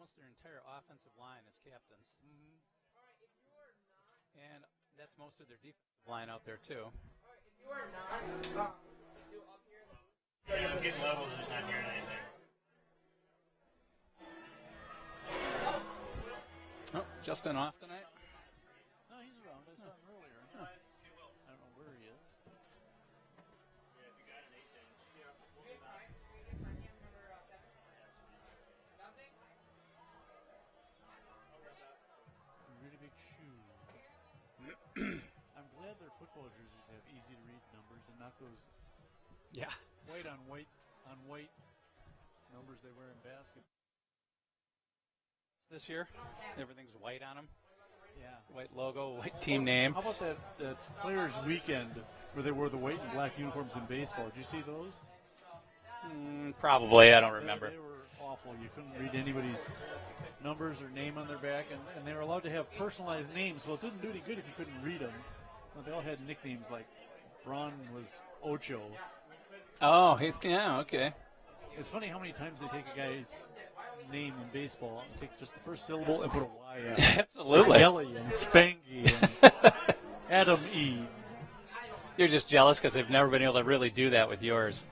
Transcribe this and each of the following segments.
almost their entire offensive line as captains. Mm-hmm. And that's most of their defensive line out there, too. If you are not, do up here. Yeah, I'm getting levels, just not hearing anything. Oh, Justin off tonight? No, he's around. I saw him earlier. Huh. I don't know where he is. Yeah, if you got an 8-inch. Really big shoes. I'm glad their football jerseys have easy to read numbers and not those white on white numbers they wear in basketball. This year, everything's white on them. Yeah. White logo, white team name. How about that Players Weekend where they wore the white and black uniforms in baseball? Did you see those? Probably, I don't remember. They were awful. You couldn't read anybody's numbers or name on their back, and they were allowed to have personalized names. Well, it didn't do any good if you couldn't read them. Well, they all had nicknames like Ron was Ocho. Oh, yeah, okay. It's funny how many times they take a guy's name in baseball and take just the first syllable and put a Y in it. Absolutely. Yelly and Spangy and Adam E. You're just jealous because they've never been able to really do that with yours.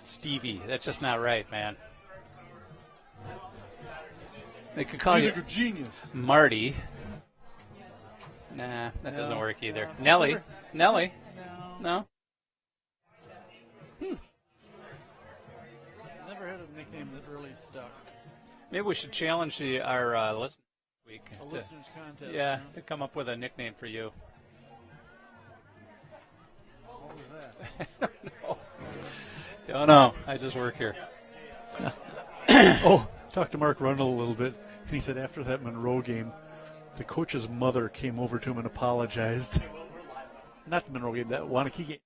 Stevie, that's just not right, man. They could call you a genius. Marty. Nah, that doesn't work either. Nellie. Nellie. No? Never had a nickname that really stuck. Maybe we should challenge our listeners this week. A listeners contest. Yeah, to come up with a nickname for you. What was that? I don't know. Don't know. I just work here. Talked to Mark Rundle a little bit, and he said after that Monroe game, the coach's mother came over to him and apologized. Not the Monroe game, that Wanakee game.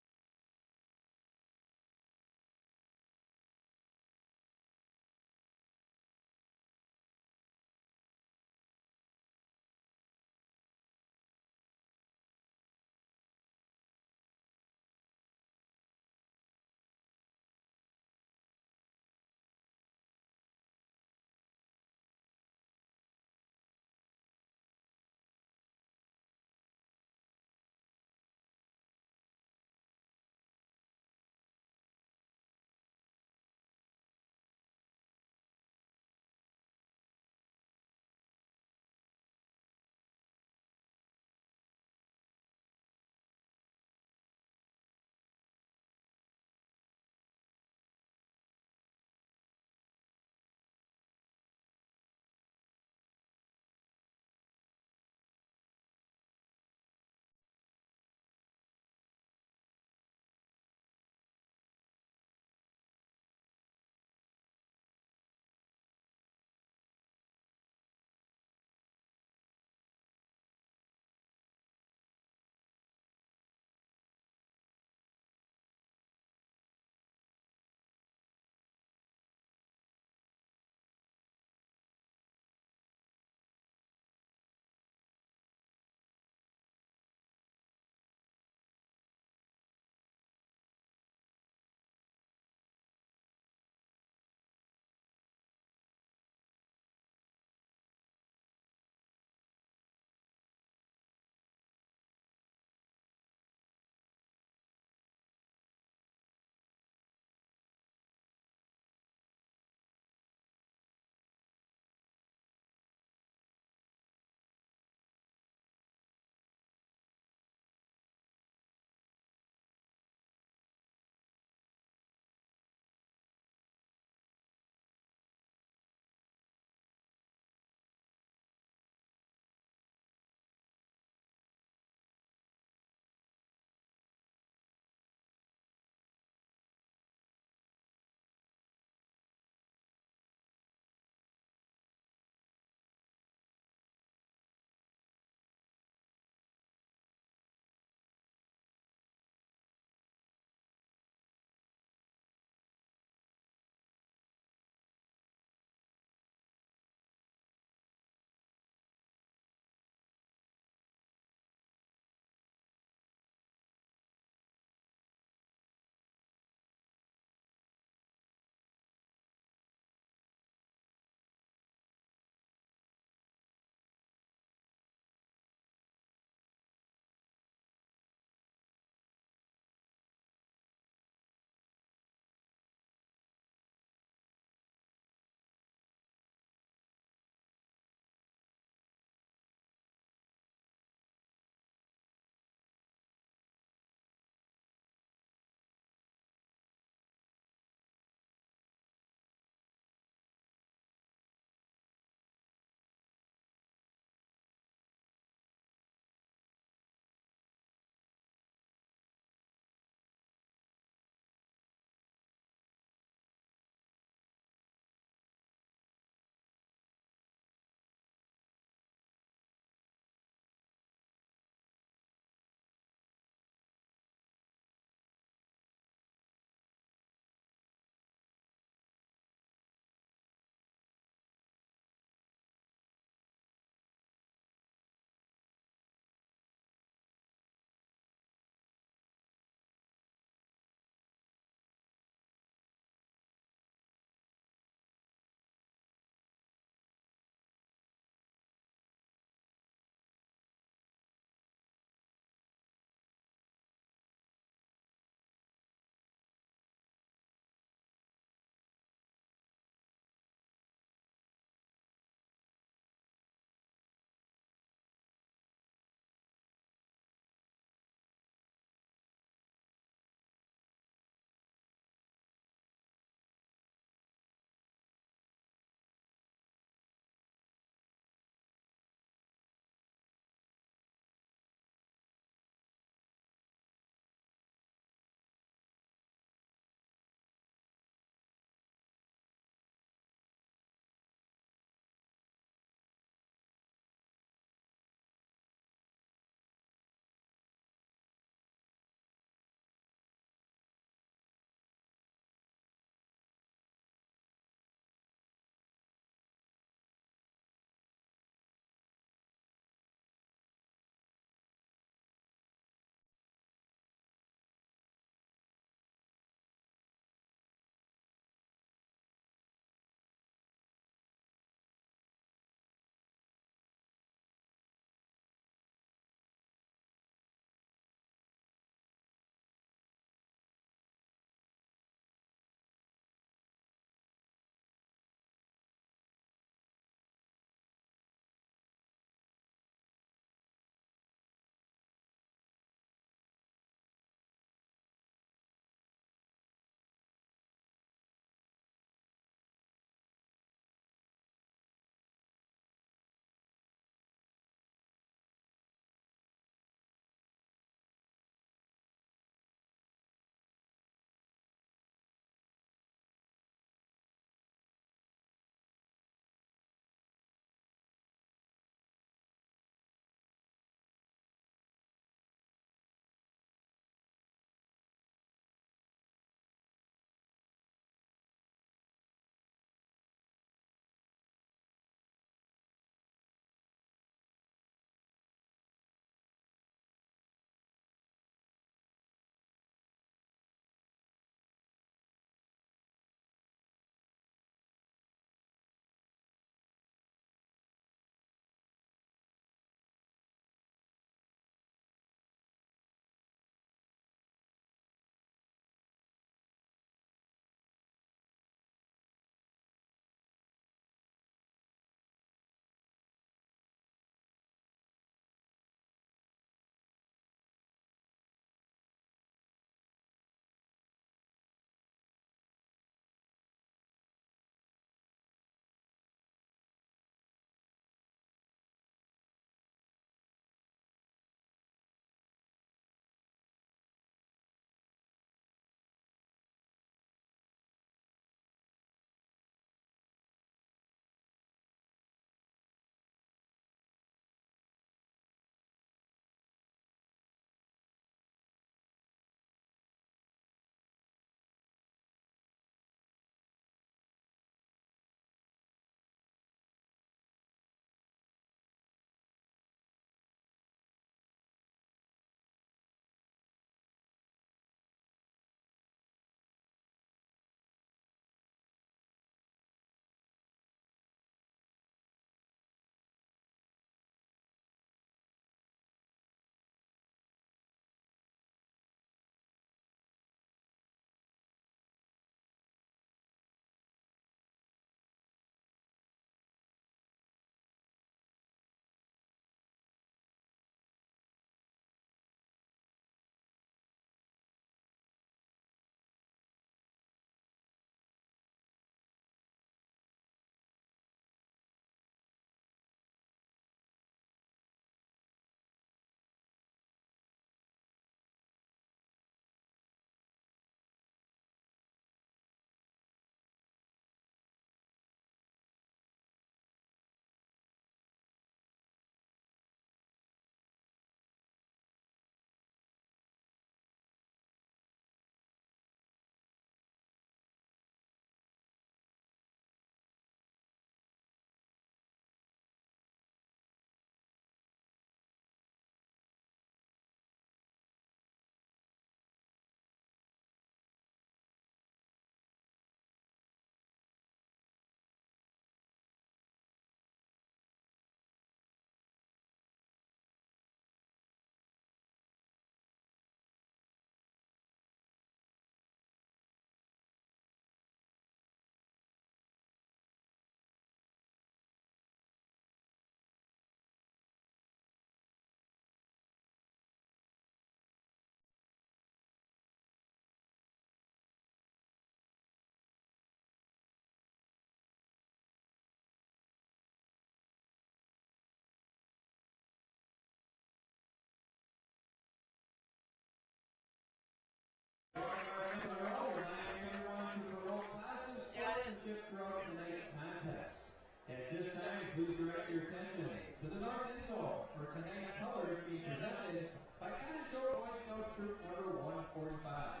please direct your attention to the north insole for tonight's colors being presented by Connoisseur Boy Scout Troop number 145.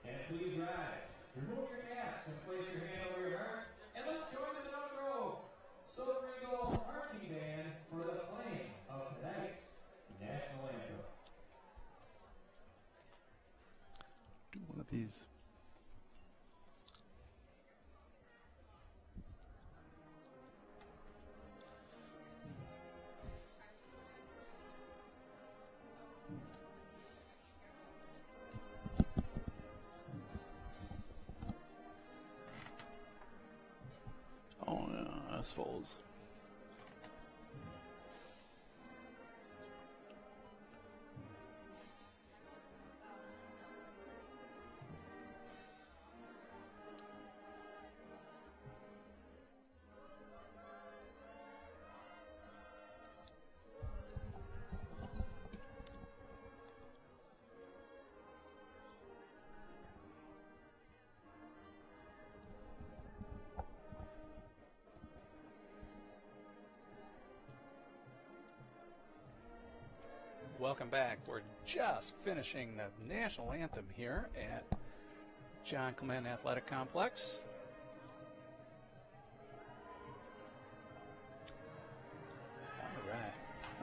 And please rise, remove your caps, and place your hand over your heart, and let's join the Monroe Silver Eagle Marching Band for the playing of tonight's national anthem. Do one of these. Oh, yeah, I suppose. Welcome back. We're just finishing the national anthem here at John Clement Athletic Complex.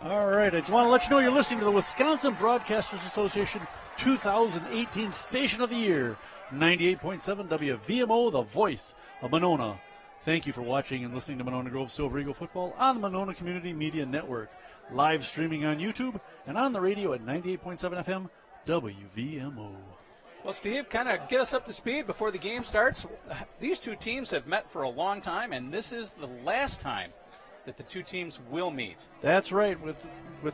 All right, I just want to let you know you're listening to the Wisconsin Broadcasters Association 2018 Station of the Year, 98.7 WVMO, the voice of Monona. Thank you for watching and listening to Monona Grove Silver Eagle football on the Monona Community Media Network, live streaming on YouTube and on the radio at 98.7 FM WVMO. Well, Steve, kind of get us up to speed before the game starts. These two teams have met for a long time, and this is the last time that the two teams will meet. That's right. With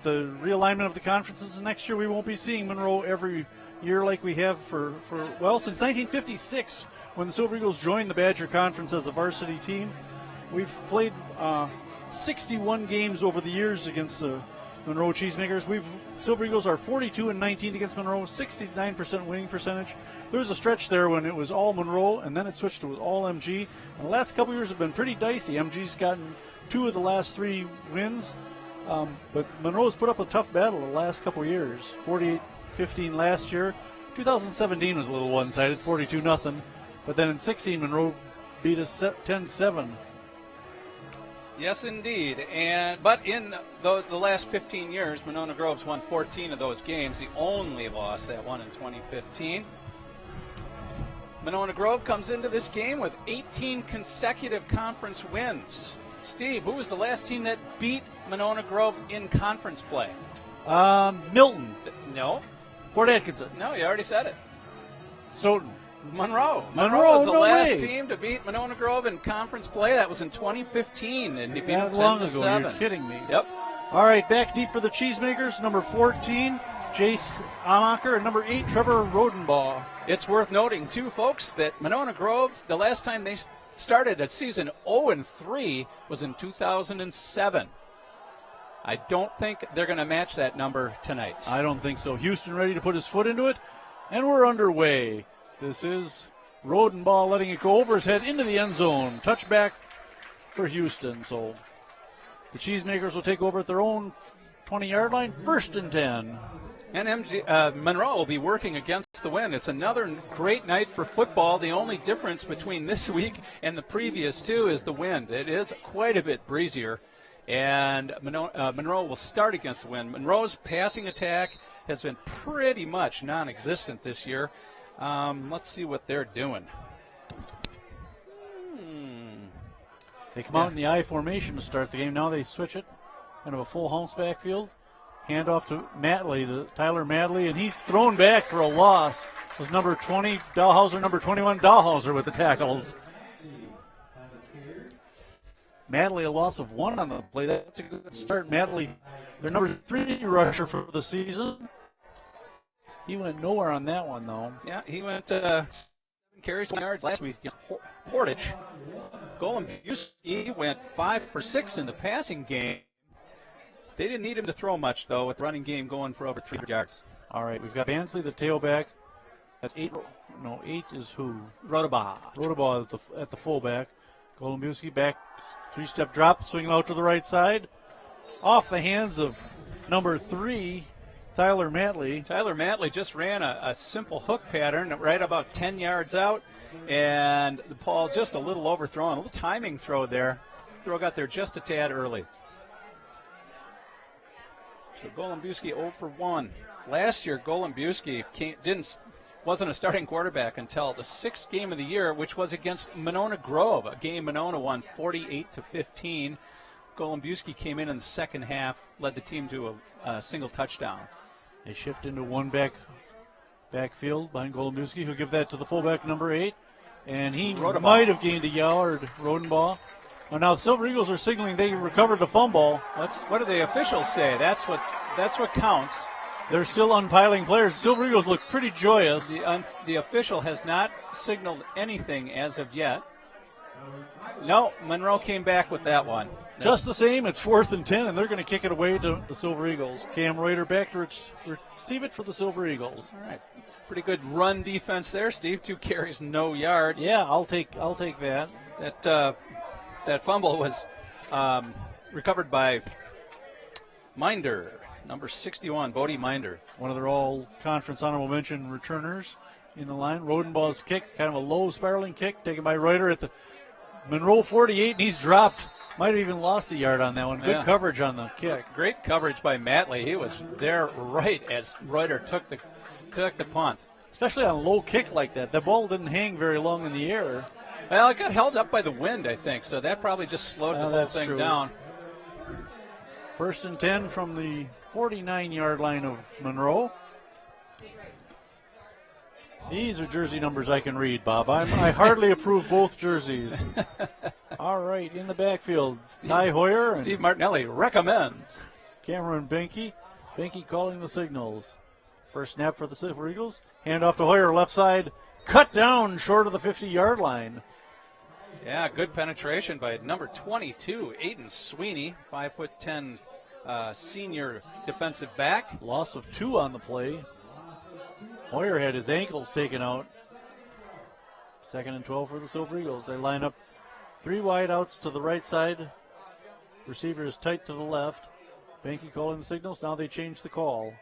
the realignment of the conferences next year, we won't be seeing Monroe every year like we have since 1956, when the Silver Eagles joined the Badger Conference as a varsity team. We've played 61 games over the years against the Monroe Cheesemakers. Silver Eagles are 42-19 against Monroe, 69% winning percentage. There was a stretch there when it was all Monroe, and then it switched to all MG. And the last couple years have been pretty dicey. MG's gotten 2 of the last 3 wins, but Monroe's put up a tough battle the last couple years. 48-15 last year. 2017 was a little one-sided, 42-0. But then in 16, Monroe beat us 10-7. Yes, indeed. But in the last 15 years, Monona Grove's won 14 of those games. The only loss, that one in 2015. Monona Grove comes into this game with 18 consecutive conference wins. Steve, who was the last team that beat Monona Grove in conference play? Milton. No. Fort Atkinson. No, you already said it. Stoughton. Monroe. Monroe was the no last way. team to beat Monona Grove in conference play. That was in 2015, and they beat them 10-7. Long ago, you're kidding me. Yep. All right, back deep for the Cheesemakers. Number 14, Jace Amacher, and number 8, Trevor Rodenbaugh. It's worth noting, too, folks, that Monona Grove, the last time they started a season 0-3 was in 2007. I don't think they're going to match that number tonight. I don't think so. Houston ready to put his foot into it, and we're underway. This is Rodenbaugh letting it go over his head into the end zone. Touchback for Houston. So the Cheesemakers will take over at their own 20-yard line, 1st and 10. And Monroe will be working against the wind. It's another great night for football. The only difference between this week and the previous two is the wind. It is quite a bit breezier. And Monroe will start against the wind. Monroe's passing attack has been pretty much non-existent this year. Let's see what they're doing. They come out in the I formation to start the game. Now they switch it. Kind of a full house backfield. Hand off to Tyler Madley, and he's thrown back for a loss. It was number 20, Dahlhauser, number 21, Dahlhauser with the tackles. Madley, a loss of 1 on the play. That's a good start. Madley, their number 3 rusher for the season. He went nowhere on that one, though. Yeah, he went 7 carries, 20 yards last week against Portage. Golombuski went 5 for 6 in the passing game. They didn't need him to throw much, though, with the running game going for over 300 yards. All right, we've got Bansley, the tailback. That's 8. No, 8 is who? Rodenbaugh. Rodenbaugh at the fullback. Golombuski back Three-step drop, swinging out to the right side. Off the hands of number 3, Tyler Matley. Tyler Matley just ran a simple hook pattern right about 10 yards out, and the ball just a little overthrown. A little timing throw there. Throw got there just a tad early. So Golombuski 0 for 1. Last year, Golombuski wasn't a starting quarterback until the 6th game of the year, which was against Monona Grove, a game Monona won 48-15. Golombuski came in the second half, led the team to a single touchdown. They shift into one backfield behind Golombuski, who'll give that to the fullback, number 8. And he might have gained a yard, Rodenbaugh. Well, now the Silver Eagles are signaling they recovered the fumble. What do the officials say? That's what counts. They're still unpiling players. The Silver Eagles look pretty joyous. The official has not signaled anything as of yet. No, Monroe came back with that one. Just the same, it's 4th and 10, and they're going to kick it away to the Silver Eagles. Cam Reuter back to receive it for the Silver Eagles. All right, pretty good run defense there, Steve. 2 carries, no yards. Yeah, I'll take that. That fumble was recovered by Minder, number 61, Bodie Minder. One of their all-conference honorable mention returners in the line. Rodenbaugh's kick, kind of a low spiraling kick, taken by Reuter at the Monroe 48, and he's dropped. Might have even lost a yard on that one. Good coverage on the kick. Great coverage by Matley. He was there right as Reuter took the punt. Especially on a low kick like that. The ball didn't hang very long in the air. Well, it got held up by the wind, I think, so that probably just slowed the whole thing down. 1st and 10 from the 49-yard line of Monroe. These are jersey numbers I can read, Bob. I hardly approve both jerseys. All right, in the backfield, Ty Hoyer. And Steve Martinelli recommends. Cameron Benke. Benke calling the signals. First snap for the Silver Eagles. Hand off to Hoyer, left side. Cut down short of the 50-yard line. Yeah, good penetration by number 22, Aiden Sweeney, 5'10", senior defensive back. Loss of 2 on the play. Hoyer had his ankles taken out. 2nd and 12 for the Silver Eagles. They line up 3 wide outs to the right side. Receiver is tight to the left. Benke calling the signals. Now they change the call.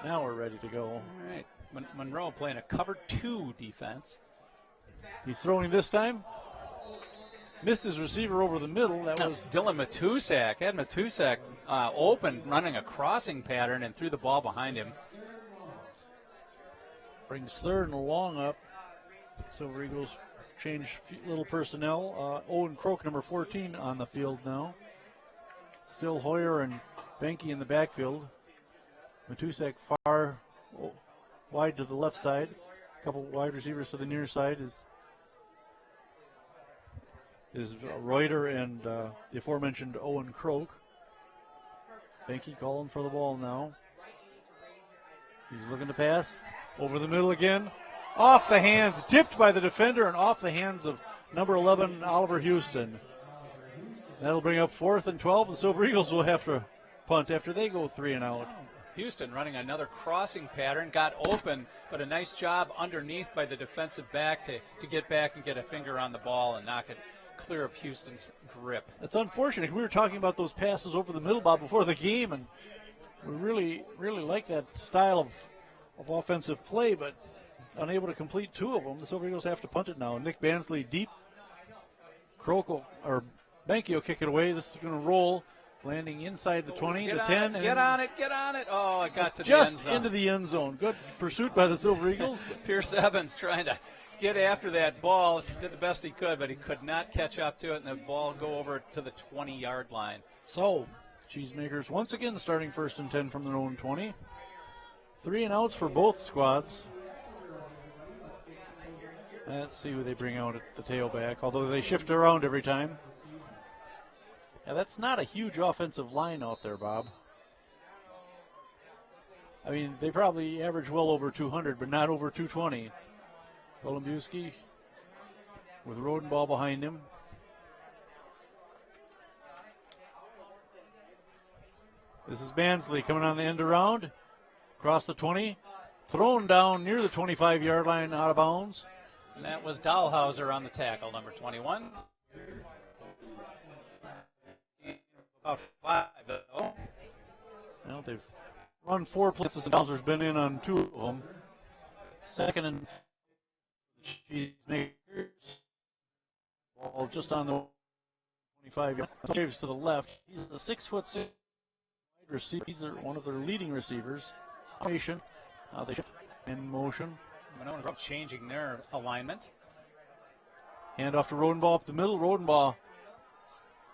Now we're ready to go. All right. Monroe playing a cover 2 defense. He's throwing this time. Missed his receiver over the middle. That was Dylan Matusak. Had Matusak open, running a crossing pattern, and threw the ball behind him. Brings 3rd and long up. Silver Eagles change little personnel. Owen Croak, number 14, on the field now. Still Hoyer and Benke in the backfield. Matusak far wide to the left side. A couple wide receivers to the near side is Reuter and the aforementioned Owen Croak. Benke calling for the ball now. He's looking to pass. Over the middle again. Off the hands, tipped by the defender, and off the hands of number 11, Oliver Houston. That'll bring up 4th and 12. The Silver Eagles will have to punt after they go 3 and out. Houston running another crossing pattern, got open, but a nice job underneath by the defensive back to get back and get a finger on the ball and knock it clear of Houston's grip. It's unfortunate. We were talking about those passes over the middle, Bob, before the game, and we really like that style of offensive play, but unable to complete 2 of them. The Silver Eagles have to punt it now. Nick Bansley deep. Benke will kick it away. This is going to roll. Landing inside the 20, the 10. Get on it. Oh, it got to the end zone. Just into the end zone. Good pursuit by the Silver Eagles. Pierce Evans trying to get after that ball. He did the best he could, but he could not catch up to it, and the ball go over to the 20-yard line. So, Cheesemakers once again starting 1st and 10 from their own 20. 3 and outs for both squads. Let's see who they bring out at the tailback, although they shift around every time. Now, that's not a huge offensive line out there, Bob. I mean, they probably average well over 200, but not over 220. Golombuski with Rodenbaugh behind him. This is Bansley coming on the end around. Across the 20. Thrown down near the 25-yard line, out of bounds. And that was Dahlhauser on the tackle, number 21. About 5, though. Well, they've run 4 places, and Dahlhauser's been in on 2 of them. Second and Cheesemakers. Ball just on the 25 yards to the left. He's a 6'6" wide receiver. He's one of their leading receivers. They in motion. Monona changing their alignment. Hand off to Rodenbaugh up the middle. Rodenbaugh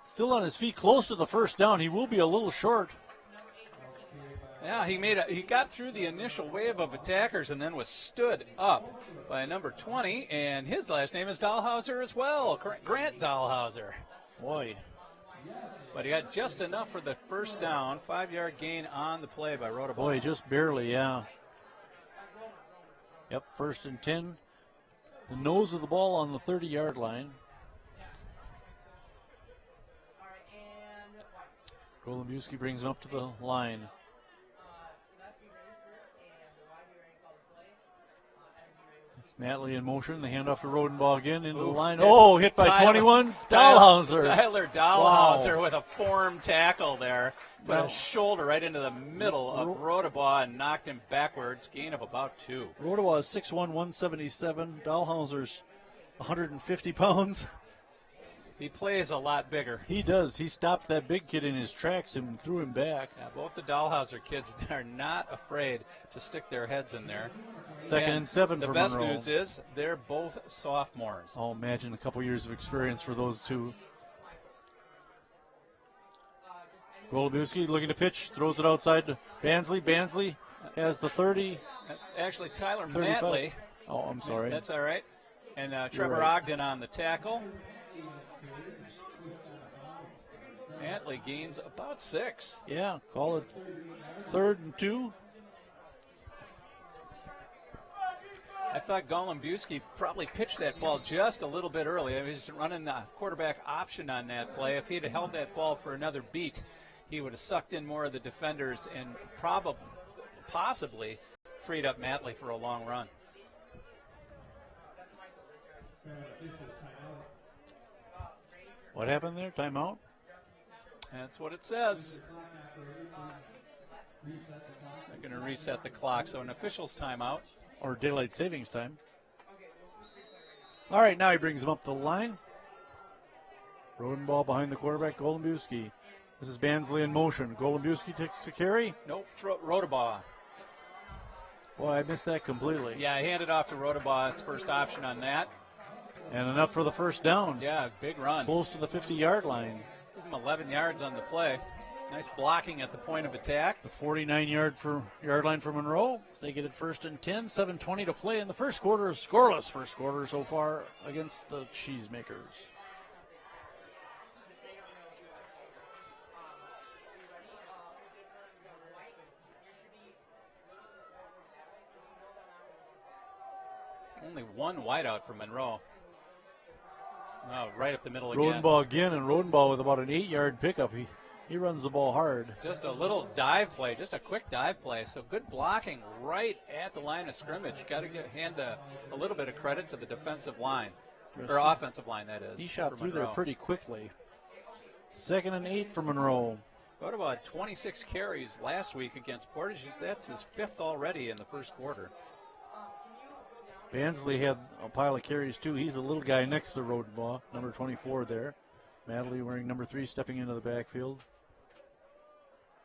still on his feet, close to the first down. He will be a little short. Yeah, he got through the initial wave of attackers and then was stood up by number 20, and his last name is Dahlhauser as well, Grant Dahlhauser. Boy. But he got just enough for the first down, 5-yard gain on the play by Rodenbaugh. Boy, just barely, yeah. Yep, 1st and 10. The nose of the ball on the 30-yard line. Golubiewski brings him up to the line. Matley in motion. The handoff to Rodenbaugh again into the line. Oh, hit by 21. Dahlhauser. Tyler Dahlhauser with a form tackle there. Put his shoulder right into the middle of Rodenbaugh and knocked him backwards. Gain of about 2. Rodenbaugh is 6'1", 177. Dahlhauser's 150 pounds. He plays a lot bigger. He does. He stopped that big kid in his tracks and threw him back. Yeah, both the Dahlhauser kids are not afraid to stick their heads in there. Second and 7 for Monroe. The best news is they're both sophomores. Oh, imagine a couple years of experience for those two. Golubiewski looking to pitch, throws it outside to Bansley. Bansley has the 30. That's actually Tyler 35. Matley. Oh, I'm sorry. That's all right. And Trevor right. Ogden on the tackle. Matley gains about 6. Yeah, call it 3rd and 2. I thought Golubiewski probably pitched that ball just a little bit early. He was running the quarterback option on that play. If he'd held that ball for another beat, he would have sucked in more of the defenders and possibly freed up Matley for a long run. What happened there? Timeout? That's what it says. They're going to reset the clock, so an official's timeout. Or daylight savings time. All right, now he brings him up the line. Rodenbaugh behind the quarterback, Golubiewski. This is Bansley in motion. Golubiewski takes the carry. Nope, Rodenbaugh. Boy, I missed that completely. Yeah, I handed off to Rodenbaugh. It's first option on that. And enough for the first down. Yeah, big run. Close to the 50-yard line. Give him 11 yards on the play. Nice blocking at the point of attack. The 49-yard line for Monroe. So they get it 1st and 10, 7:20 to play in the first quarter. Scoreless first quarter so far against the Cheesemakers. Only one wideout for Monroe. Oh, right up the middle again. Rodenbaugh again, and Rodenbaugh with about an 8-yard pickup. He runs the ball hard. Just a little dive play, just a quick dive play. So good blocking right at the line of scrimmage. Got to hand a little bit of credit to the defensive line, or offensive line, that is. He shot through Monroe. there pretty quickly. 2nd and 8 for Monroe. What about 26 carries last week against Portage? That's his 5th already in the first quarter. Bansley had a pile of carries, too. He's the little guy next to Rodenbaugh, number 24 there. Matley wearing number 3, stepping into the backfield.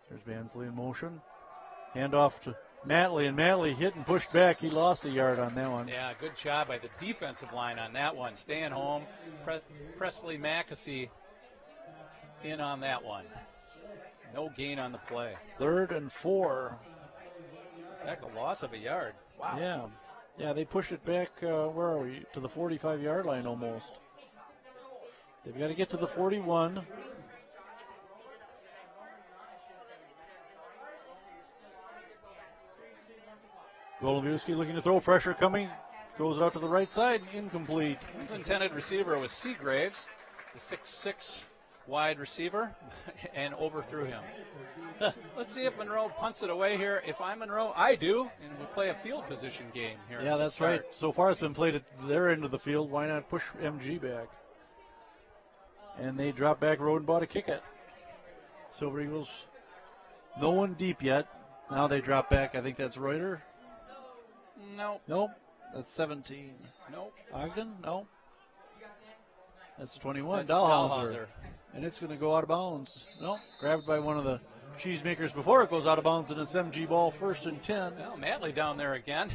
There's Bansley in motion. Hand off to Matley, and Matley hit and pushed back. He lost a yard on that one. Yeah, good job by the defensive line on that one. Staying home. Presley Mackesy in on that one. No gain on the play. 3rd and 4. In fact, a loss of a yard. Wow. Yeah, they pushed it back, where are we? To the 45-yard line almost. They've got to get to the 41. Golubiewski looking to throw, pressure coming. Throws it out to the right side, incomplete. His intended receiver was Seagraves, the 6'6" wide receiver and overthrew him. Let's see if Monroe punts it away here. If I'm Monroe, I do, and we'll play a field position game here. Yeah, that's right. So far it's been played at their end of the field. Why not push MG back? And they drop back road and bought a kick it. Silver Eagles, no one deep yet. Now they drop back. I think that's Reuter. Nope. That's 17. Nope. Ogden? No. That's 21. That's Dahlhauser. And it's going to go out of bounds. Nope. Grabbed by one of the cheesemakers before it goes out of bounds, and it's MG ball, 1st and 10. Well, Matley down there again.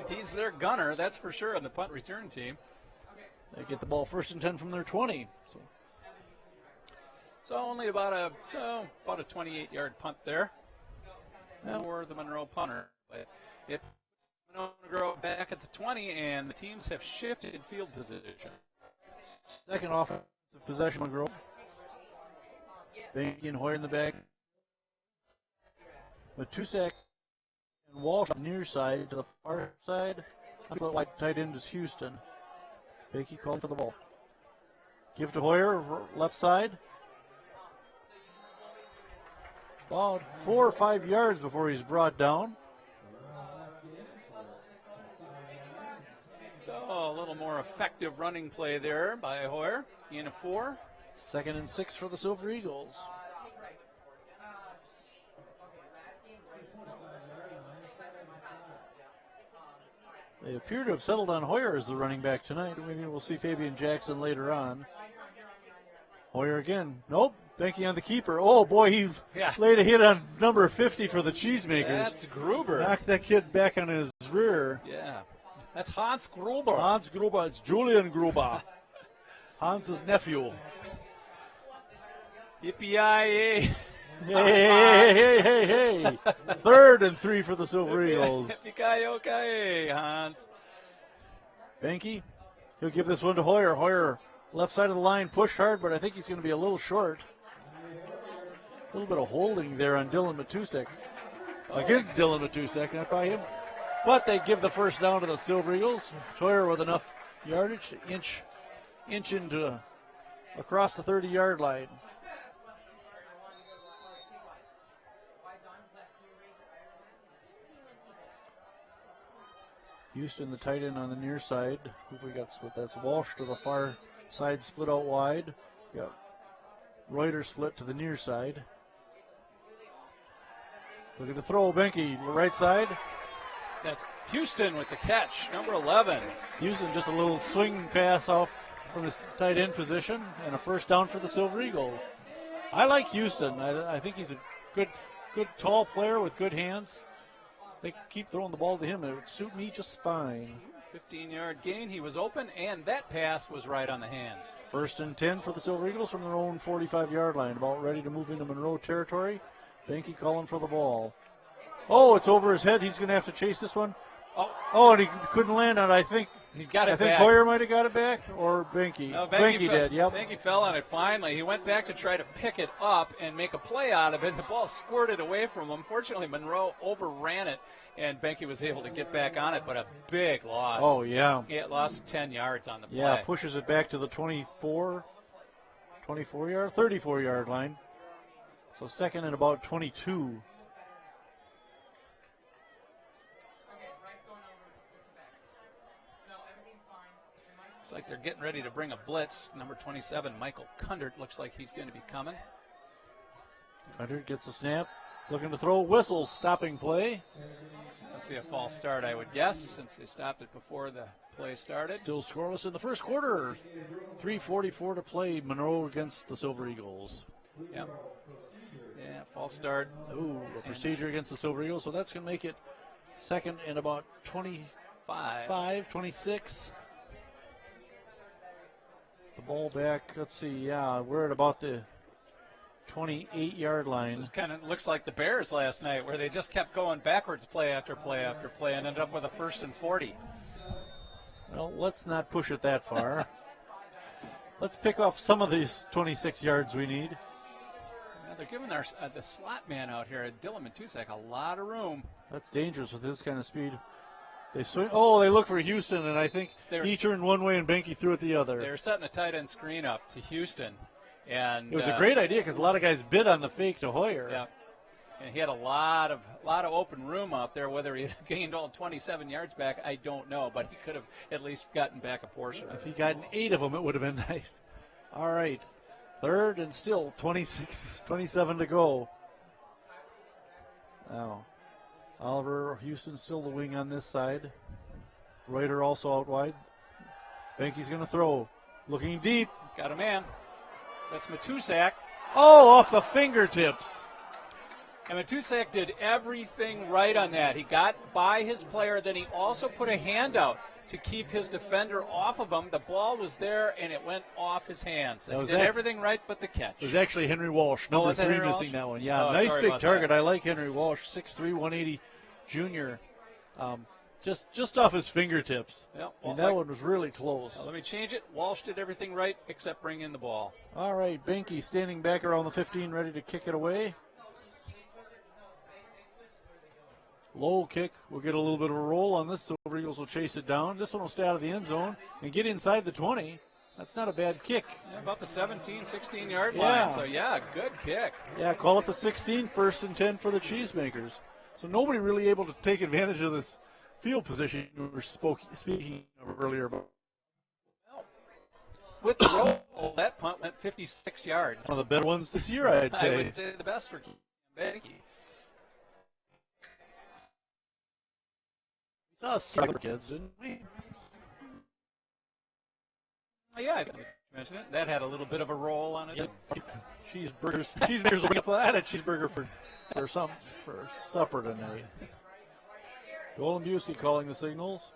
He's their gunner, that's for sure, on the punt return team. They get the ball 1st and 10 from their 20. So only about a 28-yard punt there for the Monroe punter. But it Monroe back at the 20, and the teams have shifted field position. Second offensive possession, Monroe. Banky and Hoyer in the back. Matusek and Walsh on the near side to the far side. Like tight end is Houston. Banky calling for the ball. Give to Hoyer, left side. About 4 or 5 yards before he's brought down. So a little more effective running play there by Hoyer. In a 4. 2nd and 6 for the Silver Eagles. They appear to have settled on Hoyer as the running back tonight. Maybe we'll see Fabian Jackson later on. Hoyer again. Nope. Banking on the keeper. Oh, boy, he laid a hit on number 50 for the Cheesemakers. That's Gruber. Knocked that kid back on his rear. Yeah. That's Hans Gruber. Hans Gruber. It's Julian Gruber. Hans's nephew. Yippee-yi-yi. Hey. 3rd and 3 for the Silver Eagles. Yippee-ki-yo-ki, Hans. Banky, he'll give this one to Hoyer. Hoyer, left side of the line, pushed hard, but I think he's going to be a little short. A little bit of holding there on Dylan Matusek. Against Dylan Matusek, not by him. But they give the first down to the Silver Eagles. Hoyer with enough yardage, inch into across the 30-yard line. Houston, the tight end on the near side. Who have we got split? That's Walsh to the far side, split out wide. Got Reuter split to the near side. Looking to throw, Benke, right side. That's Houston with the catch, number 11. Houston just a little swing pass off from his tight end position, and a first down for the Silver Eagles. I like Houston. I think he's a good tall player with good hands. They can keep throwing the ball to him. It would suit me just fine. 15-yard gain. He was open, and that pass was right on the hands. 1st and 10 for the Silver Eagles from their own 45-yard line. About ready to move into Monroe territory. Banky calling for the ball. Oh, it's over his head. He's going to have to chase this one. Oh, and he couldn't land on it. I think Hoyer might have got it back, or Banky. No, Banky did, yep. Banky fell on it finally. He went back to try to pick it up and make a play out of it. The ball squirted away from him. Fortunately, Monroe overran it, and Banky was able to get back on it, but a big loss. Oh, yeah. He lost 10 yards on the play. Yeah, pushes it back to the 34-yard line. So 2nd and about 22. Looks like they're getting ready to bring a blitz. Number 27, Michael Kundert, looks like he's going to be coming. Kundert gets a snap, looking to throw, whistle, stopping play. Must be a false start, I would guess, since they stopped it before the play started. Still scoreless in the first quarter. 3:44 to play, Monroe against the Silver Eagles. Yep. Yeah, false start. Ooh, a procedure against the Silver Eagles, so that's going to make it 2nd and about 26. The ball back, let's see, we're at about the 28-yard line. This kind of looks like the Bears last night, where they just kept going backwards play after play after play and ended up with a 1st and 40. Well, let's not push it that far. Let's pick off some of these 26 yards we need. Yeah, they're giving the slot man out here, Dylan Matusek, a lot of room. That's dangerous with his kind of speed. They swing. Oh, they look for Houston, and I think he turned one way and Banky threw it the other. They were setting a tight end screen up to Houston, And It was a great idea because a lot of guys bid on the fake to Hoyer. Yeah. And he had a lot of open room out there. Whether he gained all 27 yards back, I don't know. But he could have at least gotten back a portion. If he gotten 8 of them, it would have been nice. All right. Third and still 27 to go. Now, Oliver Houston still the wing on this side. Reuter also out wide. Benke's going to throw. Looking deep. Got a man. That's Matusak. Oh, off the fingertips. And Matusak did everything right on that. He got by his player, then he also put a hand out to keep his defender off of him. The ball was there, and it went off his hands. He did everything right but the catch. It was actually Henry Walsh, number 3, Henry missing Walsh? that one. Yeah, Oh, nice big target. that. I like Henry Walsh, 6'3", 180 junior. Just off his fingertips. Yep. And that one was really close. Let me change it. Walsh did everything right except bring in the ball. All right, Benke standing back around the 15, ready to kick it away. Low kick. We'll get a little bit of a roll on this. Silver Eagles will chase it down. This one will stay out of the end zone and get inside the 20. That's not a bad kick. Yeah, about the 17, 16-yard Yeah. line. So, yeah, good kick. Yeah, call it the 16, 1st and 10 for the Cheesemakers. So nobody really able to take advantage of this field position we were speaking of earlier. With the roll, that punt went 56 yards. One of the better ones this year, I'd say. I would say the best for Benke. We saw some other kids, didn't we? Oh, yeah, I mentioned it. That had a little bit of a roll on it. Yep. Cheesemakers will bring up that. I had a cheeseburger for supper tonight. Golden Busey calling the signals.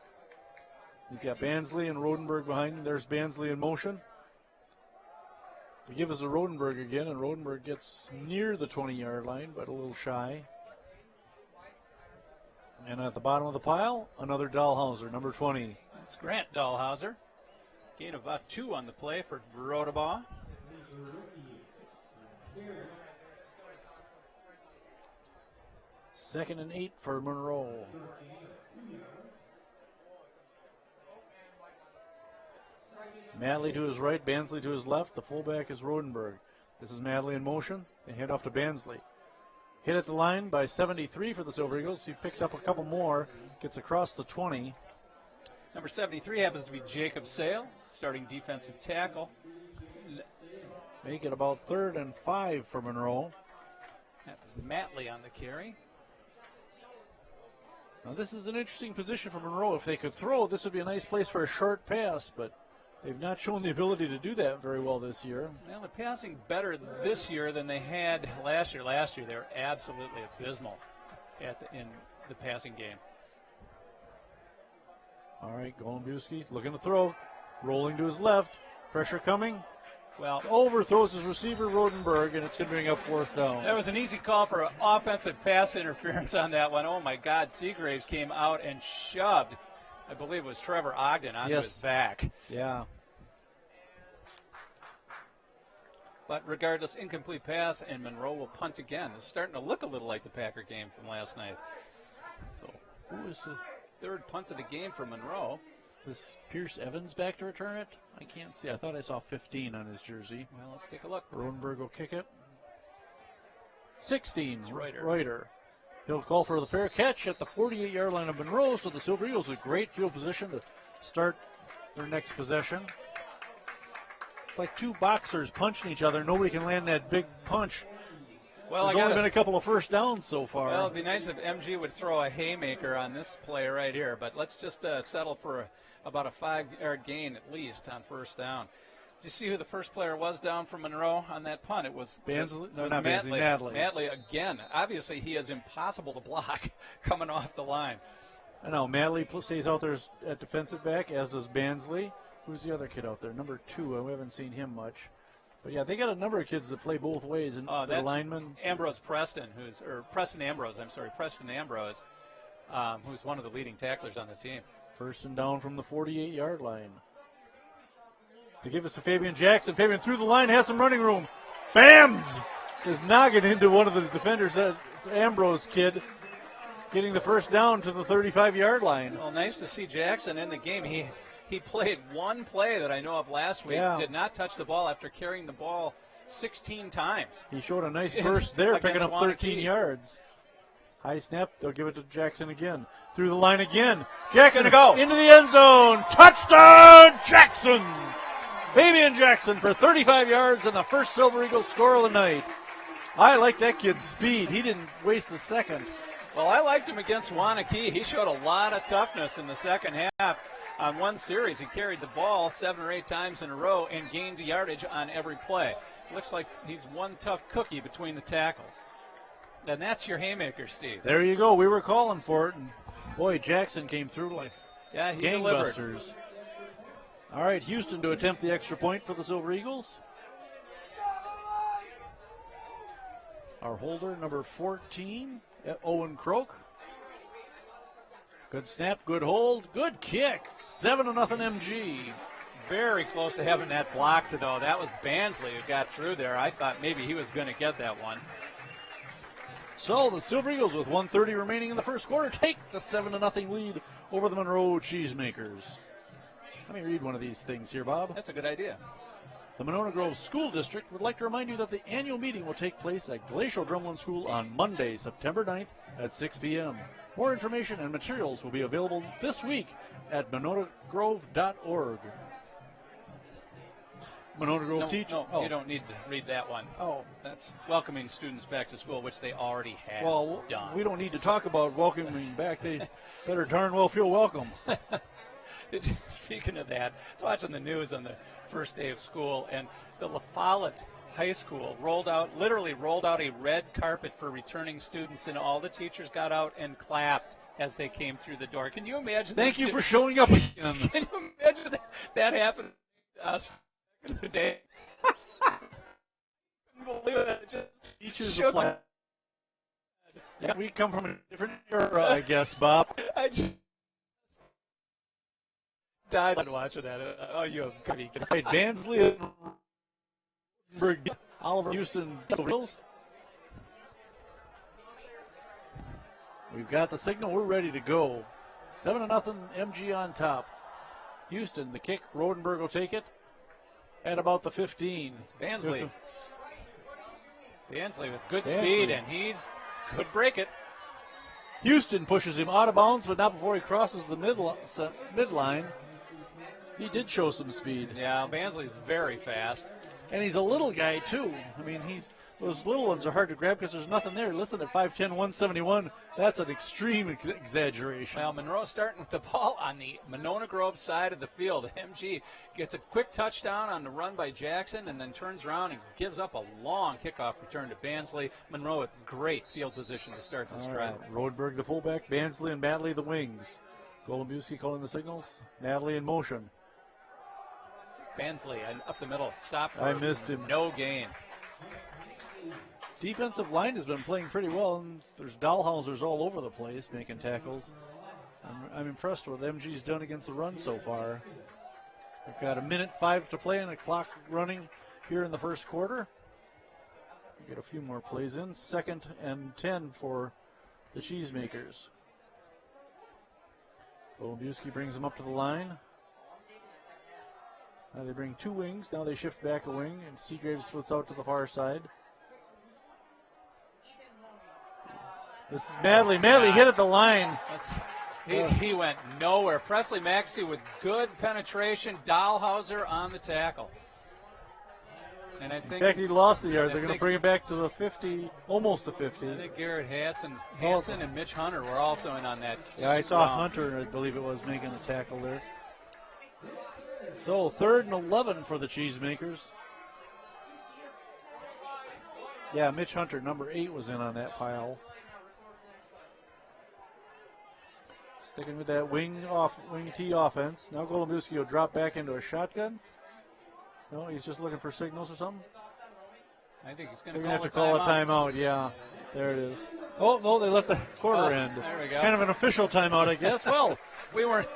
He's got Bansley and Rodenberg behind him. There's Bansley in motion. They give us a Rodenberg again, and Rodenberg gets near the 20-yard line, but a little shy. And at the bottom of the pile, another Dahlhauser, number 20. That's Grant Dahlhauser. Gain of about 2 on the play for Rodabaugh. Second and 8 for Monroe. Madley to his right, Bansley to his left. The fullback is Rodenberg. This is Madley in motion. They hand off to Bansley. Hit at the line by 73 for the Silver Eagles. He picks up a couple more, gets across the 20. Number 73 happens to be Jacob Sale, starting defensive tackle. Make it about 3rd and 5 for Monroe. That was Matley on the carry. Now this is an interesting position for Monroe. If they could throw, this would be a nice place for a short pass, but they've not shown the ability to do that very well this year. Well, they're passing better this year than they had last year. Last year, they were absolutely abysmal in the passing game. All right, Golombuski looking to throw. Rolling to his left. Pressure coming. Well, Overthrows his receiver, Rodenberg, and it's going to bring up 4th down. that was an easy call for offensive pass interference on that one. Oh, my God. Seagraves came out and shoved, I believe it was Trevor Ogden, onto his back. Yeah. But regardless, incomplete pass, and Monroe will punt again. It's starting to look a little like the Packer game from last night. So, Who is the 3rd punt of the game for Monroe. Is this Pierce Evans back to return it? I can't see. I thought I saw 15 on his jersey. Well, let's take a look. Rodenberg will kick it. 16. It's Reuter. Reuter. He'll call for the fair catch at the 48-yard line of Monroe, so the Silver Eagles with great field position to start their next possession. It's like two boxers punching each other. Nobody can land that big punch. Well, There's only been a couple of first downs so far. Well, it'd be nice if MG would throw a haymaker on this play right here, but let's just settle for about a 5-yard gain at least on 1st down. Did you see who the first player was down from Monroe on that punt? It was Madley. Madley again. Obviously, he is impossible to block coming off the line. I know. Madley stays out there at defensive back, as does Bansley. Who's the other kid out there? Number 2. We haven't seen him much. But, yeah, they got a number of kids that play both ways. And the linemen. Preston Ambrose, who's one of the leading tacklers on the team. 1st and down from the 48-yard line. They give us to Fabian Jackson. Fabian through the line, has some running room. Bams! Is knocking into one of the defenders, Ambrose kid, getting the 1st down to the 35-yard line. Well, nice to see Jackson in the game. He played one play that I know of last week. Yeah. Did not touch the ball after carrying the ball 16 times. He showed a nice burst there, picking up 13 Wanakee. yards. High snap. They'll give it to Jackson again. Through the line again. Jackson Gonna go. into the end zone. Touchdown, Jackson! Fabian Jackson for 35 yards and the first Silver Eagles score of the night. I like that kid's speed. He didn't waste a second. Well, I liked him against Wanakee. He showed a lot of toughness in the second half. On one series, he carried the ball 7 or 8 times in a row and gained yardage on every play. Looks like he's one tough cookie between the tackles. And that's your haymaker, Steve. There you go. We were calling for it, and boy, Jackson came through like Yeah, he delivered. gangbusters. All right, Houston to attempt the extra point for the Silver Eagles. Our holder, number 14, Owen Croak. Good snap, good hold, good kick. 7-0 MG. Very close to having that blocked, though. That was Bansley who got through there. I thought maybe he was going to get that one. So the Silver Eagles, with 1:30 remaining in the first quarter, take the 7-0 lead over the Monroe Cheesemakers. Let me read one of these things here, Bob. That's a good idea. The Monona Grove School District would like to remind you that the annual meeting will take place at Glacial Drumlin School on Monday, September 9th at 6 p.m. More information and materials will be available this week at mononagrove.org. Monona Grove teacher. No, you don't need to read that one. Oh. That's welcoming students back to school, which they already have Well, done. we don't need to talk about welcoming back. They better darn well feel welcome. Speaking of that, I was watching the news on the first day of school, and the La Follette High School literally rolled out a red carpet for returning students, and all the teachers got out and clapped as they came through the door. Can you imagine? Thank you for showing up again. Can you imagine that happened to us back in the day? Couldn't believe it. It just Teachers shook apply. Yeah, we come from a different era, I guess, Bob. I just died watching that. Oh, you have got to be kidding. Right, Bansley and Oliver Houston. We've got the signal. We're ready to go. 7-0 MG on top. Houston, the kick. Rodenberg will take it at about the 15. Bansley. Bansley with good Bansley. speed, and he's could break it. Houston pushes him out of bounds, but not before he crosses the midline. He did show some speed. Yeah, Bansley's very fast. And he's a little guy, too. I mean, those little ones are hard to grab because there's nothing there. Listen, at 5'10", 171, that's an extreme exaggeration. Well, Monroe starting with the ball on the Monona Grove side of the field. MG gets a quick touchdown on the run by Jackson and then turns around and gives up a long kickoff return to Bansley. Monroe with great field position to start this drive. Right. Rodenberg, the fullback, Bansley and Badley, the wings. Golumbowski calling the signals. Natalie in motion. Bansley up the middle. Stop. I missed him. No gain. Defensive line has been playing pretty well, and there's Dahlhausers all over the place making tackles. I'm impressed with what MG's done against the run so far. We've got 1:05 to play and the clock running here in the first quarter. We'll get a few more plays in. 2nd and 10 for the Cheesemakers. Golumbowski brings them up to the line. Now they bring two wings. Now they shift back a wing, and Seagraves splits out to the far side. This is Madley. Madley hit at the line. He went nowhere. Presley Maxey with good penetration. Dahlhauser on the tackle. And I think, In fact, he lost a yard. I They're going to think- bring it back to the 50, almost the 50. I think Garrett Hansen and Mitch Hunter were also in on that. Yeah, I saw round. Hunter, I believe it was, making the tackle there. So 3rd and 11 for the Cheesemakers. Yeah, Mitch Hunter, number 8, was in on that pile. Sticking with that wing T offense. Now Golumbowski will drop back into a shotgun. No, he's just looking for signals or something. I think he's going They're to going to have to call a timeout. Yeah, there it is. Oh, no, they let the quarter end. There we go. Kind of an official timeout, I guess. Well, We weren't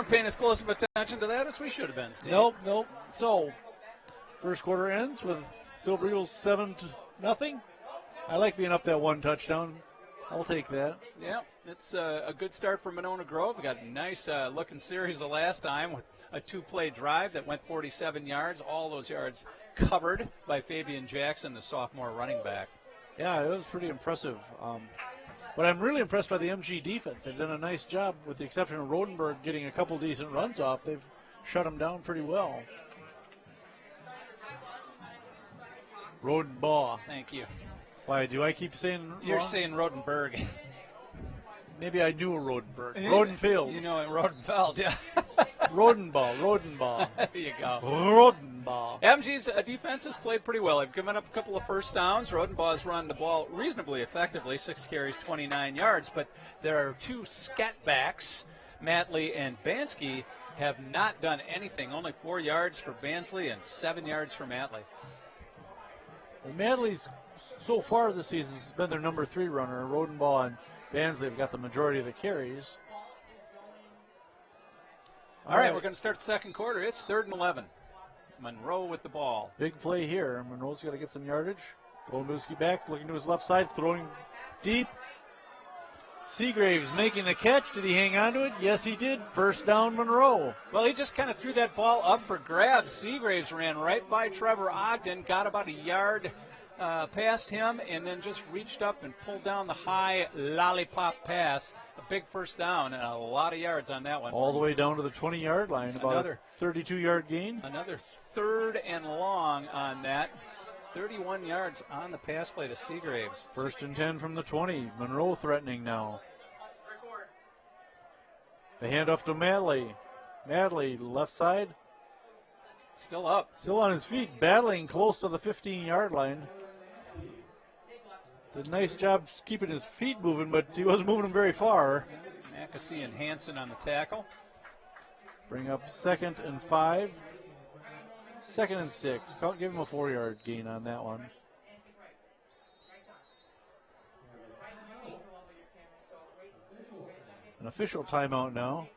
paying as close of attention to that as we should have been, Steve. nope. So, first quarter ends with Silver Eagles 7-0. I like being up that one touchdown. I'll take that. Yeah, it's a good start for Monona Grove. We got a nice looking series the last time with a two-play drive that went 47 yards. All those yards covered by Fabian Jackson, the sophomore running back. Yeah, it was pretty impressive. But I'm really impressed by the MG defense. They've done a nice job, with the exception of Rodenberg getting a couple decent runs off. They've shut them down pretty well. Rodenbaugh. Thank you. Why, do I keep saying You're wrong? saying Rodenberg. Maybe I knew a Rodenberg. Rodenfield. You know, Rodenfeld, yeah. Rodenbaugh. There you go. Rodenbaugh. MG's defense has played pretty well. They've given up a couple of first downs. Rodenbaugh's run the ball reasonably effectively, 6 carries, 29 yards. But there are two scat backs, Matley and Bansky, have not done anything. Only 4 yards for Bansley and 7 yards for Matley. Well, Madley's, so far this season, has been their number 3 runner. Rodenbaugh and Bansley have got the majority of the carries. All right, we're going to start the second quarter. It's 3rd and 11. Monroe with the ball. Big play here. Monroe's got to get some yardage. Golubowski back, looking to his left side, throwing deep. Seagraves making the catch. Did he hang on to it? Yes, he did. First down, Monroe. Well, he just kind of threw that ball up for grabs. Seagraves ran right by Trevor Ogden, got about a yard past him, and then just reached up and pulled down the high lollipop pass. A big first down and a lot of yards on that one. All the way down to the 20-yard line, about a 32-yard gain. Another 3rd and long on that. 31 yards on the pass play to Seagraves. 1st and 10 from the 20. Monroe threatening now. The handoff to Madley. Madley, left side. Still up. Still on his feet, battling close to the 15-yard line. Did a nice job keeping his feet moving, but he wasn't moving them very far. Mackesy and Hansen on the tackle. Bring up 2nd and 5. 2nd and 6. Give him a 4-yard gain on that one. An official timeout now.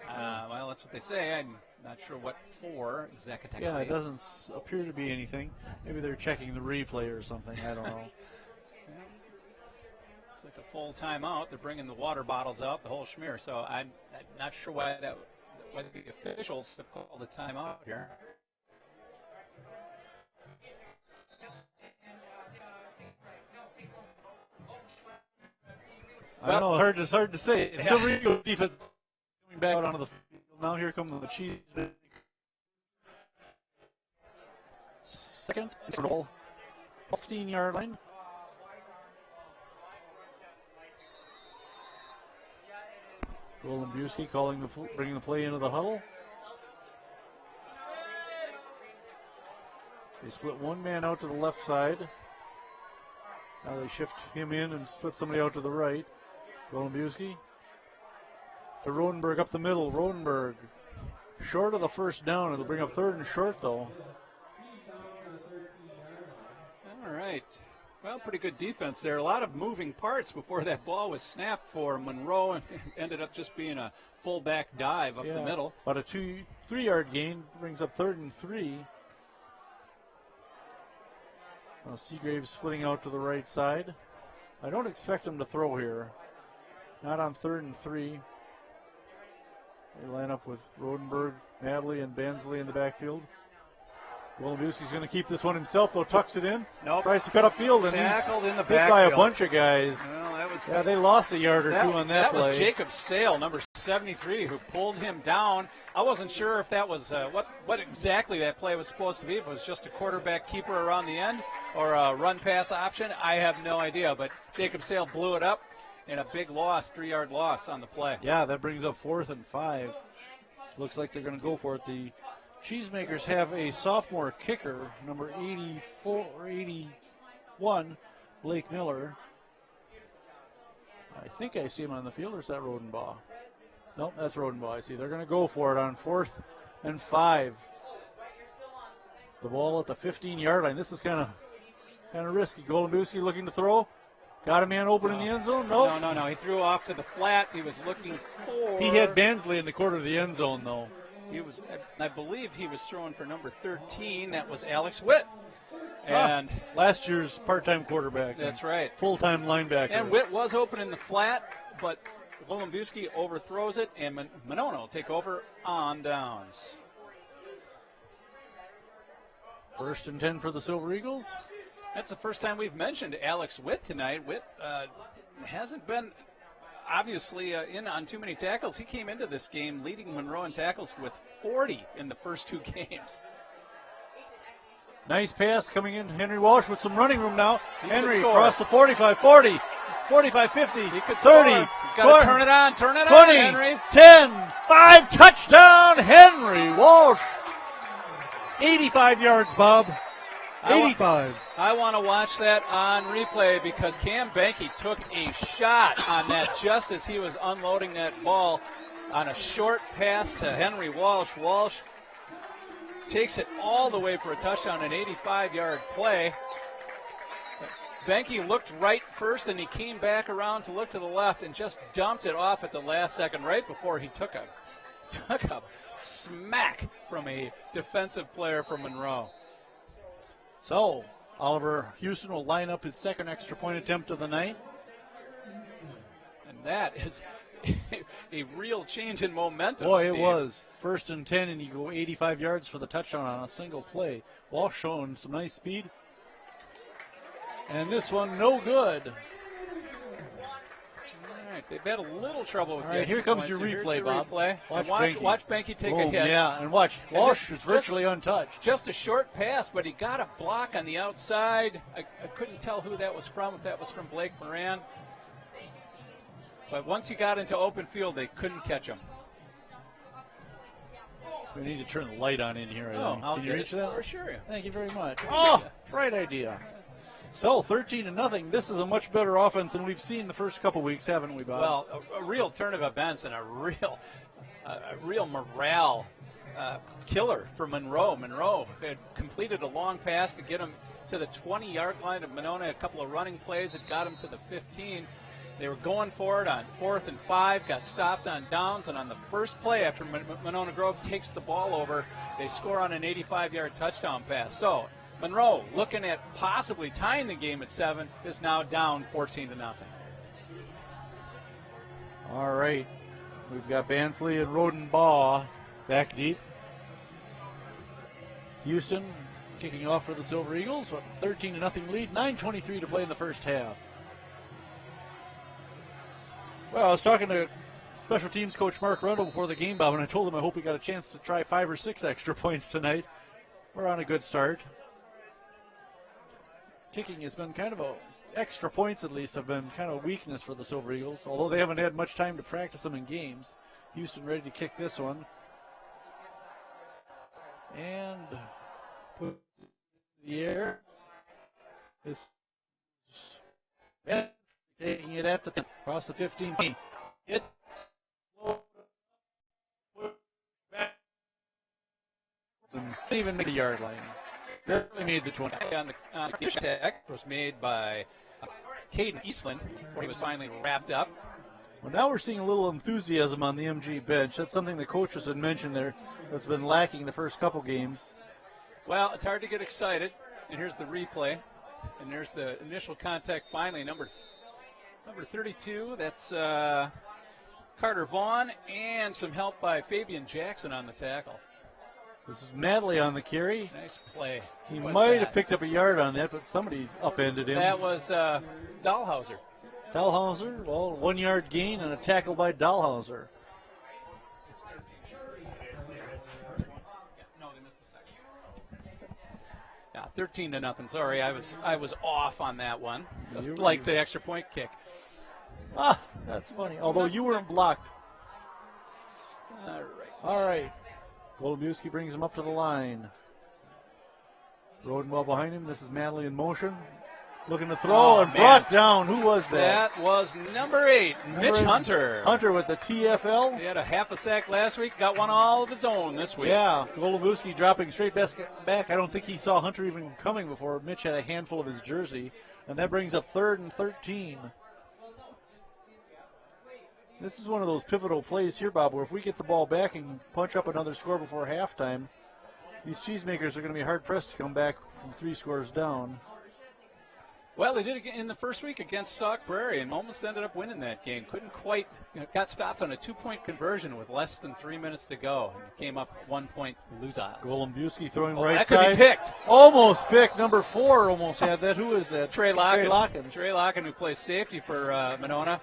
Well, that's what they say. I'm not sure what for exactly. Yeah, it doesn't appear to be anything. Maybe they're checking the replay or something. I don't know. It's like a full timeout. They're bringing the water bottles out, the whole schmear. So I'm not sure why the officials have called a timeout here. I don't know. It's hard to say. It's Silver Eagle defense coming back out onto the field. Now here come the Cheese. 2nd, 16-yard line. Golubowski bringing the play into the huddle. They split one man out to the left side. Now they shift him in and split somebody out to the right. Golubowski to Rodenberg up the middle. Rodenberg short of the first down. It'll bring up 3rd and short, though. All right. Well, pretty good defense there. A lot of moving parts before that ball was snapped for Monroe, and ended up just being a fullback dive up the middle. About a 3-yard gain brings up 3rd and 3. Now Seagraves splitting out to the right side. I don't expect him to throw here. Not on 3rd and 3. They line up with Rodenberg, Madley, and Bansley in the backfield. Golubowski's going to keep this one himself, though. Tucks it in. Nope. Tries to cut upfield, and Tackled in the he's hit by a backfield. bunch of guys. Well, that was Yeah, they lost a yard or two on that play. That was Jacob Sale, number 73, who pulled him down. I wasn't sure if that was what exactly that play was supposed to be. If it was just a quarterback keeper around the end or a run-pass option, I have no idea. But Jacob Sale blew it up, and a big loss, 3-yard loss on the play. Yeah, that brings up 4th and 5. Looks like they're going to go for it. The Cheesemakers have a sophomore kicker, number 84 or 81, Blake Miller. I think I see him on the field, or is that Rodenbaugh? Nope, that's Rodenbaugh. I see. They're going to go for it on 4th and 5. The ball at the 15-yard line. This is kind of risky. Golubowski looking to throw. Got a man open in the end zone? Nope. No. He threw off to the flat. He was looking for. He had Bansley in the corner of the end zone, though. He was, I believe, he was throwing for number 13. That was Alex Witt. And last year's part-time quarterback. That's right. Full-time linebacker. And Witt was open in the flat, but Golombuski overthrows it, and Monona will take over on downs. 1st and 10 for the Silver Eagles. That's the first time we've mentioned Alex Witt tonight. Witt hasn't been obviously in on too many tackles. He came into this game leading Monroe in tackles with 40 in the first 2 games. Nice pass coming in. Henry Walsh with some running room now. He Henry could score. across the 45, 40, 45, 50, He could 30. score. He's got to turn it on. Turn it 20, on, Henry. 10, 5, touchdown, Henry Walsh. 85 yards, Bob. 85. I want to watch that on replay because Cam Banky took a shot on that just as he was unloading that ball on a short pass to Henry Walsh. Walsh takes it all the way for a touchdown, an 85-yard play. Banky looked right first, and he came back around to look to the left and just dumped it off at the last second, right before he took a smack from a defensive player from Monroe. So, Oliver Houston will line up his second extra point attempt of the night. And that is a real change in momentum. Boy, Steve. it was. 1st and 10, and you go 85 yards for the touchdown on a single play. Walsh showing some nice speed. And this one, no good. All right, they've had a little trouble with All the right, here extra comes points. your So here's replay, your Bob. replay. Watch And watch, Banky. watch Banky take a Boom, hit. yeah, and watch. Walsh is virtually untouched. Just a short pass, but he got a block on the outside. I couldn't tell who that was from, if that was from Blake Moran. But once he got into open field, they couldn't catch him. We need to turn the light on in here, I think. I'll Can you get reach it. that? For sure. Thank you very much. Oh, right idea. So, 13-0. This is a much better offense than we've seen the first couple weeks, haven't we, Bob? Well, a real turn of events and a real morale killer for Monroe. Monroe had completed a long pass to get him to the 20-yard line of Monona. A couple of running plays that got him to the 15. They were going for it on 4th and 5, got stopped on downs, and on the first play after Monona Grove takes the ball over, they score on an 85-yard touchdown pass. So Monroe, looking at possibly tying the game at 7, is now down 14-0. All right. We've got Bansley and Rodenbaugh back deep. Houston kicking off for the Silver Eagles with a 13-0 lead, 9:23 to play in the first half. Well, I was talking to special teams coach Mark Rundle before the game, Bob, and I told him I hope we got a chance to try 5 or 6 extra points tonight. We're on a good start. Kicking has been kind of extra points at least have been kind of a weakness for the Silver Eagles, although they haven't had much time to practice them in games. Houston ready to kick this one. And put in the air. This taking it at the 10, across the 15. It didn't even make the yard line. Barely made the 20. On the attack was made by Caden Eastland before he was finally wrapped up. Well, now we're seeing a little enthusiasm on the MG bench. That's something the coaches had mentioned there that's been lacking the first couple games. Well, it's hard to get excited. And here's the replay. And there's the initial contact finally, number 32. That's Carter Vaughn, and some help by Fabian Jackson on the tackle. This is Madley on the carry. Nice play. He Who was might that? have picked up a yard on that, but somebody's upended him. That was Dahlhauser. Dahlhauser, well, 1 yard gain and a tackle by Dahlhauser. No, they missed the second. Yeah, 13-0. Sorry, I was off on that one. You- Like the extra point kick. Ah, that's funny. Although you weren't blocked. All right. All right. Golombuski brings him up to the line. Rodenwell behind him. This is Madley in motion. Looking to throw and man. brought down. Who was that? That was number 8, Mitch Number- Hunter. Hunter with the TFL. He had a half a sack last week, got one all of his own this week. Yeah, Golombuski dropping straight back. I don't think he saw Hunter even coming before Mitch had a handful of his jersey. And that brings up 3rd and 13. This is one of those pivotal plays here, Bob, where if we get the ball back and punch up another score before halftime, these cheesemakers are going to be hard-pressed to come back from 3 scores down. Well, they did it in the first week against Sauk Prairie and almost ended up winning that game. Couldn't quite, got stopped on a 2-point conversion with less than 3 minutes to go. And came up 1 point losers. Golombuski throwing right that side. That could be picked. Almost picked. Number 4 almost had that. Who is that? Trey Locken. Trey Locken, who plays safety for Monona.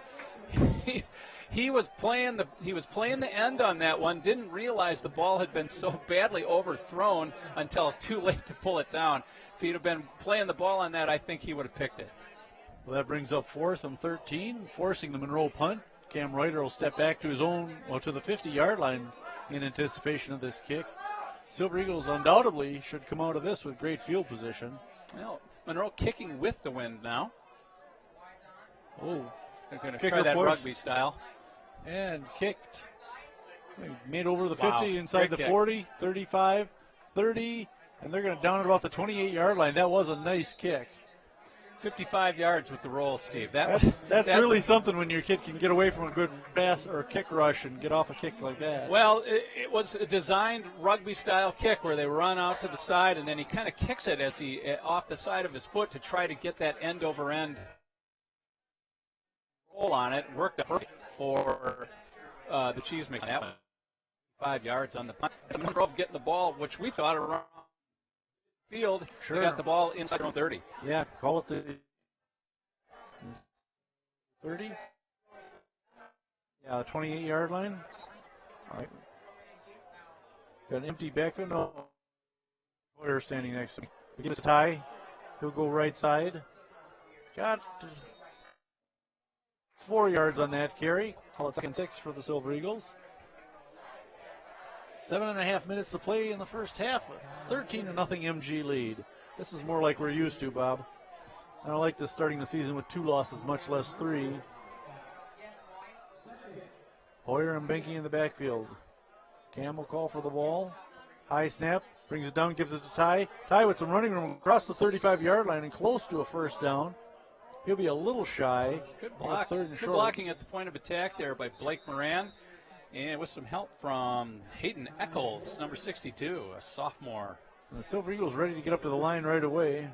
He was playing the end on that one. Didn't realize the ball had been so badly overthrown until too late to pull it down. If he'd have been playing the ball on that, I think he would have picked it. Well, that brings up 4th and 13, forcing the Monroe punt. Cam Reuter will step back to his own, to the 50-yard line in anticipation of this kick. Silver Eagles undoubtedly should come out of this with great field position. Well, Monroe kicking with the wind now. Oh, they're going to try that rugby style. And kicked. Made over the 50, wow. inside Great the kick. 40, 35, 30, and they're going to down at about the 28-yard line. That was a nice kick. 55 yards with the roll, Steve. That's really something when your kid can get away from a good pass or kick rush and get off a kick like that. Well, it was a designed rugby-style kick where they run out to the side, and then he kind of kicks it as he off the side of his foot to try to get that end-over-end roll on it. Worked up for the cheese mix on that one. 5 yards on the punt. Monroe getting the ball, which we thought around the field. Sure. They got the ball inside their own 30. Yeah, call it the 30. Yeah, the 28-yard line. All right. Got an empty backfield. No. Hoyer standing next to me. We get a tie. He'll go right side. Got 4 yards on that carry. Call it 2nd and 6 for the Silver Eagles. 7.5 minutes to play in the first half. 13-0 MG lead. This is more like we're used to, Bob. I don't like this starting the season with 2 losses, much less 3. Hoyer and Benke in the backfield. Cam will call for the ball. High snap. Brings it down, gives it to Ty. Ty with some running room across the 35-yard line and close to a first down. He'll be a little shy. Good block. Good blocking at the point of attack there by Blake Moran. And with some help from Hayden Eccles, number 62, a sophomore. And the Silver Eagles ready to get up to the line right away.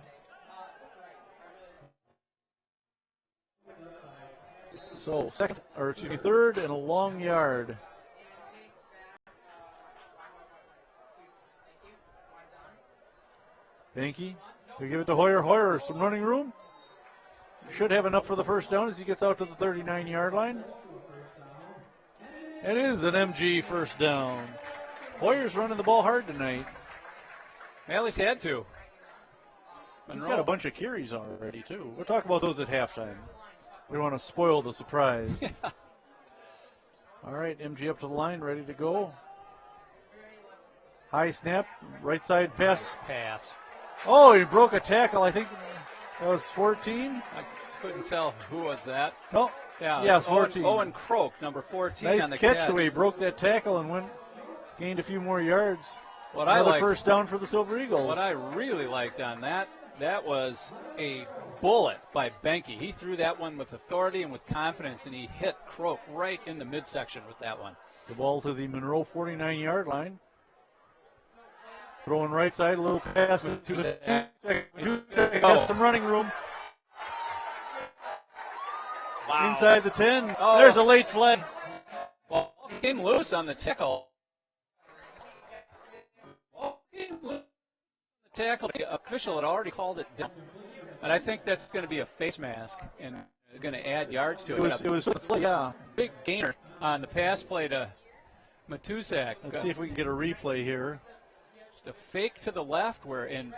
So 3rd and a long yard. Benke, we give it to Hoyer. Hoyer, some running room. Should have enough for the first down as he gets out to the 39-yard line. It is an MG first down. Hoyer's running the ball hard tonight. Well, he's had to. He's got a bunch of carries already, too. We'll talk about those at halftime. We want to spoil the surprise. Yeah. All right, MG up to the line, ready to go. High snap, right side pass. Oh, he broke a tackle. I think that was 14. I couldn't tell who was that. No. Yeah, 14. Owen Croak, number 14 nice on the catch the way he broke that tackle and gained a few more yards. Another first down for the Silver Eagles. What I really liked on that was a bullet by Benke. He threw that one with authority and with confidence, and he hit Croak right in the midsection with that one. The ball to the Monroe 49-yard line. Throwing right side, a little pass. Has some running room. Wow. Inside the 10. Oh. There's a late flag. Ball came loose on the tackle. Ball came loose on the tackle. The official had already called it down. And I think that's going to be a face mask and going to add yards to it. It was yeah. Big gainer on the pass play to Matusak. Let's see if we can get a replay here. Just a fake to the left and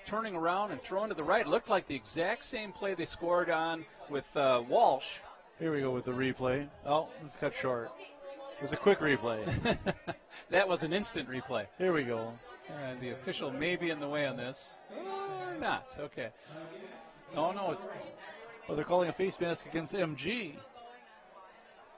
turning around and throwing to the right. It looked like the exact same play they scored on with Walsh. Here we go with the replay. Oh, it's cut short. It was a quick replay. That was an instant replay. Here we go. And the official may be in the way on this. Or not. Okay. Oh, no, it's... Well, they're calling a face mask against MG.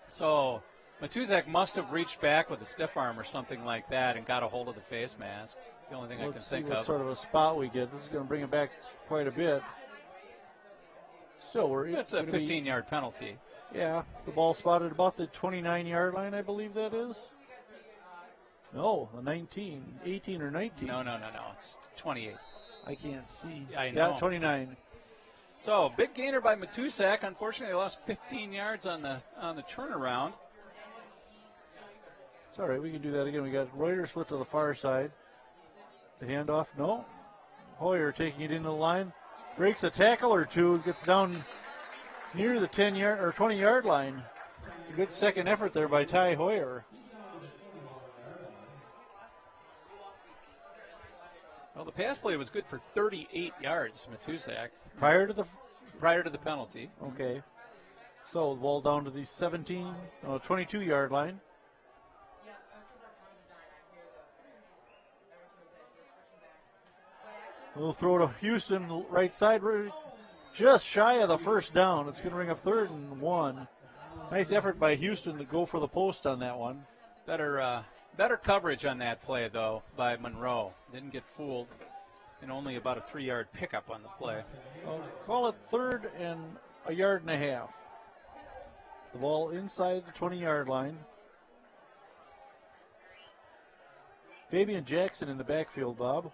So Matusak must have reached back with a stiff arm or something like that and got a hold of the face mask. It's the only thing I can think of. Let's see what sort of a spot we get. This is going to bring it back quite a bit. Still, it's a 15-yard penalty. Yeah, the ball spotted about the 29-yard line, I believe that is. No, the 19, 18 or 19. No, it's 28. I can't see. I know. Yeah, 29. So big gainer by Matusak. Unfortunately, they lost 15 yards on the turnaround. It's all right. We can do that again. We got Reuter split to the far side. The handoff, no. Hoyer taking it into the line, breaks a tackle or two, gets down near the 10-yard or 20-yard line. A good second effort there by Ty Hoyer. Well, the pass play was good for 38 yards, Matusak. Prior to the penalty. Okay. So the ball down to the 22-yard line. We'll throw to Houston, right side, just shy of the first down. It's going to bring up 3rd and 1. Nice effort by Houston to go for the post on that one. Better coverage on that play, though, by Monroe. Didn't get fooled, and only about a 3-yard pickup on the play. I'll call it 3rd and a yard and a half. The ball inside the 20-yard line. Fabian Jackson in the backfield, Bob.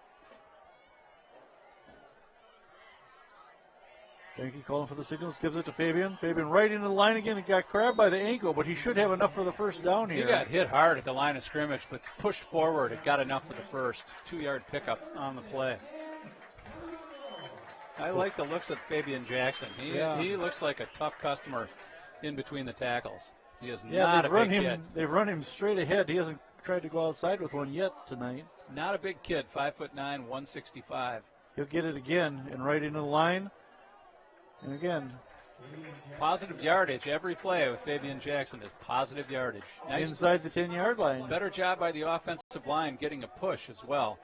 Benke calling for the signals, gives it to Fabian. Fabian right into the line again. He got grabbed by the ankle, but he should have enough for the first down here. He got hit hard at the line of scrimmage, but pushed forward. It got enough for the first 2-yard pickup on the play. I like the looks of Fabian Jackson. He looks like a tough customer in between the tackles. He is not a big kid. They've run him straight ahead. He hasn't tried to go outside with one yet tonight. Not a big kid, 5'9", 165. He'll get it again and right into the line. And again, positive yardage. Every play with Fabian Jackson is positive yardage. Nice. Inside the 10-yard line. Better job by the offensive line getting a push as well.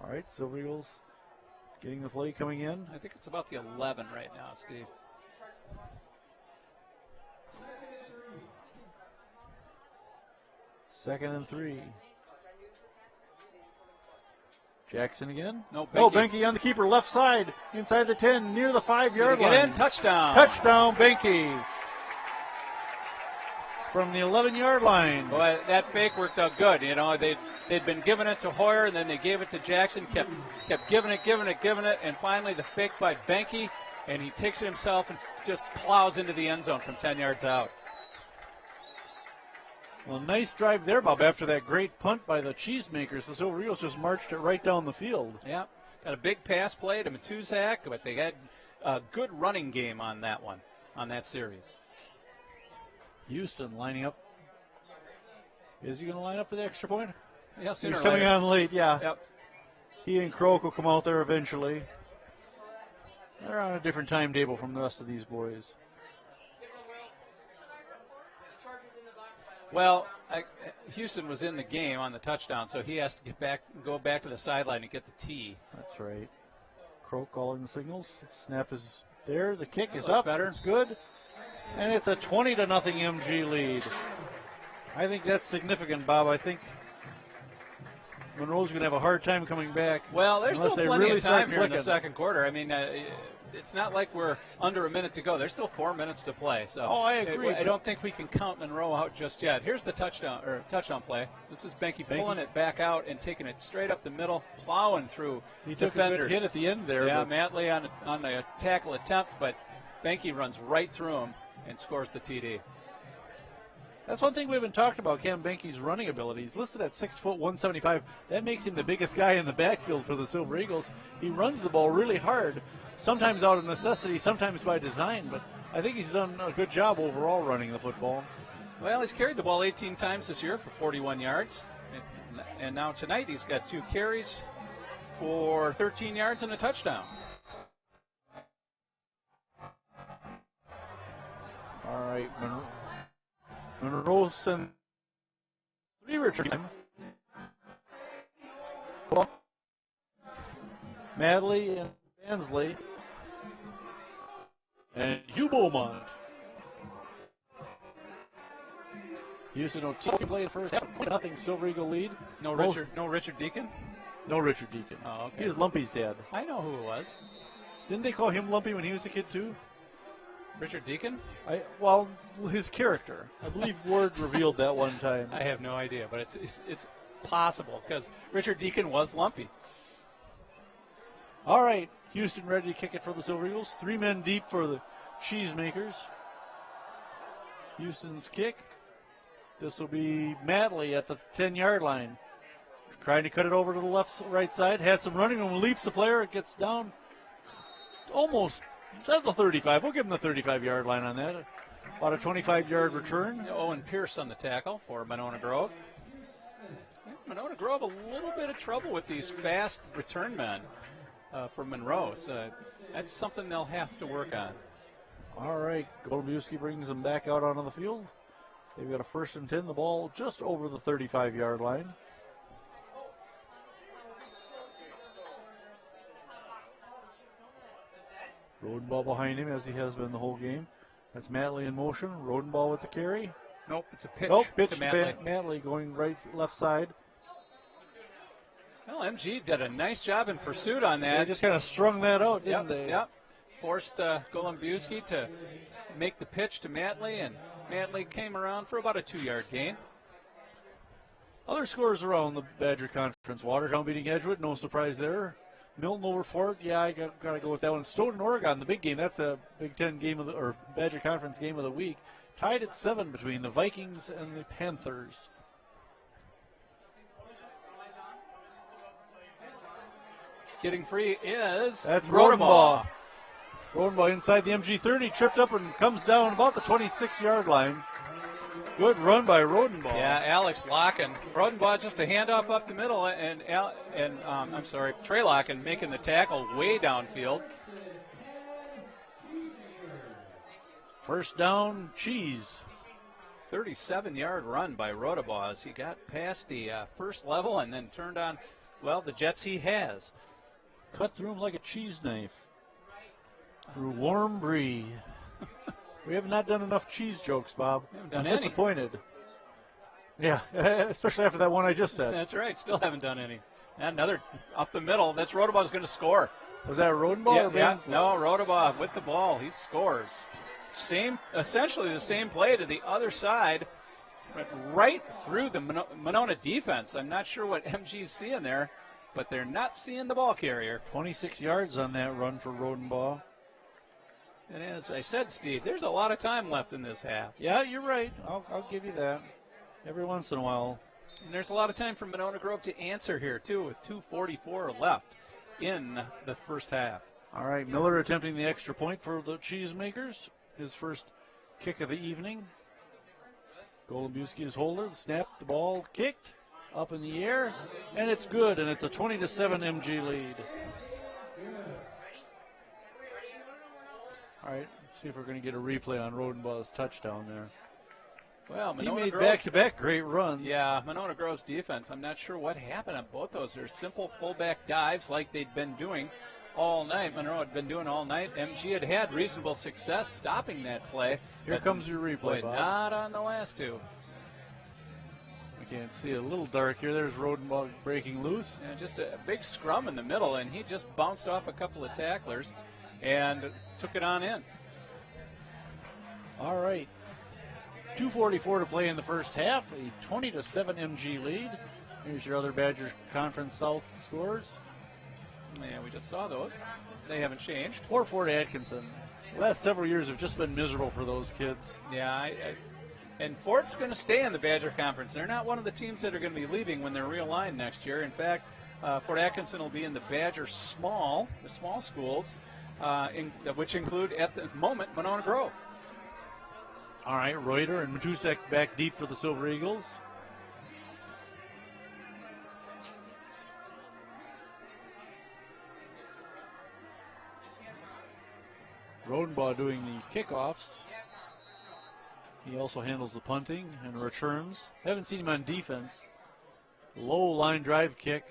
All right, Silver Eagles getting the play coming in. I think it's about the 11 right now, Steve. Second and 3. Jackson again. No, Benke on the keeper, left side, inside the 10, near the 5-yard line. Get in, touchdown. Touchdown, Benke. From the 11-yard line. Boy, that fake worked out good. You know, they'd been giving it to Hoyer, and then they gave it to Jackson, kept giving it, and finally the fake by Benke, and he takes it himself and just plows into the end zone from 10 yards out. Well, nice drive there, Bob, after that great punt by the Cheesemakers. The Silver Eagles just marched it right down the field. Yeah, got a big pass play to Matusak, but they had a good running game on that one, on that series. Houston lining up. Is he going to line up for the extra point? Yeah, sooner He's or later. coming on late, yeah. Yep. He and Croak will come out there eventually. They're on a different timetable from the rest of these boys. Well, Houston was in the game on the touchdown, so he has to go back to the sideline and get the tee. That's right. Croak calling the signals. Snap is there. The kick is looks up. better. It's good. And it's a 20-0 MG lead. I think that's significant, Bob. I think Monroe's going to have a hard time coming back. Well, there's still plenty of time here in the clicking. second quarter. I mean, it's not like we're under a minute to go. There's still 4 minutes to play. So I agree. I don't think we can count Monroe out just yet. Here's the touchdown play. This is Benke pulling it back out and taking it straight up the middle, plowing through He took defenders. a good hit at the end there. Yeah, Matley on the tackle attempt, but Benke runs right through him and scores the TD. That's one thing we haven't talked about, Cam Benke's running ability. He's listed at 6 foot 175. That makes him the biggest guy in the backfield for the Silver Eagles. He runs the ball really hard, sometimes out of necessity, sometimes by design, but I think he's done a good job overall running the football. Well, he's carried the ball 18 times this year for 41 yards. And now tonight he's got 2 carries for 13 yards and a touchdown. All right, Monroe sends 3 return time. Madley and Bansley and Hugh Beaumont. Houston OT play the first half. Nothing Silver Eagle lead. No Richard Deacon? No Richard Deacon. Oh, okay. He is Lumpy's dad. I know who it was. Didn't they call him Lumpy when he was a kid too? Richard Deacon? Well, his character. I believe Ward revealed that one time. I have no idea, but it's possible because Richard Deacon was lumpy. All right, Houston ready to kick it for the Silver Eagles. 3 men deep for the Cheesemakers. Houston's kick. This will be Matley at the 10-yard line. Trying to cut it over to the right side. Has some running room. Leaps the player. It gets down almost at the 35. We'll give him the 35-yard line on that. About a 25-yard return. Owen Pierce on the tackle for Monona Grove. Monona Grove a little bit of trouble with these fast return men for Monroe. So that's something they'll have to work on. All right, Golubiewski brings them back out onto the field. They've got a 1st and 10. The ball just over the 35-yard line. Rodenball behind him as he has been the whole game. That's Matley in motion. Rodenball with the carry. Nope, it's a pitch. Nope, pitch to to Matley. Matley going left side. Well, MG did a nice job in pursuit on that. They just kind of strung that out, didn't they? Yep. Forced Golubiewski to make the pitch to Matley, and Matley came around for about a 2-yard gain. Other scores around the Badger Conference. Watertown beating Edgewood, no surprise there. Milton over Fort, yeah, I got to go with that one. Stoughton, Oregon, the big game. That's the Big Ten game of the, or Badger Conference game of the week. Tied at 7 between the Vikings and the Panthers. Getting free is That's Rodenbaugh. Rodenbaugh inside the MG30, tripped up and comes down about the 26-yard line. Good run by Rodenbaugh. Yeah, Alex Locken. Rodenbaugh just a handoff up the middle, and Trey Locken making the tackle way downfield. First down, Cheese. 37-yard run by Rodenbaugh as he got past the first level and then turned on, well, the jets he has. Cut through him like a cheese knife. Through warm brie. We have not done enough cheese jokes, Bob. done I'm any. disappointed. Yeah, especially after that one I just said. That's right, still haven't done any. Another up the middle. That's Rodebaugh's going to score. Was that Rodenbaugh or Bansley? No, Rodenbaugh with the ball. He scores. Essentially the same play to the other side, went right through the Monona defense. I'm not sure what MG's seeing there, but they're not seeing the ball carrier. 26 yards on that run for Rodenbaugh. And as I said, Steve, there's a lot of time left in this half. Yeah, you're right. I'll give you that. Every once in a while. And there's a lot of time for Monona Grove to answer here, too, with 2:44 left in the first half. All right, Miller attempting the extra point for the Cheesemakers. His first kick of the evening. Golubiewski is holder. Snap, the ball kicked up in the air, and it's good, and it's a 20-7 MG lead. All right, see if we're going to get a replay on Rodenbaugh's touchdown there. Well, He Monona made Grove's back-to-back great runs. Yeah, Monona Grove's defense. I'm not sure what happened on both those. They're simple fullback dives like they'd been doing all night. Monroe had been doing all night. MG had reasonable success stopping that play. Here comes your replay, Bob. Not on the last two. I can't see, a little dark here. There's Rodenbaugh breaking loose. Yeah, just a big scrum in the middle, and he just bounced off a couple of tacklers and took it on in. All right. 2:44 to play in the first half. A 20-7 MG lead. Here's your other Badger Conference South scores. Yeah, we just saw those. They haven't changed. For Fort Atkinson. The last several years have just been miserable for those kids. Yeah, and Fort's going to stay in the Badger Conference. They're not one of the teams that are going to be leaving when they're realigned next year. In fact, Fort Atkinson will be in the Badger the small schools, which include, at the moment, Monona Grove. All right, Reuter and Matusek back deep for the Silver Eagles. Rodenbaugh doing the kickoffs. He also handles the punting and returns. Haven't seen him on defense. Low line drive kick.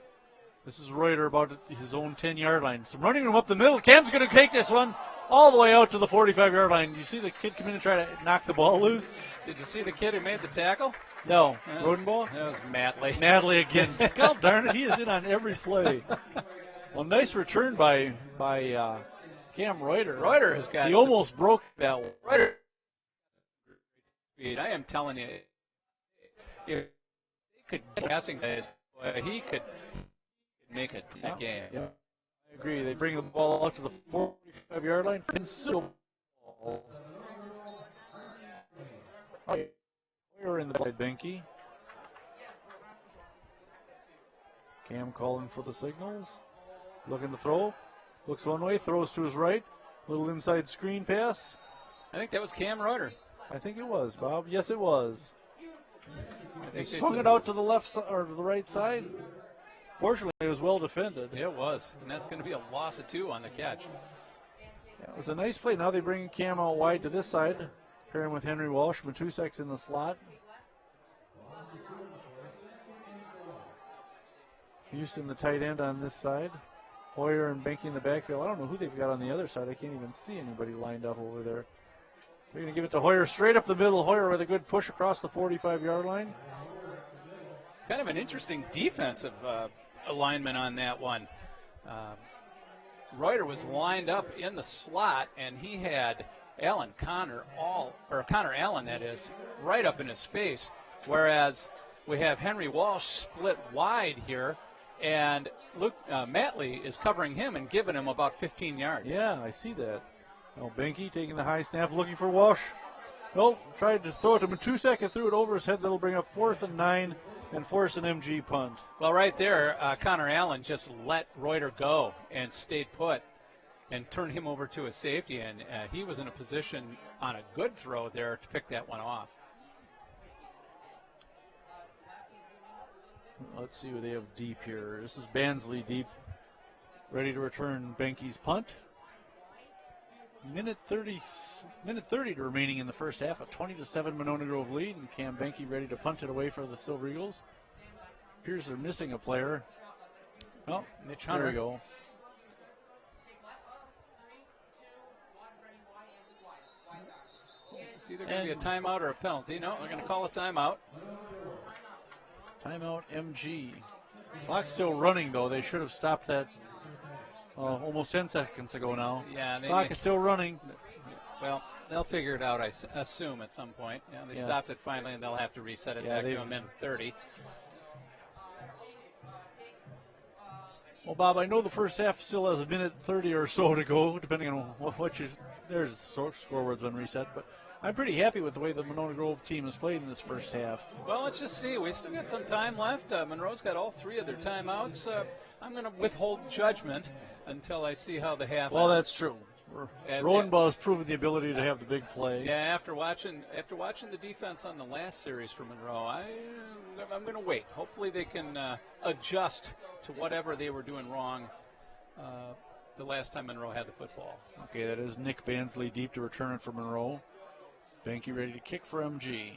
This is Reuter about his own 10-yard line. Some running room up the middle. Cam's going to take this one all the way out to the 45-yard line. You see the kid come in and try to knock the ball loose? Did you see the kid who made the tackle? No. Rodenbaugh? That was Matley. Matley again. God darn it, he is in on every play. Well, nice return by Cam Reuter. Reuter has got. He almost broke that one. Reuter. I am telling you, if he could passing guys, he could make a game. Yeah. I agree. They bring the ball out to the 45-yard line. We're in the ball. Benke. Cam calling for the signals. Looking to throw. Looks one way, throws to his right. Little inside screen pass. I think that was Cam Reuter. I think it was, Bob. Yes, it was. They They swung it out to the left side or to the right side. Fortunately, it was well defended. It was, and that's going to be a loss of 2 on the catch. Yeah, it was a nice play. Now they bring Cam out wide to this side, pairing with Henry Walsh. Matusak's in the slot. Houston, the tight end on this side. Hoyer and Benke in the backfield. I don't know who they've got on the other side. I can't even see anybody lined up over there. They're going to give it to Hoyer straight up the middle. Hoyer with a good push across the 45-yard line. Kind of an interesting defensive alignment on that one. Reuter was lined up in the slot, and he had Connor Allen, that is, right up in his face. Whereas we have Henry Walsh split wide here, and Luke Matley is covering him and giving him about 15 yards. Yeah, I see that. Now Benke taking the high snap, looking for Walsh. Nope, tried to throw it to Matusak and threw it over his head. That'll bring up 4th and 9 and force an MG punt. Well, right there, Connor Allen just let Reuter go and stayed put and turned him over to a safety, and he was in a position on a good throw there to pick that one off. Let's see what they have deep here. This is Bansley deep, ready to return Benke's punt. Minute 30 remaining in the first half. A 20-7 Monona Grove lead, and Cam Benke ready to punt it away for the Silver Eagles. Appears they're missing a player. Oh, Mitch Hunter. There we go. It's either going to be a timeout or a penalty. No, they're going to call a timeout. Timeout MG. Clock's still running, though. They should have stopped that almost 10 seconds ago now. Yeah, Clock is still running. Well, they'll figure it out, I assume, at some point. Yeah, they stopped it finally, and they'll have to reset it back to a minute 30. Well, Bob, I know the first half still has a minute 30 or so to go, depending on there's scoreboard's been reset, but I'm pretty happy with the way the Monona Grove team has played in this first half. Well, let's just see. We still got some time left. Monroe's got all 3 of their timeouts. I'm going to withhold judgment until I see how the half Well, ends. that's true. Rodenbaugh has proven the ability to have the big play. Yeah, after watching the defense on the last series for Monroe, I'm going to wait. Hopefully they can adjust to whatever they were doing wrong the last time Monroe had the football. Okay, that is Nick Bansley deep to return it for Monroe. Benke ready to kick for MG.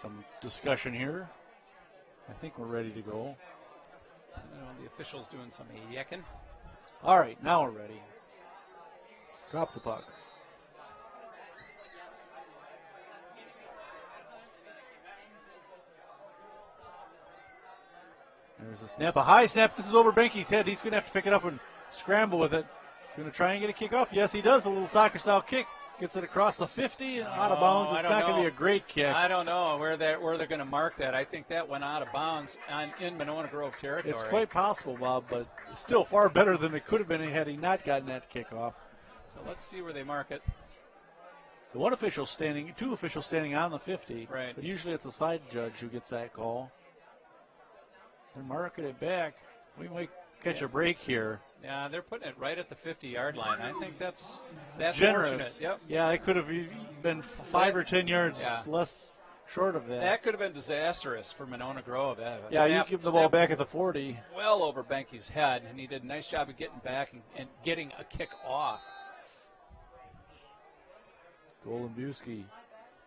Some discussion here. I think we're ready to go. The official's doing some yakking. All right, now we're ready. Drop the puck. There's a snap, a high snap. This is over Benke's head. He's going to have to pick it up and scramble with it. He's going to try and get a kick off. Yes, he does. A little soccer-style kick. Gets it across the 50 and out of bounds. It's not going to be a great kick. I don't know where they're going to mark that. I think that went out of bounds in Monona Grove territory. It's quite possible, Bob, but still far better than it could have been had he not gotten that kick off. So let's see where they mark it. The two officials standing on the 50. Right. But usually it's the side judge who gets that call. They're marking it back. We might catch a break here. Yeah, they're putting it right at the 50-yard line. I think that's generous. Fortunate. Yep. Yeah, it could have been 5 or 10 yards less short of that. That could have been disastrous for Monona Grove. You give the ball back at the 40. Well over Benke's head, and he did a nice job of getting back and getting a kick off. Golembuski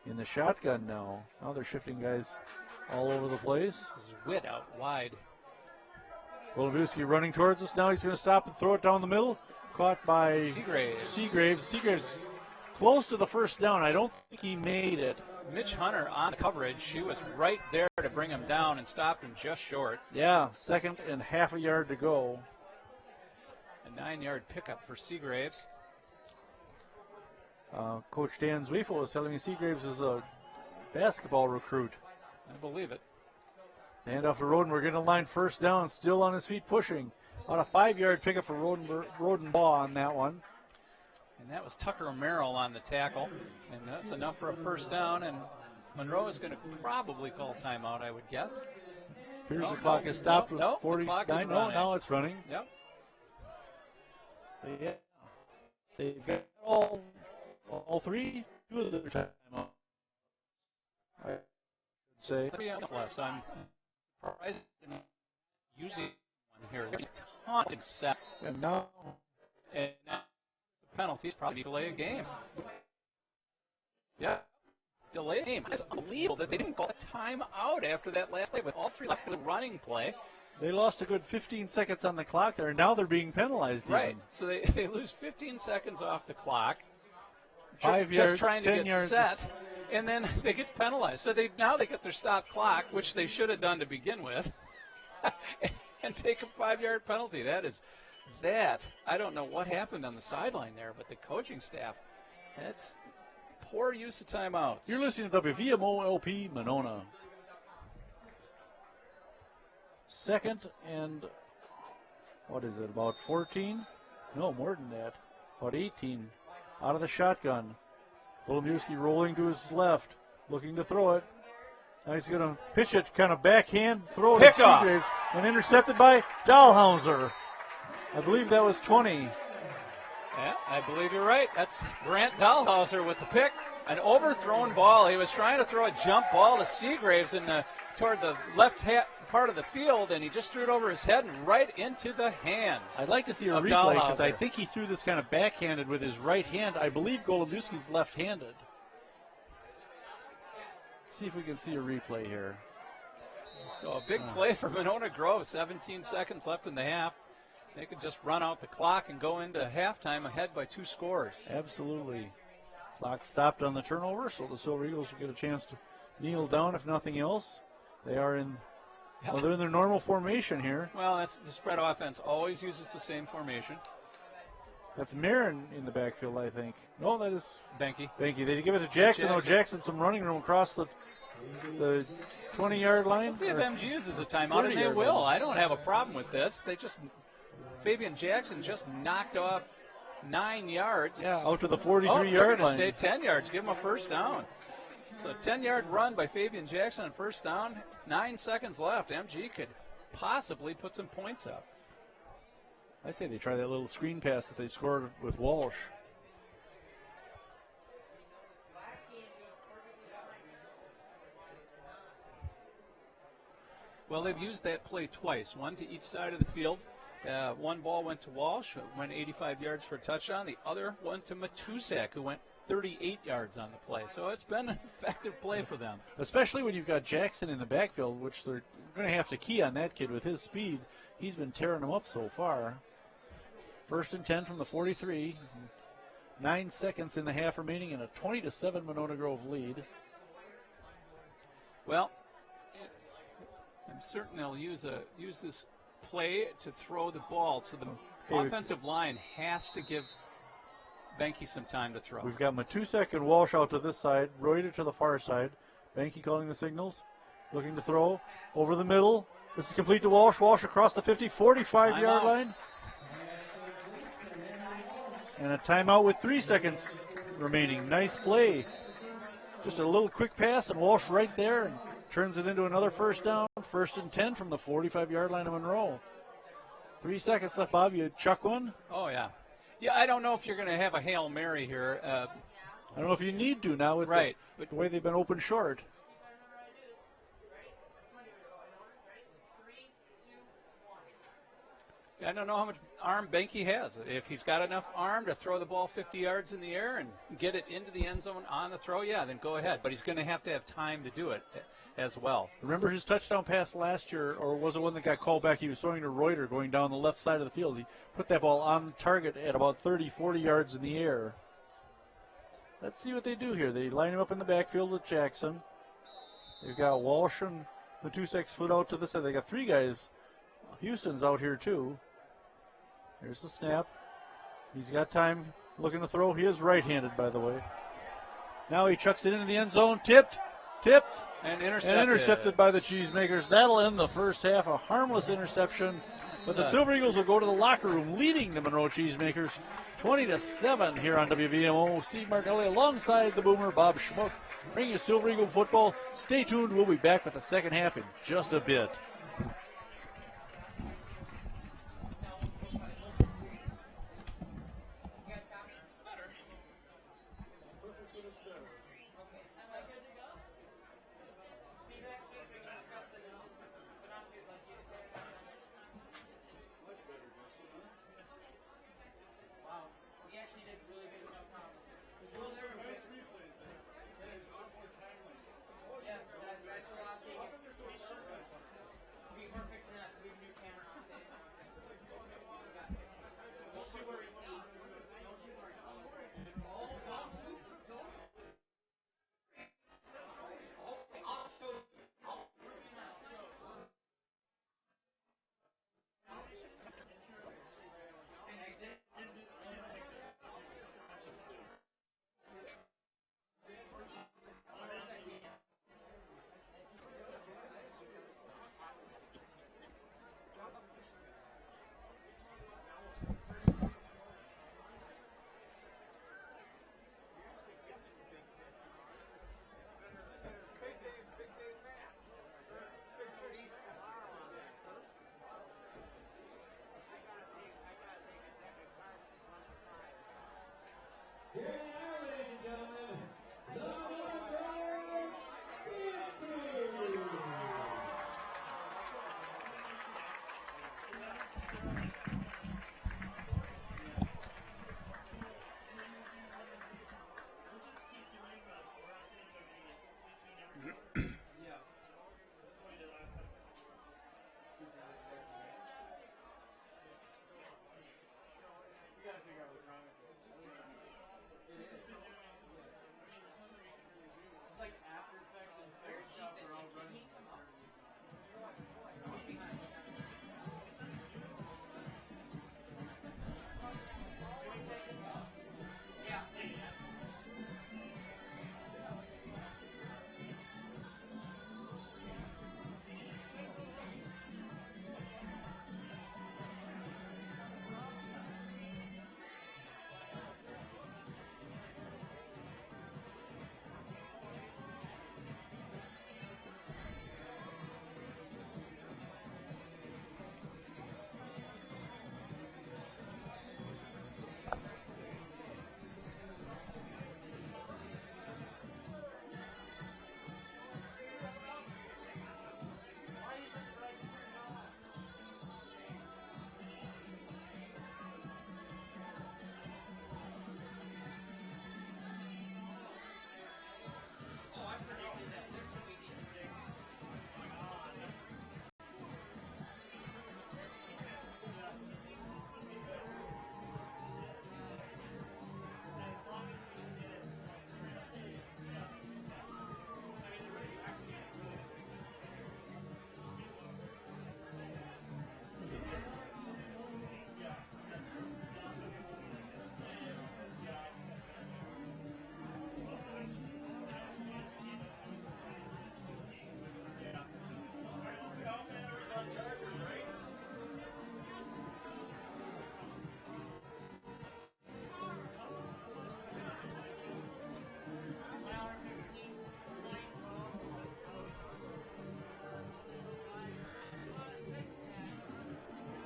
in the shotgun now. Now they're shifting guys all over the place. This is Witt out wide. Golembuski running towards us. Now he's going to stop and throw it down the middle. Caught by Seagraves. Seagraves close to the first down. I don't think he made it. Mitch Hunter on coverage. She was right there to bring him down and stopped him just short. Yeah, 2nd and half a yard to go. A 9-yard pickup for Seagraves. Coach Dan Zwiefel was telling me Seagraves is a basketball recruit. I believe it. Hand off to Rodenberg, in the line, first down, still on his feet, pushing. About a 5-yard pickup for Rodenbaugh on that one. And that was Tucker Merrill on the tackle. And that's enough for a first down. And Monroe is going to probably call timeout, I would guess. Here's the clock is stopped with 49. No, now it's running. Yep. Yeah. They've got all three. 2 of their timeouts. I would say. 3 minutes left. So I'm surprised they're not using one here. Taunting set. And now And now the penalties probably delay a game. Yeah. Delay a game. It's unbelievable that they didn't call a timeout after that last play with all 3 left for the running play. they lost a good 15 seconds on the clock there, and now they're being penalized. Right. Even. So they lose 15 seconds off the clock. 5 just yards, trying to 10 get yards. set, and then they get penalized. So now they get their stop clock, which they should have done to begin with, and take a 5-yard penalty. I don't know what happened on the sideline there, but the coaching staff, that's poor use of timeouts. You're listening to WVMO-LP Monona. Second and, what is it, about 14? No, more than that. About 18. Out of the shotgun. Kolomiewski rolling to his left, looking to throw it. Now he's going to pitch it, kind of backhand throw it Picked to off. Seagraves, and intercepted by Dahlhauser. I believe that was 20. Yeah, I believe you're right. That's Grant Dahlhauser with the pick. An overthrown ball. He was trying to throw a jump ball to Seagraves toward the left part of the field, and he just threw it over his head and right into the hands. I'd like to see a of replay because I Dahlhauser. think he threw this kind of backhanded with his right hand. I believe Golomiewski's left-handed. See if we can see a replay here. So a big play for Monona Grove. 17 seconds left in the half. They could just run out the clock and go into halftime ahead by 2 scores. Absolutely. Clock stopped on the turnover, so the Silver Eagles will get a chance to kneel down if nothing else. They're in their normal formation here. Well, that's the spread offense always uses the same formation. That's Marin in the backfield, I think. No, that is Benke. Benke. They give it to Jackson, though. Jackson. Jackson some running room across the 20-yard line. Let's see if or MG uses a timeout, and they 30-yard will. line. I don't have a problem with this. Fabian Jackson just knocked off 9 yards. Yeah, out to the they're 43-yard gonna line. say 10 yards. Give him a first down. So a 10-yard run by Fabian Jackson on first down. 9 seconds left. MG could possibly put some points up. I say they try that little screen pass that they scored with Walsh. Well, they've used that play twice, one to each side of the field. One ball went to Walsh, who went 85 yards for a touchdown. The other went to Matusak, who went 38 yards on the play. So it's been an effective play for them. Especially when you've got Jackson in the backfield, which they're going to have to key on that kid with his speed. He's been tearing them up so far. First and 10 from the 43. 9 seconds in the half remaining, and a 20-7 Monona Grove lead. Well, I'm certain they'll use this play to throw the ball. So the offensive line has to give Benke some time to throw. We've got Matusak and Walsh out to this side, Reuter to the far side. Benke calling the signals, looking to throw over the middle. This is complete to Walsh. Walsh across the 50, 45-yard line. And a timeout with 3 seconds remaining. Nice play. Just a little quick pass, and Walsh right there and turns it into another first down. First and 10 from the 45-yard line of Monroe. 3 seconds left, Bob. You chuck one? Oh, yeah. Yeah, I don't know if you're going to have a Hail Mary here. I don't know if you need to now with Right. the way they've been open short. I don't know how much arm Benke has. If he's got enough arm to throw the ball 50 yards in the air and get it into the end zone on the throw, yeah, then go ahead. But he's going to have time to do it as well. Remember his touchdown pass last year, or was it one that got called back? He was throwing to Reuter going down the left side of the field. He put that ball on target at about 30, 40 yards in the air. Let's see what they do here. They line him up in the backfield with Jackson. They've got Walsh and Matusak split out to the side. They got 3 guys. Houston's out here too. Here's the snap. He's got time looking to throw. He is right-handed, by the way. Now he chucks it into the end zone, tipped, Tipped and and intercepted by the Cheesemakers. That'll end the first half. A harmless interception. But the Silver Eagles will go to the locker room leading the Monroe Cheesemakers 20-7 here on WVMO. Steve Martelli alongside the Boomer, Bob Schmuck. Bring you Silver Eagle football. Stay tuned. We'll be back with the second half in just a bit.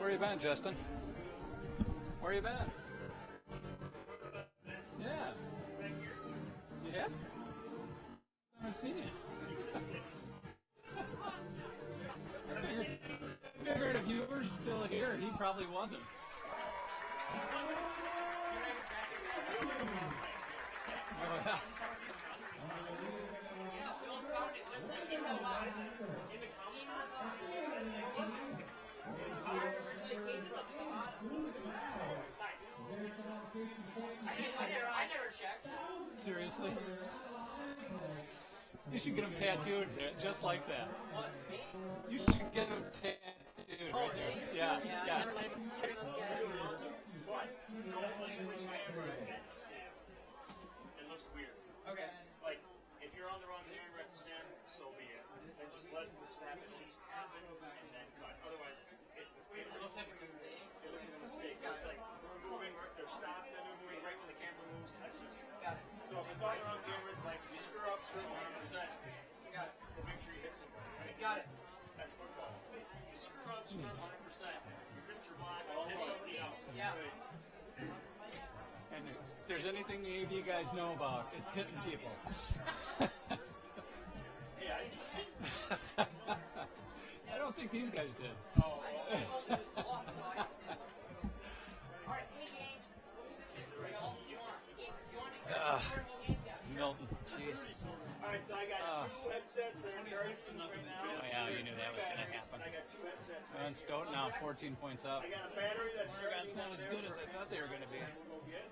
Where you been, Justin? Where you been? Yeah. Yeah? I haven't seen you. I figured if you were still here, he probably wasn't. Oh, yeah. I never checked. Seriously? You should get him tattooed just like that. What, me? You should get him tattooed right there. Yeah, yeah. But don't switch camera and snap. It looks weird. Okay. Like, if you're on the wrong camera at the snap, let the snap at least happen and then cut. Otherwise, it looks like a mistake. It looks like a mistake. It's like we're moving, they're stopped, then they're moving right when the camera moves. That's just. So if it's all around camera, it's like you screw up, screw 100%. You got it. But make sure you hit somebody. Right? Got it. That's football. You screw up, screw 100%. You missed your block, hit somebody else. Yeah. Right. And if there's anything any of you guys know about, it's hitting people. Yeah. I don't think these guys did. All right, hey James, what position? You want to Milton, Jesus. All right, so I got two headsets that are charging right now. Oh, yeah, you knew that was going to happen. I got two headsets. And Stoughton now 14 points up. I got a battery that's Oregon's not as good as I thought they were going to be. We'll go get.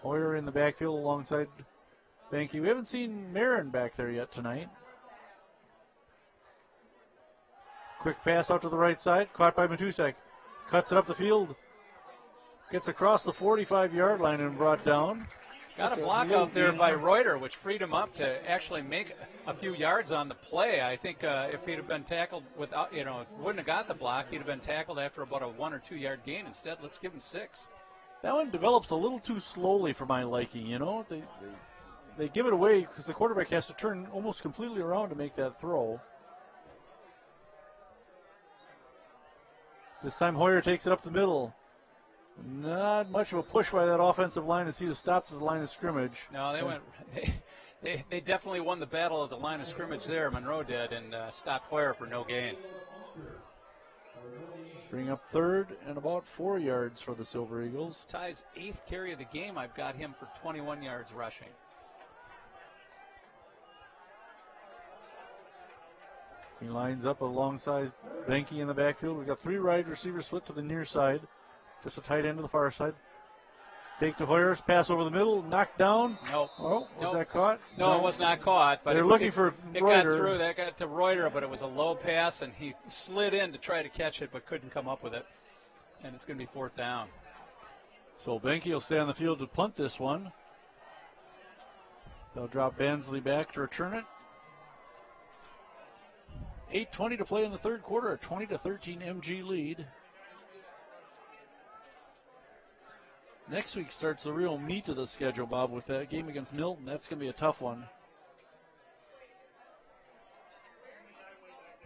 Hoyer in the backfield alongside Banky. We haven't seen Marin back there yet tonight. Quick pass out to the right side, caught by Matusek. Cuts it up the field. Gets across the 45-yard line and brought down. Got a block out there by Reuter, which freed him up to actually make a few yards on the play. I think if he'd have been tackled without, if he wouldn't have got the block, he'd have been tackled after about a 1 or 2 yard gain. Instead, let's give him 6. That one develops a little too slowly for my liking, They give it away because the quarterback has to turn almost completely around to make that throw. This time Hoyer takes it up the middle. Not much of a push by that offensive line as he was stopped at the line of scrimmage. No, they definitely won the battle of the line of scrimmage there. Monroe did, and stopped Hoyer for no gain. Bring up 3rd and about 4 yards for the Silver Eagles. Ty's 8th carry of the game. I've got him for 21 yards rushing. He lines up alongside Benke in the backfield. We've got 3 wide receivers split to the near side. Just a tight end to the far side. Fake to Hoyer, pass over the middle, knocked down. Nope. Oh, was that caught? No, it was not caught. But they're looking for it Reuter. got through. That got to Reuter, but it was a low pass, and he slid in to try to catch it, but couldn't come up with it. And it's going to be 4th down. So Benke will stay on the field to punt this one. They'll drop Bansley back to return it. 8:20 to play in the 3rd quarter, a 20-13 MG lead. Next week starts the real meat of the schedule, Bob, with that game against Milton. That's going to be a tough one.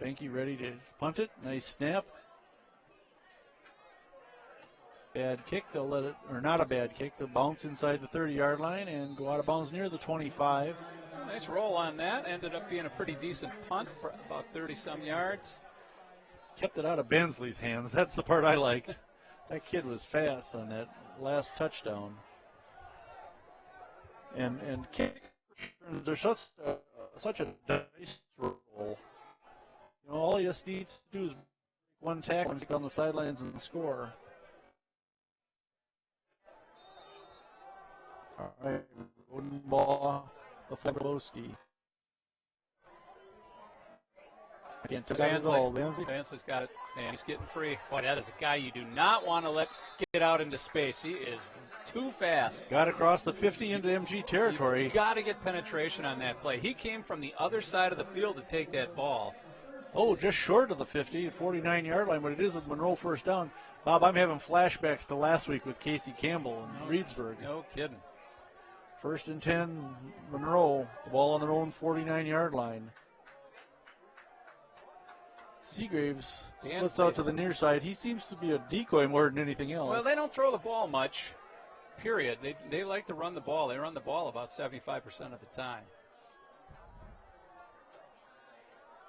Benke ready to punt it. Nice snap. Bad kick. They'll let it, or not a bad kick. They'll bounce inside the 30-yard line and go out of bounds near the 25. Nice roll on that. Ended up being a pretty decent punt, about 30-some yards. Kept it out of Bensley's hands. That's the part I liked. That kid was fast on that last touchdown. And kick returns are such a nice roll. All he just needs to do is one tackle and get on the sidelines and score. All right, wooden ball, the Fabrowski. Bansley's got it, and he's getting free. Boy, that is a guy you do not want to let get out into space. He is too fast. Got across the 50 into MG territory. You've got to get penetration on that play. He came from the other side of the field to take that ball. Oh, just short of the 50, 49-yard line, but it is a Monroe first down. Bob, I'm having flashbacks to last week with Casey Campbell in Reedsburg. No kidding. 1st and 10, Monroe. The ball on their own 49-yard line. Seagraves splits out to the near side. He seems to be a decoy more than anything else. Well, they don't throw the ball much, period. They like to run the ball. They run the ball about 75% of the time.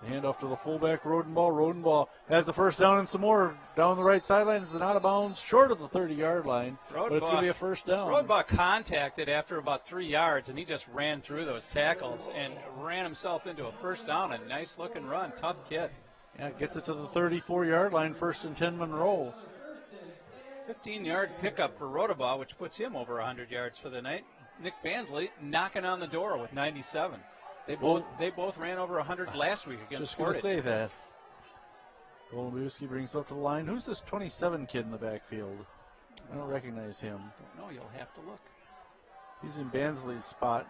The handoff to the fullback, Rodenbaugh. Rodenbaugh has the first down and some more. Down the right sideline. It's an out of bounds, short of the 30-yard line. But it's going to be a first down. Rodenbaugh contacted after about 3 yards, and he just ran through those tackles and ran himself into a first down. A nice-looking run. Tough kid. Yeah, gets it to the 34-yard line, 1st and 10 Monroe. 15-yard pickup for Rodenbaugh, which puts him over 100 yards for the night. Nick Bansley knocking on the door with 97. They both ran over 100 last week against Just going to Portage. say that. Golubuski brings up to the line. Who's this 27 kid in the backfield? I don't recognize him. No, you'll have to look. He's in Bansley's spot.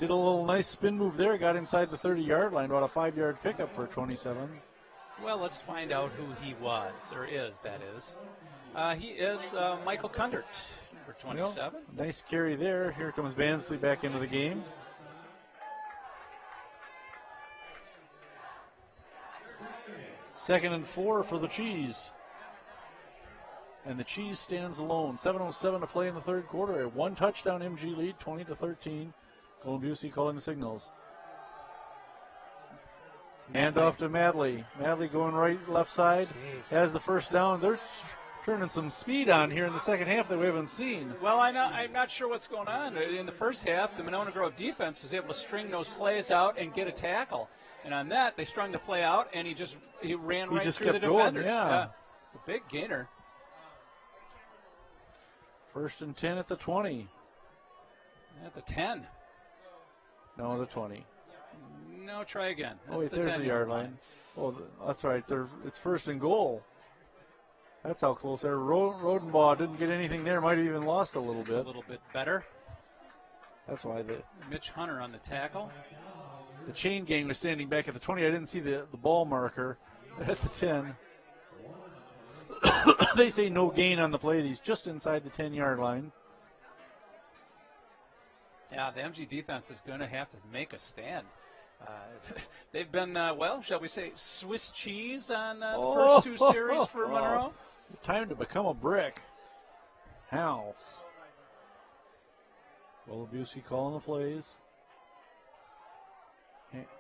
Did a little nice spin move there. Got inside the 30-yard line. About a 5-yard pickup for 27. Well, let's find out who he was, or is, that is. He is Michael Kundert, number 27. Nice carry there. Here comes Bansley back into the game. Second and 4 for the Cheese. And the Cheese stands alone. 7:07 to play in the 3rd quarter. A 1-touchdown MG lead, 20-13. Golubuski calling the signals. Handoff to Madley. Madley going right, left side. Jeez. Has the first down. They're turning some speed on here in the second half that we haven't seen. Well, I'm not sure what's going on. In the first half, the Monona Grove defense was able to string those plays out and get a tackle. And on that, they strung the play out, and he ran right through the defenders. Yeah. A big gainer. 1st and 10 at the 20. At the 10. No, the 20. No, try again. Oh, That's wait, there's the yard line. Oh, that's right. It's first and goal. That's how close there. Rodenbaugh didn't get anything there. Might have even lost a little It's bit. a little bit better. That's why Mitch Hunter on the tackle. the chain gang was standing back at the 20. I didn't see the ball marker at the 10. They say no gain on the play. He's just inside the 10-yard line. Yeah, the MG defense is going to have to make a stand. They've been, shall we say, Swiss cheese on the first two series for Monroe. Time to become a brick. House. Wolobusky calling the plays.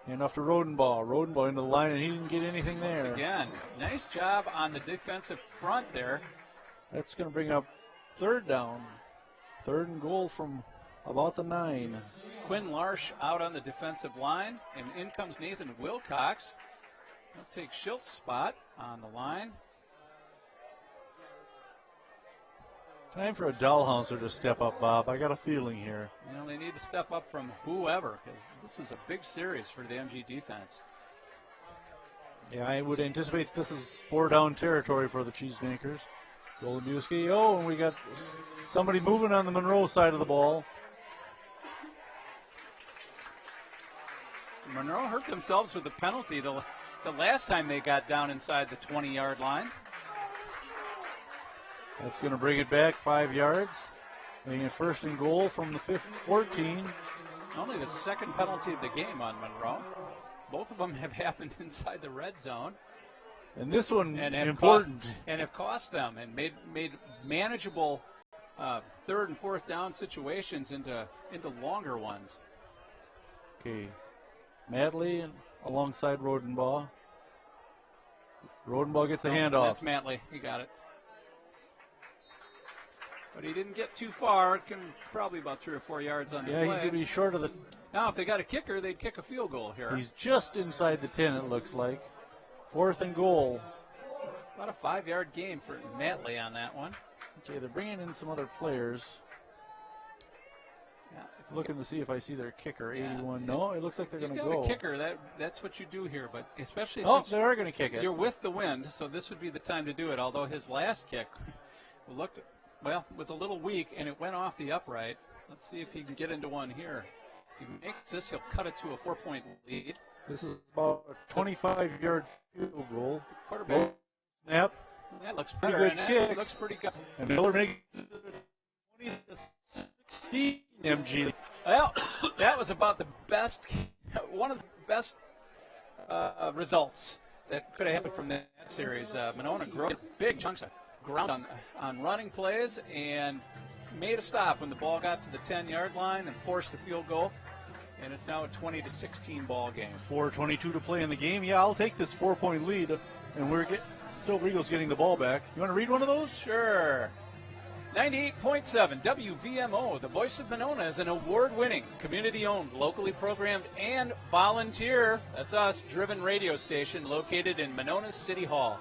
Hand off to Rodenbaugh. Rodenbaugh into the line, and he didn't get anything there. Once again, nice job on the defensive front there. That's going to bring up third down. Third and goal from about the 9. Quinn Larsh out on the defensive line, and in comes Nathan Wilcox. He'll take Schilt's spot on the line. Time for a Dahlhauser to step up, Bob. I got a feeling here. You know, they need to step up from whoever, because this is a big series for the MG defense. Yeah, I would anticipate this is 4-down territory for the Cheesemakers. Wolobusky. Oh, and we got somebody moving on the Monroe side of the ball. Monroe hurt themselves with the penalty the last time they got down inside the 20-yard line. That's going to bring it back 5 yards. Making it first and goal from the 14. Only the second penalty of the game on Monroe. Both of them have happened inside the red zone. And this one And important. have cost them and made manageable third and fourth down situations into longer ones. Okay. Madley and alongside Rodenbaugh. Rodenbaugh gets a handoff. That's Matley. He got it. But he didn't get too far. It can probably about 3 or 4 yards on the Yeah, play. he's going to be short of the. Now, if they got a kicker, they'd kick a field goal here. He's just inside the 10, it looks like. Fourth and goal. About a 5-yard gain for Matley on that one. Okay, they're bringing in some other players. Yeah, Looking to see if I see their kicker, Yeah. 81. No, it looks like they're if going you to got go. a kicker, that's what you do here. But especially Oh, since they are going to kick it. you're with the wind, so this would be the time to do it. Although his last kick was a little weak, and it went off the upright. Let's see if he can get into one here. If he makes this, he'll cut it to a 4-point lead. This is about a 25-yard field goal. Quarterback, Snap. that looks Pretty better. good And kick. that looks pretty good. And Miller makes it 20-16 MG. Well, that was about the best, one of the best results that could have happened from that series. Monona grew big chunks of ground on running plays and made a stop when the ball got to the 10-yard line and forced the field goal. And it's now a 20-16 ball game. 4:22 to play in the game. Yeah, I'll take this 4-point lead, and Silver Eagles getting the ball back. You want to read one of those? Sure. 98.7 WVMO, the voice of Monona, is an award-winning, community-owned, locally programmed, and volunteer, that's us, driven radio station located in Monona's City Hall.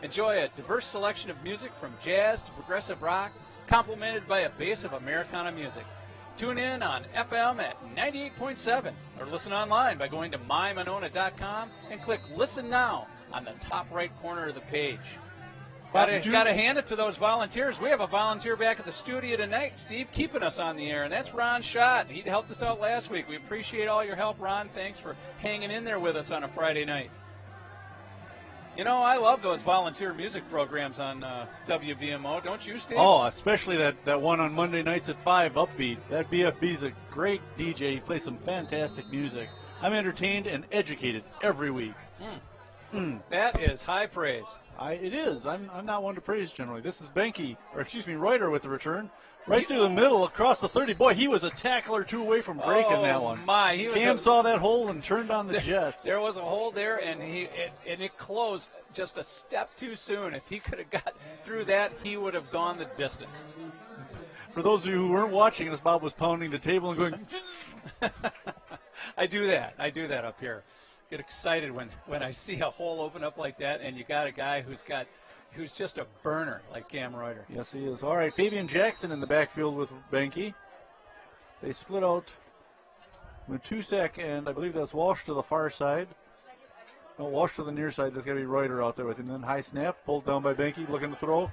Enjoy a diverse selection of music from jazz to progressive rock, complemented by a base of Americana music. Tune in on FM at 98.7 or listen online by going to mymonona.com and click Listen Now on the top right corner of the page. Got to hand it to those volunteers. We have a volunteer back at the studio tonight, Steve, keeping us on the air, and that's Ron Schott. He helped us out last week. We appreciate all your help, Ron. Thanks for hanging in there with us on a Friday night. You know, I love those volunteer music programs on WVMO. Don't you, Steve? Oh, especially that one on Monday nights at 5, Upbeat. That BFB's a great DJ. He plays some fantastic music. I'm entertained and educated every week. That is high praise. It is. I'm not one to praise generally. This is Reuter with the return. Right through the middle, across the 30. Boy, he was a tackle or two away from breaking that one. My, Cam saw that hole and turned on the Jets. There was a hole there, and it closed just a step too soon. If he could have got through that, he would have gone the distance. For those of you who weren't watching, as Bob was pounding the table and going, I do that up here. Get excited when I see a hole open up like that, and you got a guy who's just a burner like Cam Reuter. Yes, he is. All right, Fabian Jackson in the backfield with Benke. They split out Matusek, and I believe that's Walsh to the far side. No, Walsh to the near side. That's going to be Reuter out there with him. Then high snap, pulled down by Benke, looking to throw.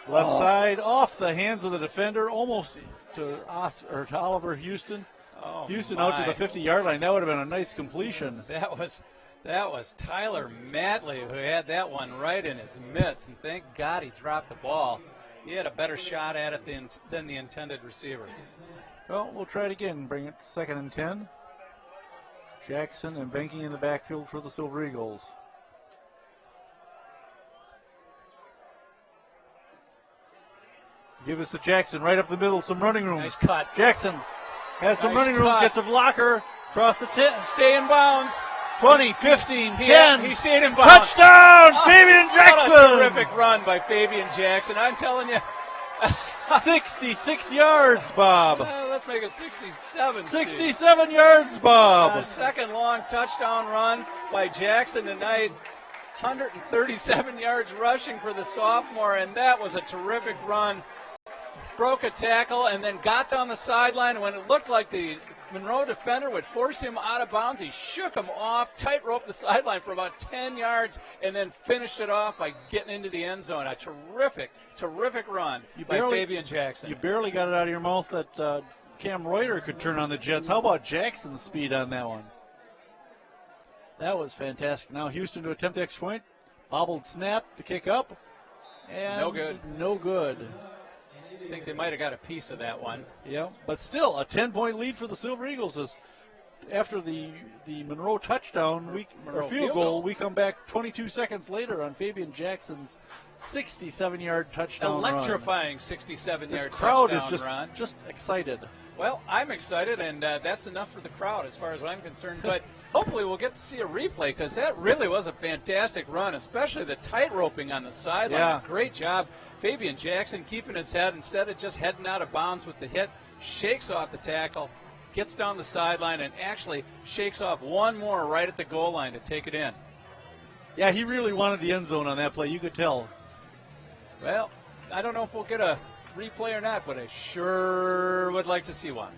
Left side, off the hands of the defender, almost to Oliver Houston. Houston out to the 50-yard line. That would have been a nice completion. That was Tyler Matley who had that one right in his mitts, and thank God he dropped the ball. He had a better shot at it than the intended receiver. Well, we'll try it again. Bring it 2nd and 10. Jackson and Benke in the backfield for the Silver Eagles. Give us to Jackson right up the middle, some running room. Nice cut. Jackson has some Nice running room, cut. gets a blocker across the 10. Stay in bounds. 20, 15, 10. He stayed in bounds. Touchdown, Fabian Jackson. What a terrific run by Fabian Jackson. I'm telling you. 66 yards, Bob. Let's make it 67. 67 yards, Bob. Second long touchdown run by Jackson tonight. 137 yards rushing for the sophomore, and that was a terrific run. Broke a tackle and then got down the sideline. When it looked like the Monroe defender would force him out of bounds, he shook him off, tightrope the sideline for about 10 yards, and then finished it off by getting into the end zone. A terrific run by Fabian Jackson. You barely got it out of your mouth that Cam Reuter could turn on the Jets. How about Jackson's speed on that one? That was fantastic. Now Houston to attempt the extra point. Bobbled snap, the kick up. And no good. No good. I think they might have got a piece of that one. Yeah, but still a 10-point lead for the Silver Eagles. As after the Monroe touchdown, field goal, we come back 22 seconds later on Fabian Jackson's 67-yard touchdown Electrifying run. 67-yard This touchdown crowd is run. just excited. Well, I'm excited, and that's enough for the crowd as far as I'm concerned. But hopefully we'll get to see a replay because that really was a fantastic run, especially the tight roping on the sideline. Yeah. Great job. Fabian Jackson keeping his head instead of just heading out of bounds with the hit, shakes off the tackle, gets down the sideline, and actually shakes off one more right at the goal line to take it in. Yeah, he really wanted the end zone on that play. You could tell. Well, I don't know if we'll get a replay or not, but I sure would like to see one.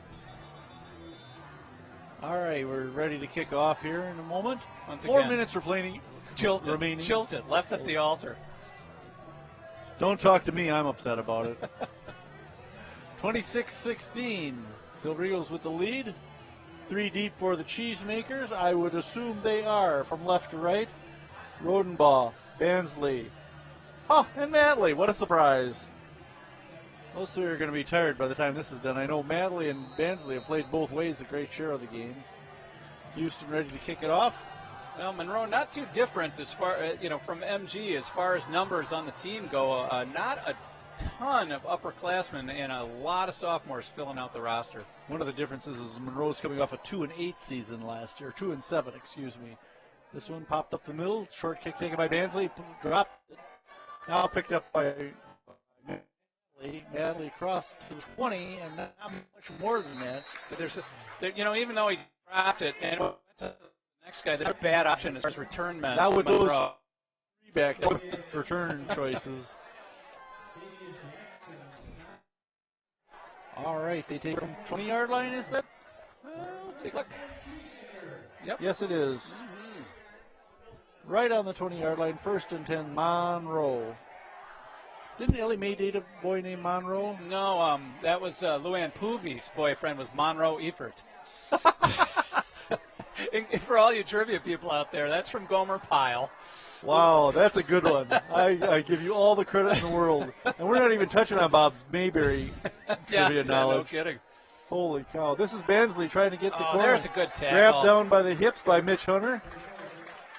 All right, we're ready to kick off here in a moment. Once 4 again, minutes remaining. Chilted, left at the altar. Don't talk to me. I'm upset about it. 26-16. Silver Eagles with the lead. 3 deep for the Cheesemakers. I would assume they are from left to right. Rodenbaugh, Bansley. Oh, and Matley. What a surprise. Those two are going to be tired by the time this is done. I know Matley and Bansley have played both ways a great share of the game. Houston ready to kick it off. Well, Monroe not too different as far from MG as far as numbers on the team go. Not a ton of upperclassmen and a lot of sophomores filling out the roster. One of the differences is Monroe's coming off a 2-8 season last year, 2-7, excuse me. This one popped up the middle, short kick taken by Bansley, dropped it. Now picked up by Matley crossed to the 20, and not much more than that. So even though he dropped it and went to the next guy, that's a bad option as far as return men. Not with those Monroe. back return choices. All right, they take from 20-yard line, is that? Let's take a look. Yep. Yes, it is. Right on the 20-yard line, 1st and 10, Monroe. Didn't Ellie Mae date a boy named Monroe? No, that was Luann Poovy's boyfriend was Monroe Efert. And for all you trivia people out there, that's from Gomer Pyle. Wow, that's a good one. I give you all the credit in the world. And we're not even touching on Bob's Mayberry trivia knowledge. No kidding. Holy cow. This is Bansley trying to get the corner. There's a good tackle. Grabbed down by the hips by Mitch Hunter.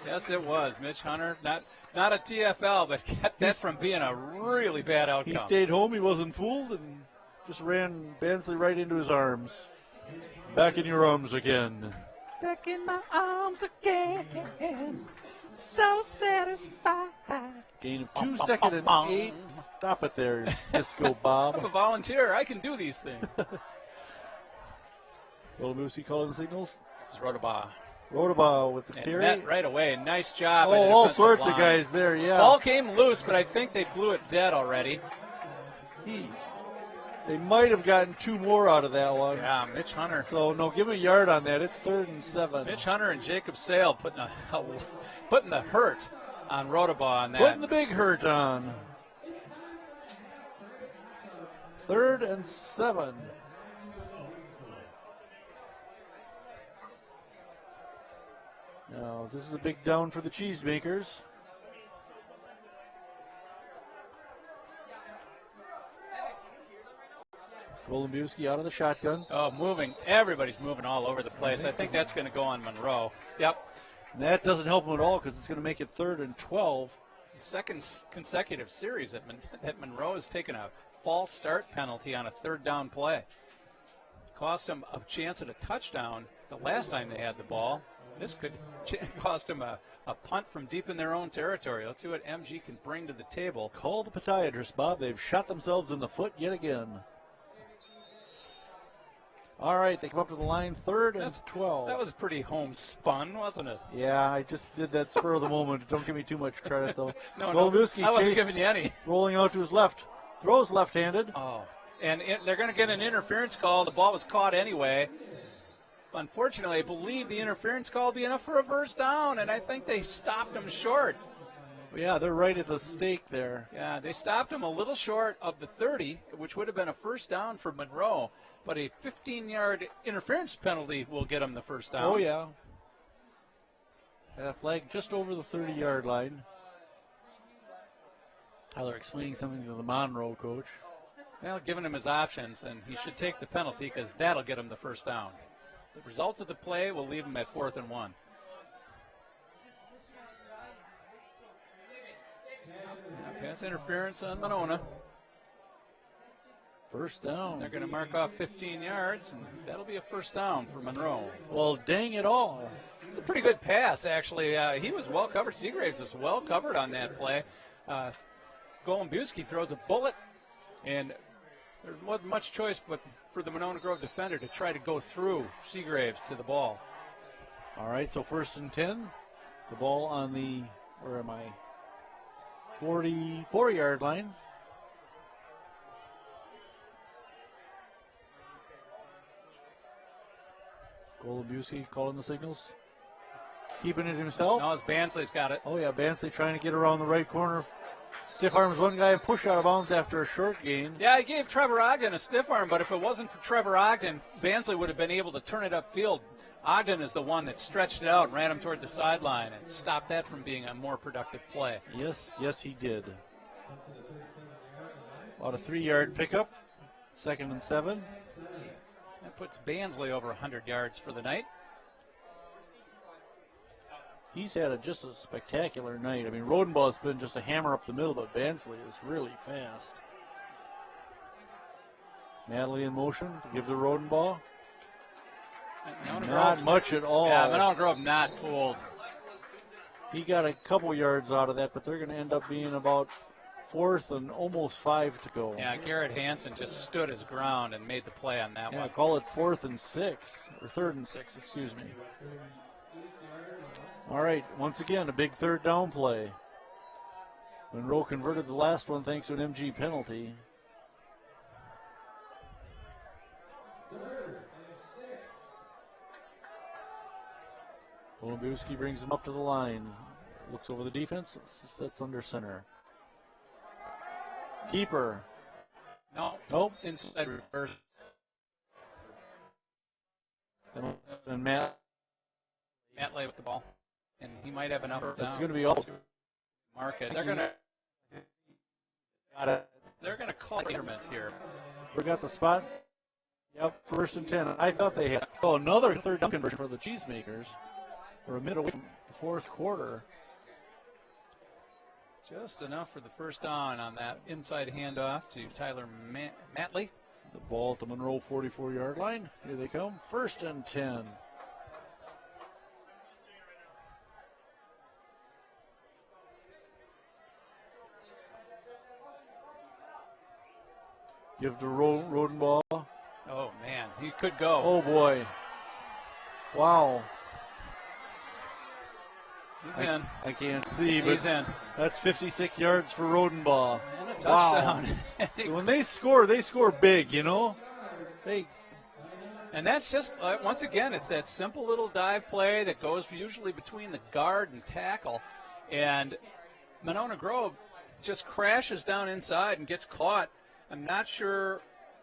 Yes, it was. Mitch Hunter, not a TFL, but kept that from being a really bad outcome. He stayed home. He wasn't fooled and just ran Bansley right into his arms. Back in your arms again. Back in my arms again. So satisfied. Gain of 2, 2nd and 8. Stop it there, Disco Bob. I'm a volunteer. I can do these things. Will Moosey calling the signals? It's Rodabaugh. Rodabaugh with the And carry. met right away. Nice job. Oh, all sorts of guys there, yeah. Ball came loose, but I think they blew it dead already. They They might have gotten 2 more out of that one. Yeah, Mitch Hunter. So, no, give him a yard on that. It's 3rd and 7. Mitch Hunter and Jacob Sale putting the hurt on Rodabaugh on that. Putting the big hurt on. 3rd and 7. Now, this is a big down for the Cheesemakers. Golubowski out of the shotgun. Oh, moving. Everybody's moving all over the place. I think that's going to go on Monroe. Yep. And that doesn't help him at all because it's going to make it 3rd and 12. Second consecutive series that Monroe has taken a false start penalty on a 3rd down play. Cost them a chance at a touchdown the last time they had the ball. This could cost them a punt from deep in their own territory. Let's see what MG can bring to the table. Call the podiatrist, Bob. They've shot themselves in the foot yet again. All right, they come up to the line, 3rd and 12. That was pretty homespun, wasn't it? Yeah, I just did that spur of the moment. Don't give me too much credit, though. No, Golubowski I wasn't giving you any. Rolling out to his left. Throws left-handed. Oh, and they're going to get an interference call. The ball was caught anyway. Unfortunately, I believe the interference call will be enough for a first down, and I think they stopped him short. Yeah, they're right at the stake there. Yeah, they stopped him a little short of the 30, which would have been a first down for Monroe, but a 15-yard interference penalty will get him the first down. Oh, yeah. That flag just over the 30-yard line. Tyler explaining something to the Monroe coach. Well, giving him his options, and he should take the penalty because that'll get him the first down. The results of the play will leave him at 4th and 1. Pass interference on Monona. First down. They're going to mark off 15 yards, and that'll be a first down for Monroe. Well, dang it all. It's a pretty good pass, actually. He was well covered. Seagraves was well covered on that play. Golubowski throws a bullet, and there wasn't much choice but for the Monona Grove defender to try to go through Seagraves to the ball. All right, so 1st and 10. The ball on the, 44-yard line. Golubowski calling the signals. Keeping it himself. No, it's Bansley's got it. Oh, yeah, Bansley trying to get around the right corner. Stiff arms one guy, push out of bounds after a short gain. Yeah, he gave Trevor Ogden a stiff arm, but if it wasn't for Trevor Ogden, Bansley would have been able to turn it upfield. Ogden is the one that stretched it out and ran him toward the sideline and stopped that from being a more productive play. Yes, he did. About a 3-yard pickup. 2nd and 7. That puts Bansley over 100 yards for the night. He's had just a spectacular night. I mean, Rodenbaugh's been just a hammer up the middle, but Bansley is really fast. Natalie in motion to give the Rodenbaugh. Not much at all. Yeah, Monona Grove not fooled. He got a couple yards out of that, but they're going to end up being about 4th and almost 5 to go. Yeah, Garrett Hansen just stood his ground and made the play on that one. Yeah, call it 4th and 6, or 3rd and 6, excuse me. All right, once again, a big 3rd down play. Monroe converted the last one thanks to an MG penalty. Golubowski brings him up to the line. Looks over the defense, sets under center. Keeper. No. Nope. Inside reverse. And Matt lay with the ball. And he might have enough. It's going to be all. Mark it. They're going to call measurement here. We got the spot. Yep, 1st and 10. I thought they had. Oh, another 3rd down conversion for the Cheesemakers. We're a minute away from the 4th quarter. Just enough for the first down on that inside handoff to Tyler Matley. The ball at the Monroe 44-yard line. Here they come. 1st and 10. Give to Rodenbaugh. Oh, man. He could go. Oh, boy. Wow. He's in. I can't see, but He's in. that's 56 yards for Rodenbaugh. And a touchdown. When they score big, you know. And that's just, once again, it's that simple little dive play that goes usually between the guard and tackle. And Monona Grove just crashes down inside and gets caught. I'm not sure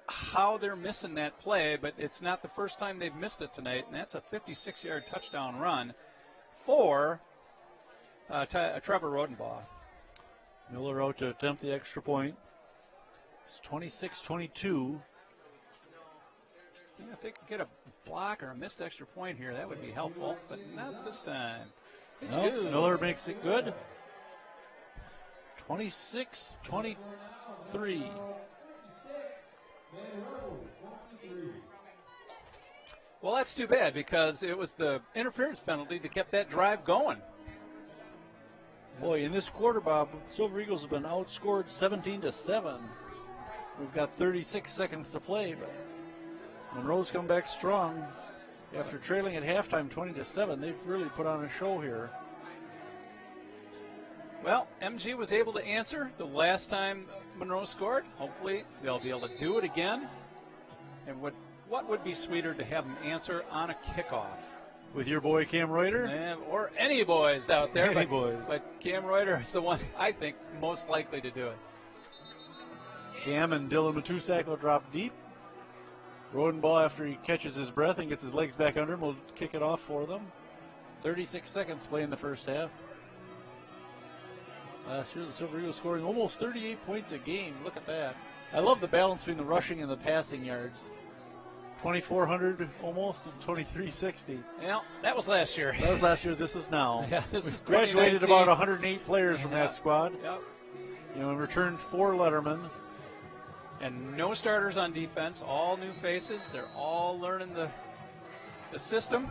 how they're missing that play, but it's not the first time they've missed it tonight. And that's a 56-yard touchdown run for Trevor Rodenbaugh. Miller out to attempt the extra point. It's 26-22. Yeah, if they could get a block or a missed extra point here, that would be helpful, but not this time. It's good. Miller makes it good. 26-23. Well, that's too bad because it was the interference penalty that kept that drive going. Boy, in this quarter, Bob, Silver Eagles have been outscored 17-7. We've got 36 seconds to play, but Monroe's come back strong. After trailing at halftime 20-7, they've really put on a show here. Well, MG was able to answer the last time Monroe scored. Hopefully they'll be able to do it again. And what would be sweeter to have them answer on a kickoff? With your boy Cam Reuter? Or any boys out there. Any boys. But Cam Reuter is the one I think most likely to do it. Cam and Dylan Matusak will drop deep. Rodenbaugh, after he catches his breath and gets his legs back under him, will kick it off for them. 36 seconds to play in the first half. Last year, the Silver Eagles scoring almost 38 points a game. Look at that. I love the balance between the rushing and the passing yards. 2,400 almost and 2,360. Yeah, that was last year. That was last year. This is now. Yeah, this is graduated 2019. about 108 players from that squad. Yep. You know, and returned 4 lettermen. And no starters on defense, all new faces. They're all learning the system.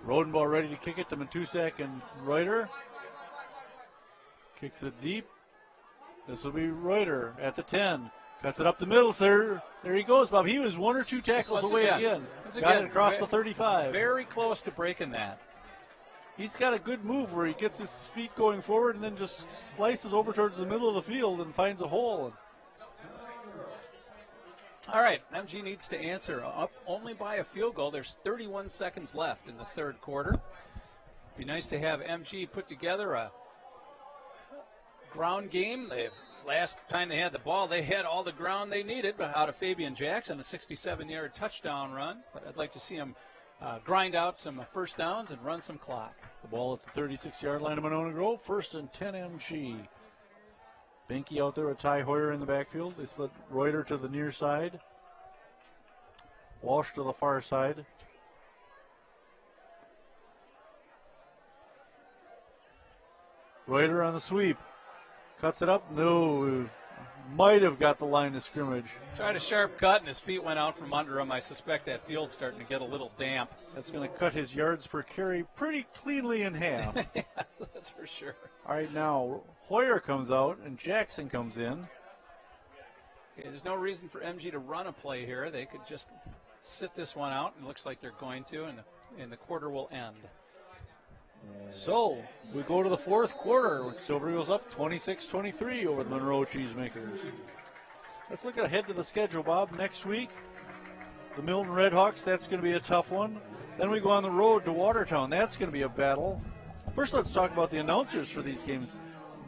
Rodenbaugh ready to kick it to Matusak and Reuter. Kicks it deep. This will be Reuter at the 10. Cuts it up the middle, sir. There he goes, Bob. He was 1 or 2 tackles away again. Got it across the 35. Very close to breaking that. He's got a good move where he gets his feet going forward and then just slices over towards the middle of the field and finds a hole. All right, MG needs to answer up only by a field goal. There's 31 seconds left in the third quarter. Be nice to have MG put together a ground game. Last time they had the ball, they had all the ground they needed out of Fabian Jackson, a 67-yard touchdown run. But I'd like to see them grind out some first downs and run some clock. The ball at the 36-yard line of Monona Grove. 1st and 10 MG. Binky out there with Ty Hoyer in the backfield. They split Reuter to the near side. Walsh to the far side. Reuter on the sweep. Cuts it up. No. Might have got the line of scrimmage. Tried a sharp cut, and his feet went out from under him. I suspect that field's starting to get a little damp. That's going to cut his yards per carry pretty cleanly in half. Yeah, that's for sure. All right, now Hoyer comes out, and Jackson comes in. Okay, there's no reason for MG to run a play here. They could just sit this one out, and it looks like they're going to, and the quarter will end. So, we go to the fourth quarter with Silver Eagles up 26-23 over the Monroe Cheesemakers. Let's look ahead to the schedule, Bob. Next week, the Milton Redhawks, that's going to be a tough one. Then we go on the road to Watertown. That's going to be a battle. First, let's talk about the announcers for these games.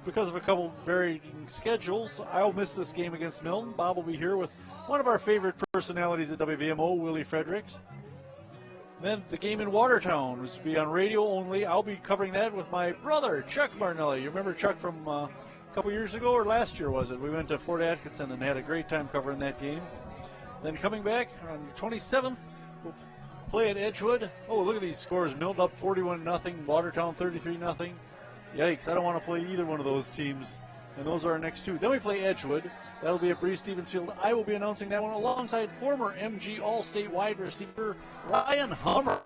Because of a couple varying schedules, I'll miss this game against Milton. Bob will be here with one of our favorite personalities at WVMO, Willie Fredericks. Then the game in Watertown was to be on radio only. I'll be covering that with my brother, Chuck Marnelli. You remember Chuck from a couple years ago, or last year was it? We went to Fort Atkinson and had a great time covering that game. Then coming back on the 27th, we'll play at Edgewood. Oh, look at these scores. Milton up 41-0, Watertown 33-0. Yikes, I don't want to play either one of those teams. And those are our next two. Then we play Edgewood. That'll be at Bree Stevens Field. I will be announcing that one alongside former MG All-State wide receiver Ryan Hummer.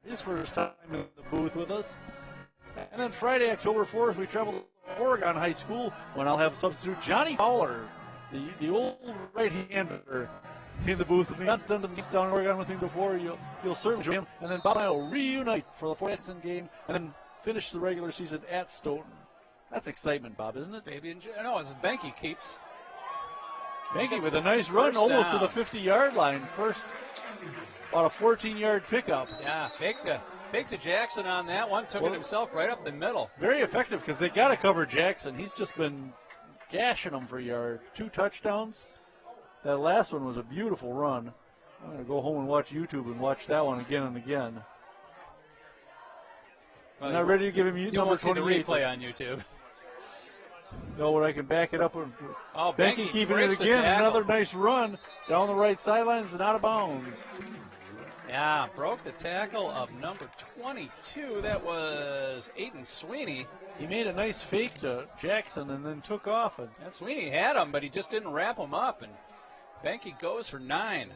His first time in the booth with us. And then Friday, October 4th, we travel to Oregon High School when I'll have substitute Johnny Fowler, the old right-hander. in the booth with me. John's done the meets down in Oregon with me before. You'll certainly join him. And then Bob and I will reunite for the Jackson game and then finish the regular season at Stoughton. That's excitement, Bob, isn't it? No, it's Benke keeps. Benke with a nice run almost down to the 50-yard line. First, about a 14-yard pickup. Yeah, faked to Jackson on that one. Took it himself right up the middle. Very effective because they got to cover Jackson. He's just been gashing them for a yard. 2 touchdowns. That last one was a beautiful run. I'm going to go home and watch YouTube and watch that one again and again. Well, I'm not ready to give him you number won't see the 28. replay on YouTube. No, but I can back it up. With Benke keeping it breaks the again. tackle. Another nice run down the right sidelines and out of bounds. Yeah, broke the tackle of number 22. That was Aiden Sweeney. He made a nice fake to Jackson and then took off. And Sweeney had him, but he just didn't wrap him up. And Benke goes for 9.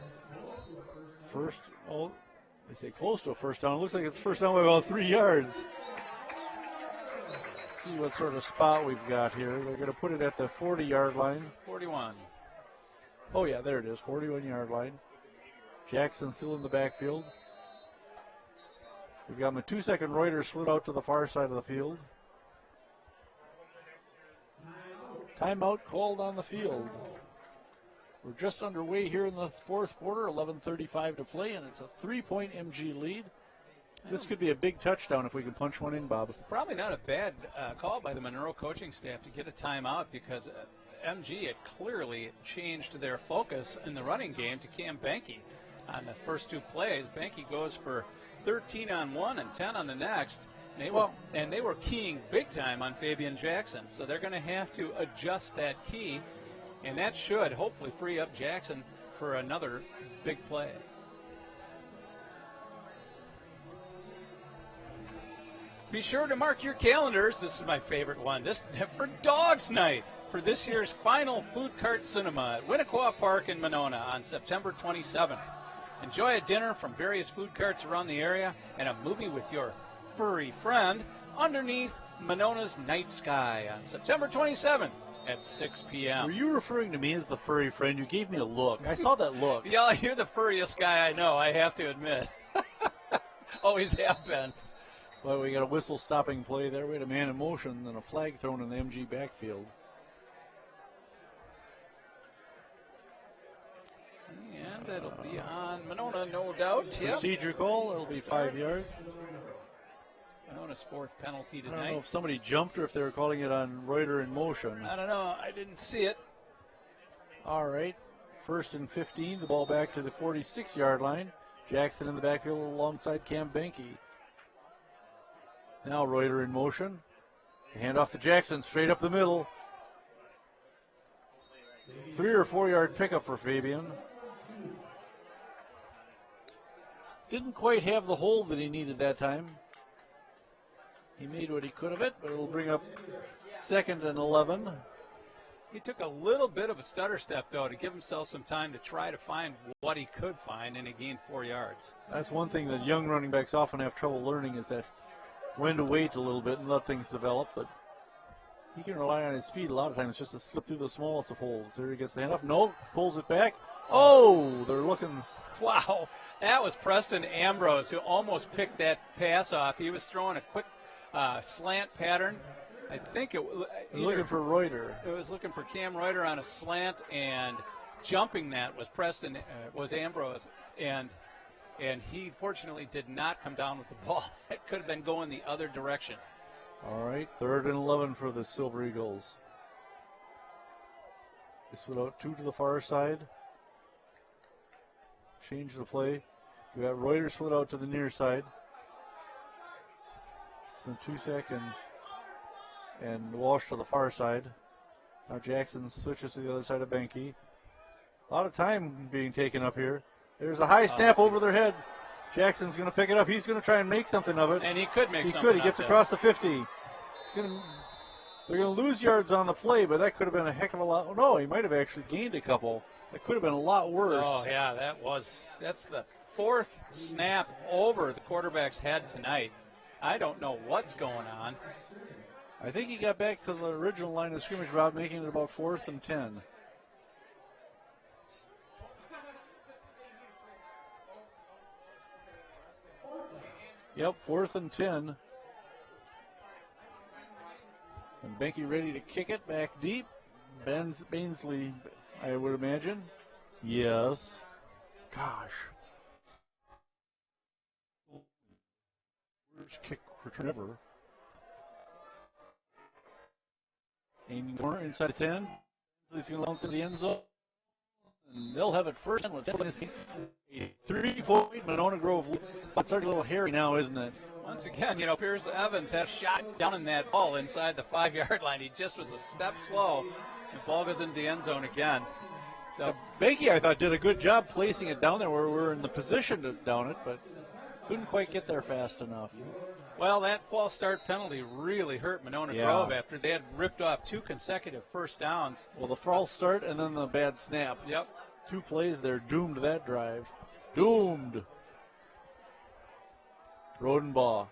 First, they say close to a first down. It looks like it's first down by about 3 yards. See what sort of spot we've got here. They're going to put it at the 40-yard line. 41. Oh, yeah, there it is, 41-yard line. Jackson still in the backfield. We've got Matusek and Reuter split out to the far side of the field. Timeout called on the field. We're just underway here in the fourth quarter, 11:35 to play, and it's a 3-point MG lead. This could be a big touchdown if we can punch one in, Bob. Probably not a bad call by the Monroe coaching staff to get a timeout because MG had clearly changed their focus in the running game to Cam Benke. On the first 2 plays, Benke goes for 13 on one and 10 on the next. They were keying big time on Fabian Jackson, so they're going to have to adjust that key, and that should hopefully free up Jackson for another big play. Be sure to mark your calendars. This is my favorite one. This for Dogs Night for this year's final food cart cinema at Winnequa Park in Monona on September 27th. Enjoy a dinner from various food carts around the area and a movie with your furry friend underneath Monona's night sky on September 27th at 6 p.m. Were you referring to me as the furry friend? You gave me a look. I saw that look. Yeah, you're the furriest guy I know, I have to admit. Always have been. Well, we got a whistle stopping play there. We had a man in motion and a flag thrown in the MG backfield. And it'll be on Monona, no doubt. Yep. Procedure call. It'll be 5 yards. Monona's 4th penalty I don't know tonight. if somebody jumped or if they were calling it on Reuter in motion. I don't know. I didn't see it. All right. 1st and 15. The ball back to the 46-yard line. Jackson in the backfield alongside Cam Benke. Now Reuter in motion. Hand off to Jackson, straight up the middle. 3 or 4 yard pickup for Fabian. Didn't quite have the hold that he needed that time. He made what he could of it, but it'll bring up 2nd and 11. He took a little bit of a stutter step, though, to give himself some time to try to find what he could find, and he gained 4 yards. That's one thing that young running backs often have trouble learning, is that when to wait a little bit and let things develop, but he can rely on his speed a lot of times just to slip through the smallest of holes. There he gets the handoff. No, pulls it back. Oh, they're looking. Wow, that was Preston Ambrose who almost picked that pass off. He was throwing a quick slant pattern. I think it was Looking for Reuter. It was looking for Cam Reuter on a slant, and jumping that was was Ambrose, and he fortunately did not come down with the ball. It could have been going the other direction. All right, 3rd and 11 for the Silver Eagles. They split out 2 to the far side. Change the play. We got Reuter split out to the near side. It's been Matusek and Walsh to the far side. Now Jackson switches to the other side of Benke. A lot of time being taken up here. There's a high snap over their head. Jackson's going to pick it up. He's going to try and make something of it. And he could make He something could. He of gets it. across the 50. They're going to lose yards on the play, but that could have been a heck of a lot. Oh, no, he might have actually gained a couple. That could have been a lot worse. Oh, yeah, that's the 4th snap over the quarterback's head tonight. I don't know what's going on. I think he got back to the original line of scrimmage, Rob, making it about 4th and 10. Yep, 4th and 10. And Benke ready to kick it back deep. Bainsley, I would imagine. Yes. Gosh. Worst kick return ever. Aiming corner inside the 10. Bainsley's going to launch to the end zone. And they'll have it first. And a 3-point Monona Grove. It's a little hairy now, isn't it? Once again, Pierce Evans had a shot down in that ball inside the 5-yard line. He just was a step slow. The ball goes into the end zone again. Benke, I thought, did a good job placing it down there where we were in the position to down it, but couldn't quite get there fast enough. Well, that false start penalty really hurt Monona Grove after they had ripped off 2 consecutive first downs. Well, the false start and then the bad snap. Yep. 2 plays there doomed that drive. Doomed. Rodenbaugh.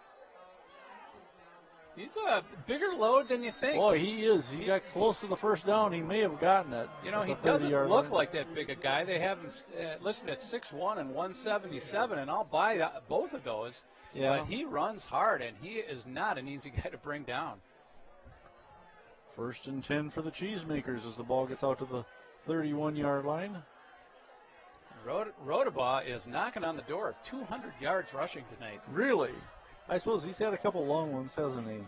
He's a bigger load than you think. Boy, he is. He got close to the first down. He may have gotten it. He doesn't look like that big a guy. They have him listed at 6'1" and 177, and I'll buy both of those. Yeah. But he runs hard, and he is not an easy guy to bring down. 1st and 10 for the Cheesemakers as the ball gets out to the 31-yard line. Rodenbaugh is knocking on the door of 200 yards rushing tonight. Really? I suppose he's had a couple long ones, hasn't he?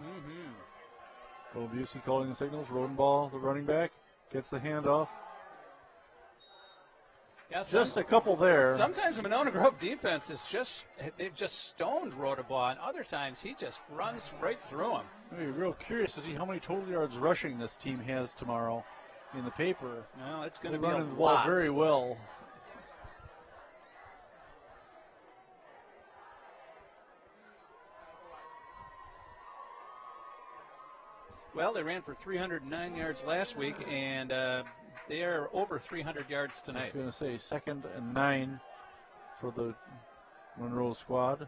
Mm-hmm. Busey calling the signals. Rodenbaugh, the running back, gets the handoff. Yeah, just a couple there. Sometimes the Monona Grove defense they've just stoned Rodenbaugh, and other times he just runs right through him. I'd be real curious to see how many total yards rushing this team has tomorrow in the paper. Well, it's going to be running the lot. ball very well. Well, they ran for 309 yards last week, and they are over 300 yards tonight. I was going to say 2nd and 9 for the Monroe squad.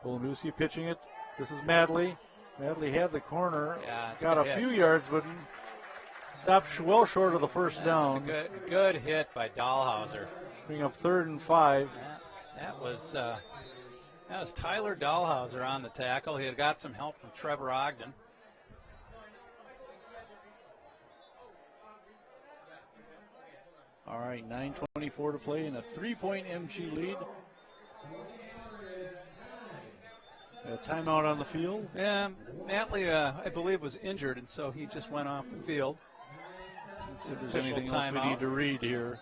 Kolomuski pitching it. This is Madley. Madley had the corner. Yeah, got a few yards, but stopped well short of the first down. It's a good hit by Dahlhauser. Bring up 3rd and 5. That was Tyler Dahlhauser on the tackle. He had got some help from Trevor Ogden. All right, 9:24 to play in a 3-point MG lead. A timeout on the field. Yeah, Matley, I believe, was injured, and so he just went off the field. Let's see if there's anything else we need to read here.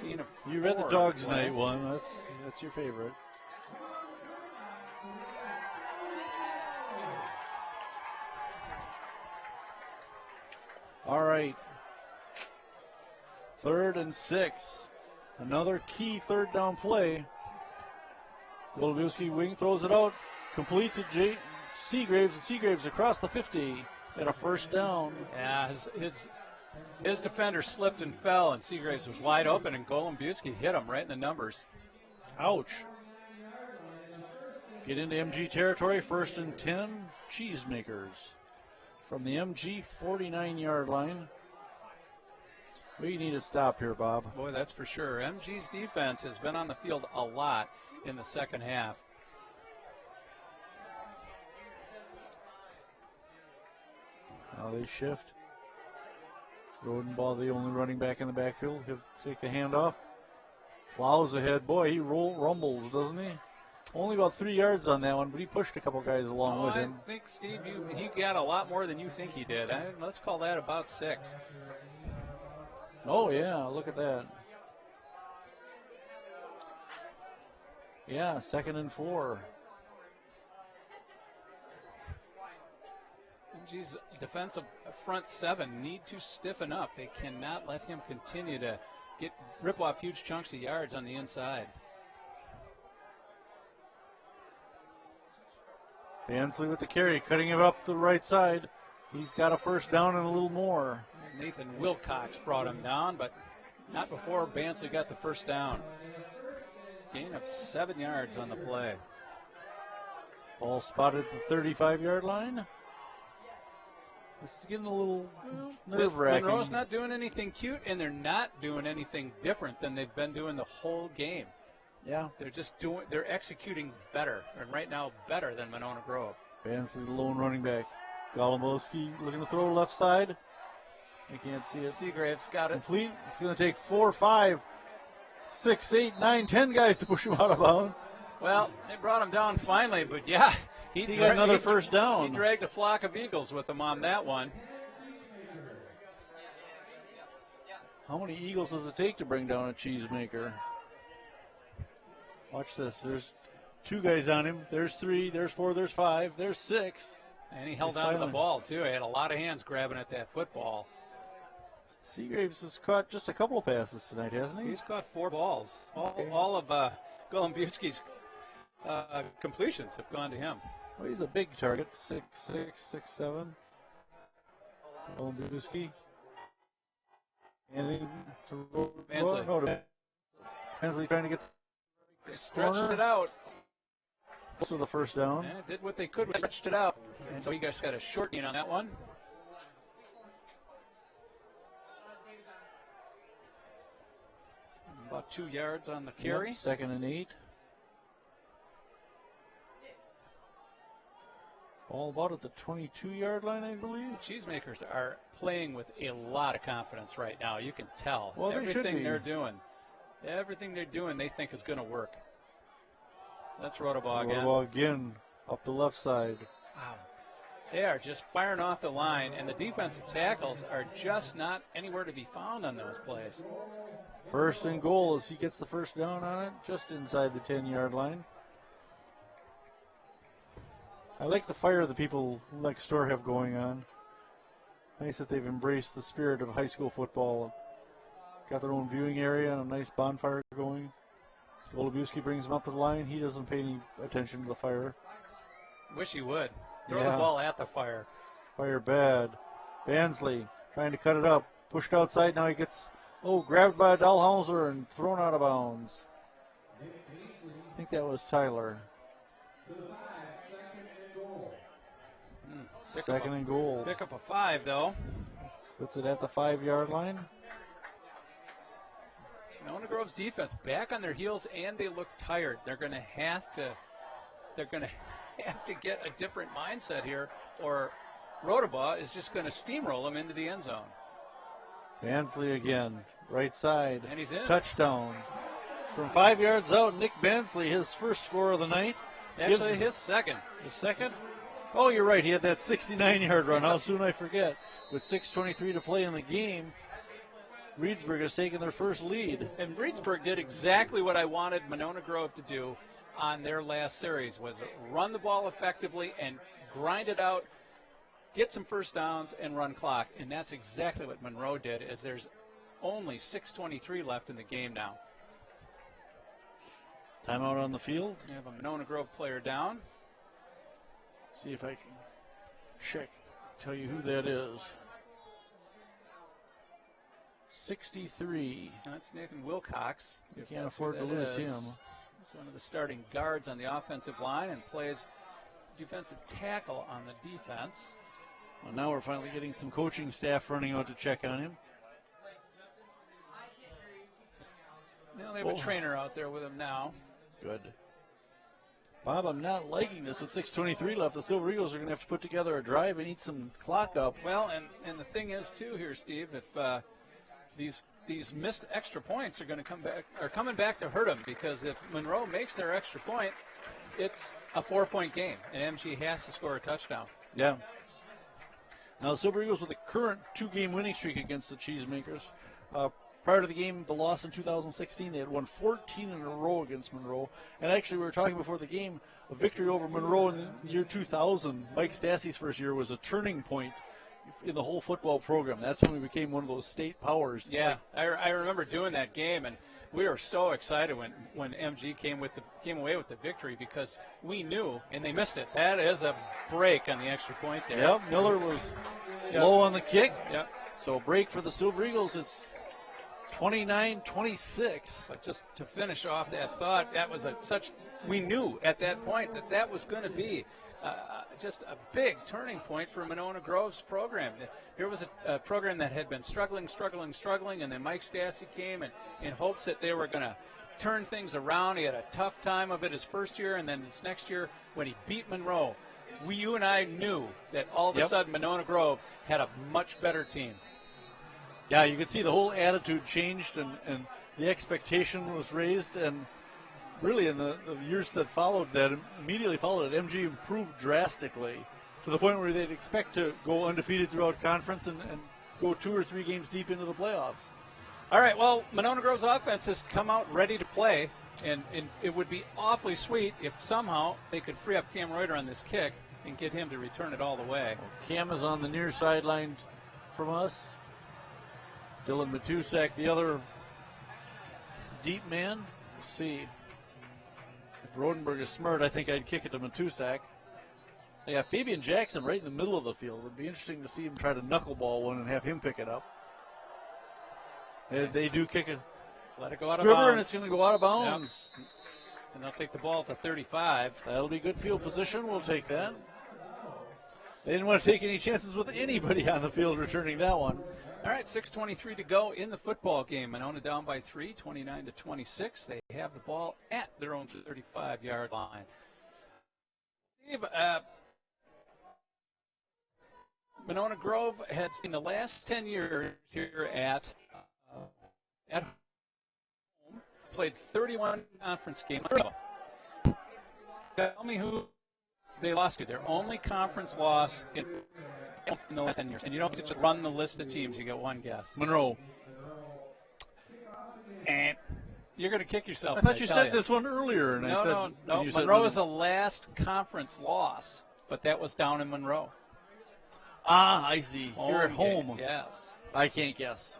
You read the Dogs Night one. That's your favorite. All right. 3rd and 6. Another key 3rd down play. Golubiewski wing throws it out. Complete to Seagraves. Seagraves across the 50 at a 1st down. Yeah, his defender slipped and fell, and Seagraves was wide open, and Golubiewski hit him right in the numbers. Ouch. Get into MG territory. 1st and 10. Cheesemakers from the MG 49-yard line. We need a stop here, Bob. Boy, that's for sure. MG's defense has been on the field a lot in the second half. Now they shift. Rodenbaugh, the only running back in the backfield. He'll take the handoff. Plows ahead. Boy, he rumbles, doesn't he? Only about 3 yards on that one, but he pushed a couple guys along with him. I think, Steve, he got a lot more than you think he did. Let's call that about 6. Oh, yeah, look at that. Yeah, 2nd and 4. MG's defensive front 7 need to stiffen up. They cannot let him continue to rip off huge chunks of yards on the inside. Bansley with the carry, cutting it up the right side. He's got a 1st down and a little more. Nathan Wilcox brought him down, but not before Bansley got the 1st down. Gain of 7 yards on the play. Ball spotted at the 35-yard line. This is getting a little nerve-wracking. Monroe's not doing anything cute, and they're not doing anything different than they've been doing the whole game. Yeah. They're executing better, and right now better than Monona Grove. Bansley, the lone running back. Golombowski looking to throw left side. I can't see it. Seagrave's got it. Complete. It's going to take 4, 5, 6, 8, 9, 10 guys to push him out of bounds. Well, they brought him down finally, but yeah, He got another first down. He dragged a flock of eagles with him on that one. How many eagles does it take to bring down a cheesemaker? Watch this. There's 2 guys on him. There's 3. There's 4. There's 5. There's 6. And he held on to the ball, too. He had a lot of hands grabbing at that football. Seagraves has caught just a couple of passes tonight, hasn't he? He's caught 4 balls. Okay. All of Golombowski's completions have gone to him. Well, he's a big target. 6'6", 6'7". Golombowski. And Bansley trying to get They stretched it out. for the first down. Yeah, did what they could, stretched it out. And so you guys got a short gain on that one. About 2 yards on the carry. Yep, 2nd and 8. All about at the 22-yard line, I believe. Cheesemakers are playing with a lot of confidence right now. You can tell. Well, they should be. Everything they're doing, they think is going to work. That's Rotobaugh again. Rotobaugh again, up the left side. Wow. They are just firing off the line, and the defensive tackles are just not anywhere to be found on those plays. 1st and goal as he gets the first down on it, just inside the 10-yard line. I like the fire the people next door have going on. Nice that they've embraced the spirit of high school football. Got their own viewing area and a nice bonfire going. Golombowski brings him up to the line. He doesn't pay any attention to the fire. Wish he would. Throw Yeah. the ball at the fire. Fire bad. Bansley trying to cut it up. Pushed outside. Now he gets, grabbed by Dahlhauser and thrown out of bounds. I think that was Tyler. 2nd and goal. Pick up a 5, though. Puts it at the 5-yard line. Monona Grove's defense back on their heels, and they look tired. They're going to have to get a different mindset here, or Rotobaugh is just going to steamroll them into the end zone. Bansley again, right side. And he's in. Touchdown. From 5 yards out, Nick Bansley, his first score of the night. Actually, his second. The second? Oh, you're right. He had that 69-yard run. How soon I forget. With 6:23 to play in the game, Reedsburg has taken their first lead. And Reedsburg did exactly what I wanted Monona Grove to do on their last series, was run the ball effectively and grind it out, get some first downs, and run clock. And that's exactly what Monroe did, as there's only 6:23 left in the game now. Timeout on the field. We have a Monona Grove player down. See if I can check, tell you who that is. 63. That's Nathan Wilcox. You can't afford to lose him. He's one of the starting guards on the offensive line and plays defensive tackle on the defense. Well, now we're finally getting some coaching staff running out to check on him. They have a trainer out there with him now. Good. Bob, I'm not liking this. With 6:23 left, the Silver Eagles are going to have to put together a drive and eat some clock up. Well, and the thing is, too, here, Steve, if these missed extra points are coming back to hurt them, because if Monroe makes their extra point, it's a 4-point game, and MG has to score a touchdown. Yeah. Now, the Silver Eagles with a current 2-game winning streak against the Cheesemakers. Prior to the game, the loss in 2016, they had won 14 in a row against Monroe. And actually, we were talking before the game, a victory over Monroe in the year 2000, Mike Stassi's first year, was a turning point in the whole football program. That's when we became one of those state powers. Yeah, I remember doing that game, and we were so excited when MG came away with the victory, because we knew, and they missed it. That is a break on the extra point there. Yep, Miller was low on the kick. Yep. So a break for the Silver Eagles. It's 29-26. But just to finish off that thought, that was we knew at that point that was going to be just a big turning point for Monona Grove's program. Here was a program that had been struggling, and then Mike Stassi came in hopes that they were going to turned things around. He had a tough time of it his first year, and then this next year when he beat Monroe, you and I knew that all of a sudden Monona Grove had a much better team. Yeah, you could see the whole attitude changed, and the expectation was raised, and really in the years that followed that, immediately followed it, MG improved drastically to the point where they'd expect to go undefeated throughout conference and go 2 or 3 games deep into the playoffs. All right, well, Monona Grove's offense has come out ready to play, and it would be awfully sweet if somehow they could free up Cam Reuter on this kick and get him to return it all the way. Cam is on the near sideline from us. Dylan Matusak, the other deep man. Let's see. If Rodenberg is smart, I think I'd kick it to Matusak. Yeah, Fabian Jackson right in the middle of the field. It'd be interesting to see him try to knuckleball one and have him pick it up. They do kick it. Let it go out of Scribber, bounds. and it's going to go out of bounds. Yep. And they'll take the ball at the 35. That'll be good field position. We'll take that. They didn't want to take any chances with anybody on the field returning that one. All right, 6:23 to go in the football game. Monona down by 3, 29-26. They have the ball at their own 35-yard line. Steve, Monona Grove has, in the last 10 years here at home, played 31 conference games. Tell me who they lost to. Their only conference loss in the last 10 years. And you don't get to just run the list of teams. You get one guess. Monroe. And you're going to kick yourself. I thought you said this one earlier. And No. Monroe was the last conference loss, but that was down in Monroe. Ah, I see. You're at home. Yes. I can't guess.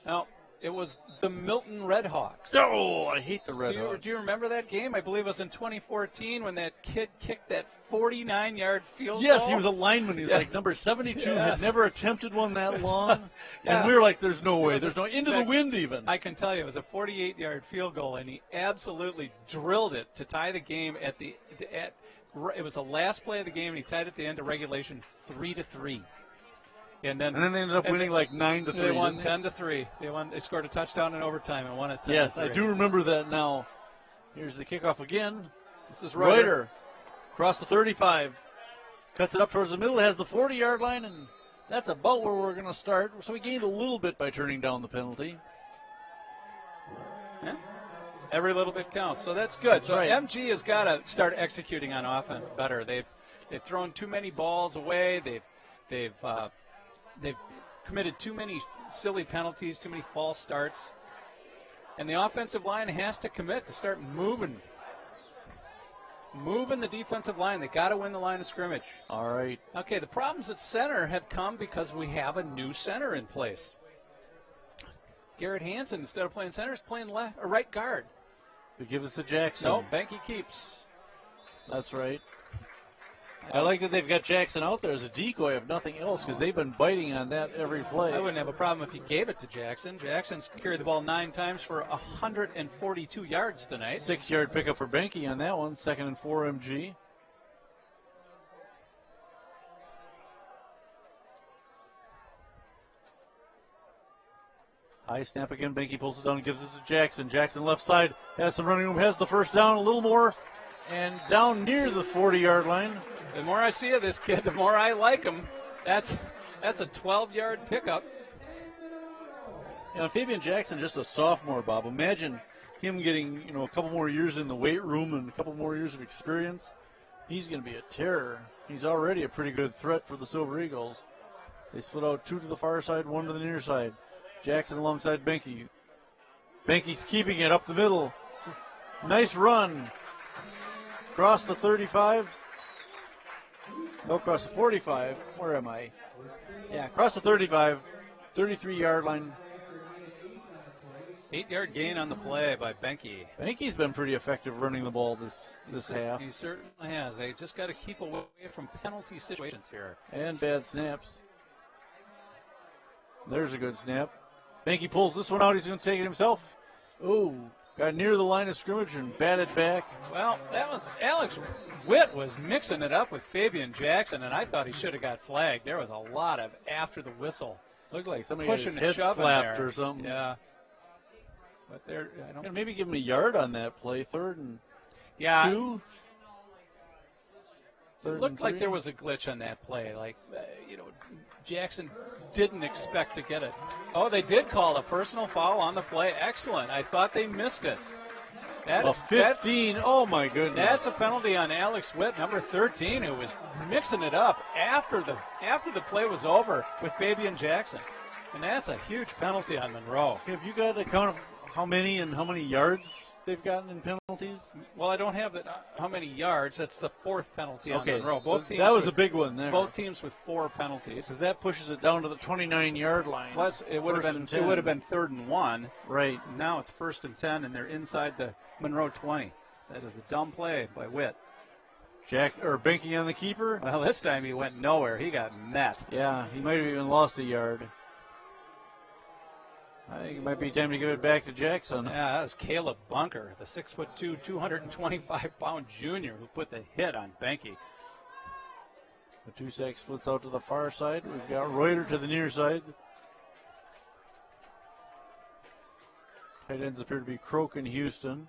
No, it was the Milton Redhawks. Oh, I hate the Redhawks. Do you remember that game? I believe it was in 2014 when that kid kicked that 49-yard field goal. Yes, he was a lineman. He was like number 72. Yes. Had never attempted one that long. Yeah. And we were like, there's no way. There's no into the wind even. I can tell you it was a 48-yard field goal, and he absolutely drilled it to tie the game it was the last play of the game, and he tied it at the end of regulation 3-3. And then they ended up winning like 9-3. They won 10-3. They scored a touchdown in overtime and won it 10-3. Yes, I do remember that now. Here's the kickoff again. This is Reuter across the 35. Cuts it up towards the middle, has the 40-yard line, and that's about where we're going to start. So we gained a little bit by turning down the penalty. Yeah. Every little bit counts, so that's good. That's right. MG has got to start executing on offense better. They've thrown too many balls away. They've committed too many silly penalties, too many false starts. And the offensive line has to commit to start moving the defensive line. They got to win the line of scrimmage. All right. Okay, the problems at center have come because we have a new center in place. Garrett Hansen, instead of playing center, is playing right guard. They give us to Jackson. No, Benke keeps. That's right. I like that they've got Jackson out there as a decoy, if nothing else, because they've been biting on that every play. I wouldn't have a problem if you gave it to Jackson. Jackson's carried the ball 9 times for 142 yards tonight. 6-yard pickup for Benke on that one. 2nd and 4 MG. High snap again. Benke pulls it down and gives it to Jackson. Jackson left side has some running room, has the first down, a little more, and down near the 40-yard line. The more I see of this kid, the more I like him. That's a 12-yard pickup. Fabian Jackson, just a sophomore, Bob. Imagine him getting a couple more years in the weight room and a couple more years of experience. He's going to be a terror. He's already a pretty good threat for the Silver Eagles. They split out 2 to the far side, 1 to the near side. Jackson alongside Benke. Benke's keeping it up the middle. Nice run. Across the 35. No, across the 45. Where am I? Yeah, across the 35. 33-yard line. 8-yard gain on the play by Benke. Benke's been pretty effective running the ball this half. He certainly has. They just got to keep away from penalty situations here. And bad snaps. There's a good snap. Benke pulls this one out. He's going to take it himself. Ooh, got near the line of scrimmage and batted back. Well, that was Alex Witt was mixing it up with Fabian Jackson, and I thought he should have got flagged. There was a lot of after the whistle. Looked like somebody Pushing had his head and shoving slapped there. or something. Yeah. But I don't. And maybe give him a yard on that play, 3rd and Yeah, 2. it looked like there was a glitch on that play. Like, Jackson didn't expect to get it. Oh, they did call a personal foul on the play. Excellent. I thought they missed it. A 15. Oh, my goodness. That's a penalty on Alex Witt, number 13, who was mixing it up after the play was over with Fabian Jackson. And that's a huge penalty on Monroe. Have you got a count of how many yards they've gotten in penalties? Well, I don't have how many yards. That's the 4th penalty on Monroe. Both teams that was a big one there. Both teams with 4 penalties. Because that pushes it down to the 29-yard line. Plus, it would have been 3rd and 1. Right. Now it's 1st and 10, and they're inside the Monroe 20. That is a dumb play by Witt. Benke on the keeper. Well, this time he went nowhere. He got met. Yeah, he might have even lost a yard. I think it might be time to give it back to Jackson. Yeah, that was Caleb Bunker, the 6'2", 225-pound junior who put the hit on Benke. The 2-sack splits out to the far side. We've got Reuter to the near side. Tight ends appear to be Croak and Houston.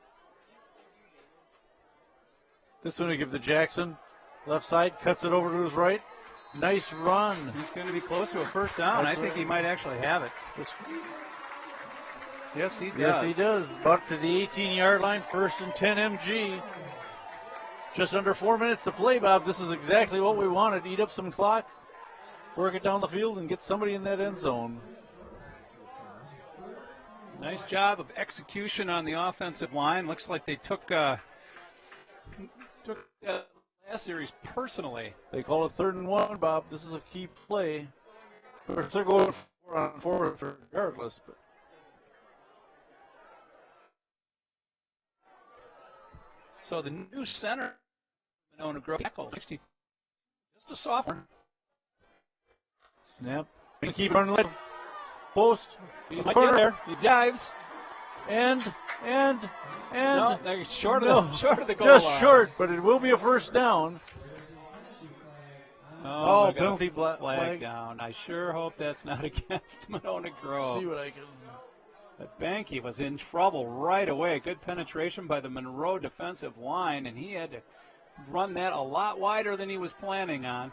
This one to give to Jackson. Left side, cuts it over to his right. Nice run. He's going to be close to a first down. I think he might actually have it. Yes, he does. Yes, he does. Buck to the 18-yard line, 1st and 10 MG. Just under 4 minutes to play, Bob. This is exactly what we wanted. Eat up some clock, work it down the field, and get somebody in that end zone. Nice job of execution on the offensive line. Looks like they took last series personally. They call it 3rd and 1, Bob. This is a key play. Of course, they're going 4-on-4 regardless, but. So the new center, Monona Grove, tackle, 60, just a sophomore. Snap. Keep running left. Post. He's there. He dives. And. No, they're short of the goal just line. short, but it will be a first down. Oh, penalty flag down. I sure hope that's not against Monona Grove. See what I can. But Benke was in trouble right away. Good penetration by the Monroe defensive line, and he had to run that a lot wider than he was planning on.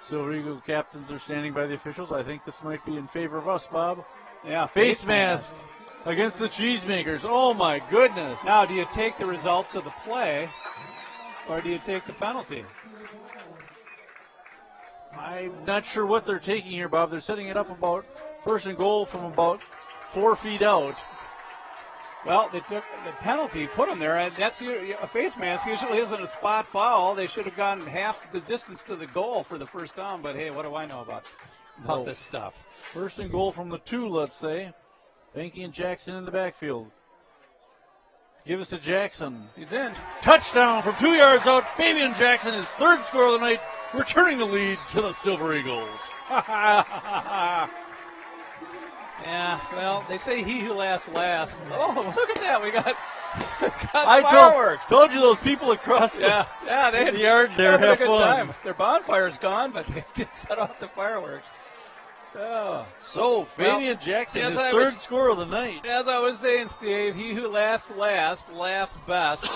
Silver Eagle captains are standing by the officials. I think this might be in favor of us, Bob. Yeah, face mask against the Cheesemakers. Oh, my goodness. Now, do you take the results of the play, or do you take the penalty? I'm not sure what they're taking here, Bob. They're setting it up about 1st and goal from about 4 feet out. Well, they took the penalty, put him there, and that's a face mask usually isn't a spot foul. They should have gone half the distance to the goal for the first down, but hey, what do I know about this stuff? 1st and goal from the 2, let's say. Benke and Jackson in the backfield. Give us to Jackson. He's in. Touchdown from 2 yards out. Fabian Jackson, his 3rd score of the night, returning the lead to the Silver Eagles. Yeah, well, they say he who laughs last. Oh, look at that. We got I fireworks. Told you those people across they had the yard there have have a good fun. time. Their bonfire's gone, but they did set off the fireworks. Oh. So, Fabian Jackson, his 3rd score of the night. As I was saying, Steve, he who laughs last laughs best.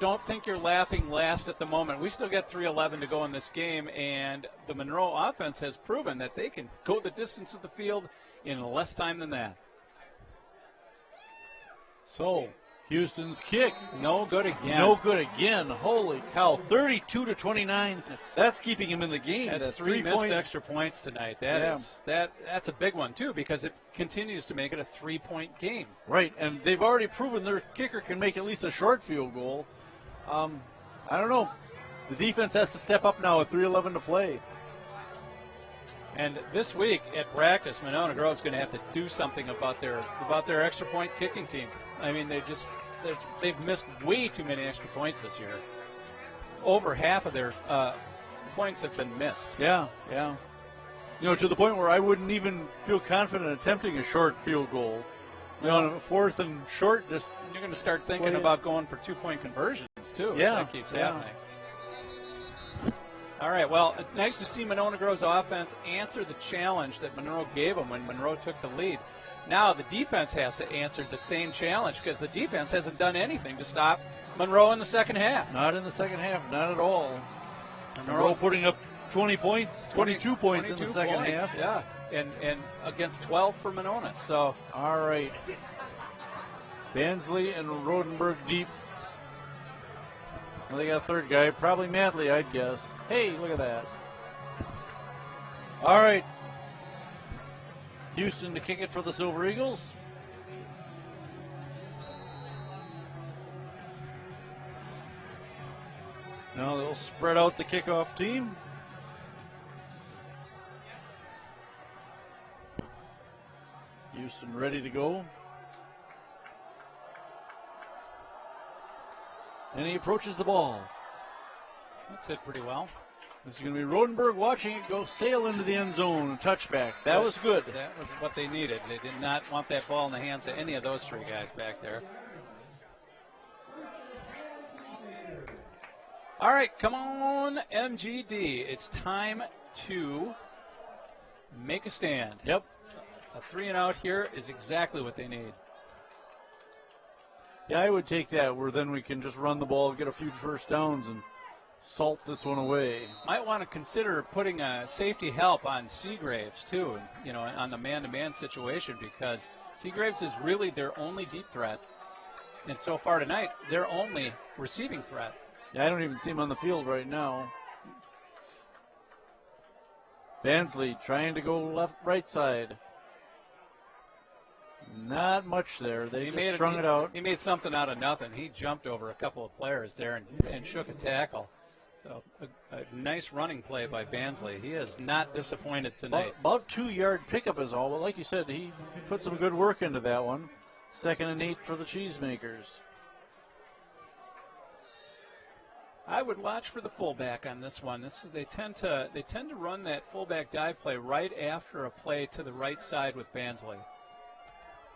Don't think you're laughing last at the moment. We still got 3:11 to go in this game, and the Monroe offense has proven that they can go the distance of the field in less time than that. So, Houston's kick. No good again. No good again. Holy cow. 32-29. That's keeping him in the game. That's 3 missed extra points tonight. That's a big one, too, because it continues to make it a 3-point game. Right, and they've already proven their kicker can make at least a short field goal. I don't know. The defense has to step up now with 3:11 to play. And this week at practice, Monona Grove's going to have to do something about their extra point kicking team. I mean, they've missed way too many extra points this year. Over half of their points have been missed. Yeah. To the point where I wouldn't even feel confident attempting a short field goal. On a 4th and short, you're going to start thinking about going for 2-point conversions too. If that keeps happening. All right, well, nice to see Monona Grove's offense answer the challenge that Monroe gave them when Monroe took the lead. Now the defense has to answer the same challenge because the defense hasn't done anything to stop Monroe in the second half. Not in the second half, not at all. Monroe putting up 20 points, 22 points in the second half. Yeah, and against 12 for Monona. So, all right. Bansley and Rodenberg deep. Well, they got a third guy, probably Madley, I'd guess. Hey, look at that. All right. Houston to kick it for the Silver Eagles. Now they'll spread out the kickoff team. Houston ready to go. And he approaches the ball. that's it pretty well. This is going to be Rodenberg watching it go sail into the end zone. A touchback. That was good. That was what they needed. They did not want that ball in the hands of any of those three guys back there. All right, come on, MGD. It's time to make a stand. Yep. A 3-and-out here is exactly what they need. Yeah, I would take that where then we can just run the ball, get a few first downs, and salt this one away. Might want to consider putting a safety help on Seagraves, too, on the man-to-man situation because Seagraves is really their only deep threat. And so far tonight, their only receiving threat. Yeah, I don't even see him on the field right now. Bansley trying to go right side. Not much there. They just strung it out. He made something out of nothing. He jumped over a couple of players there and shook a tackle. So a nice running play by Bansley. He is not disappointed tonight. About 2-yard pickup is all, but like you said, he put some good work into that one. 2nd and 8 for the Cheesemakers. I would watch for the fullback on this one. They tend to run that fullback dive play right after a play to the right side with Bansley.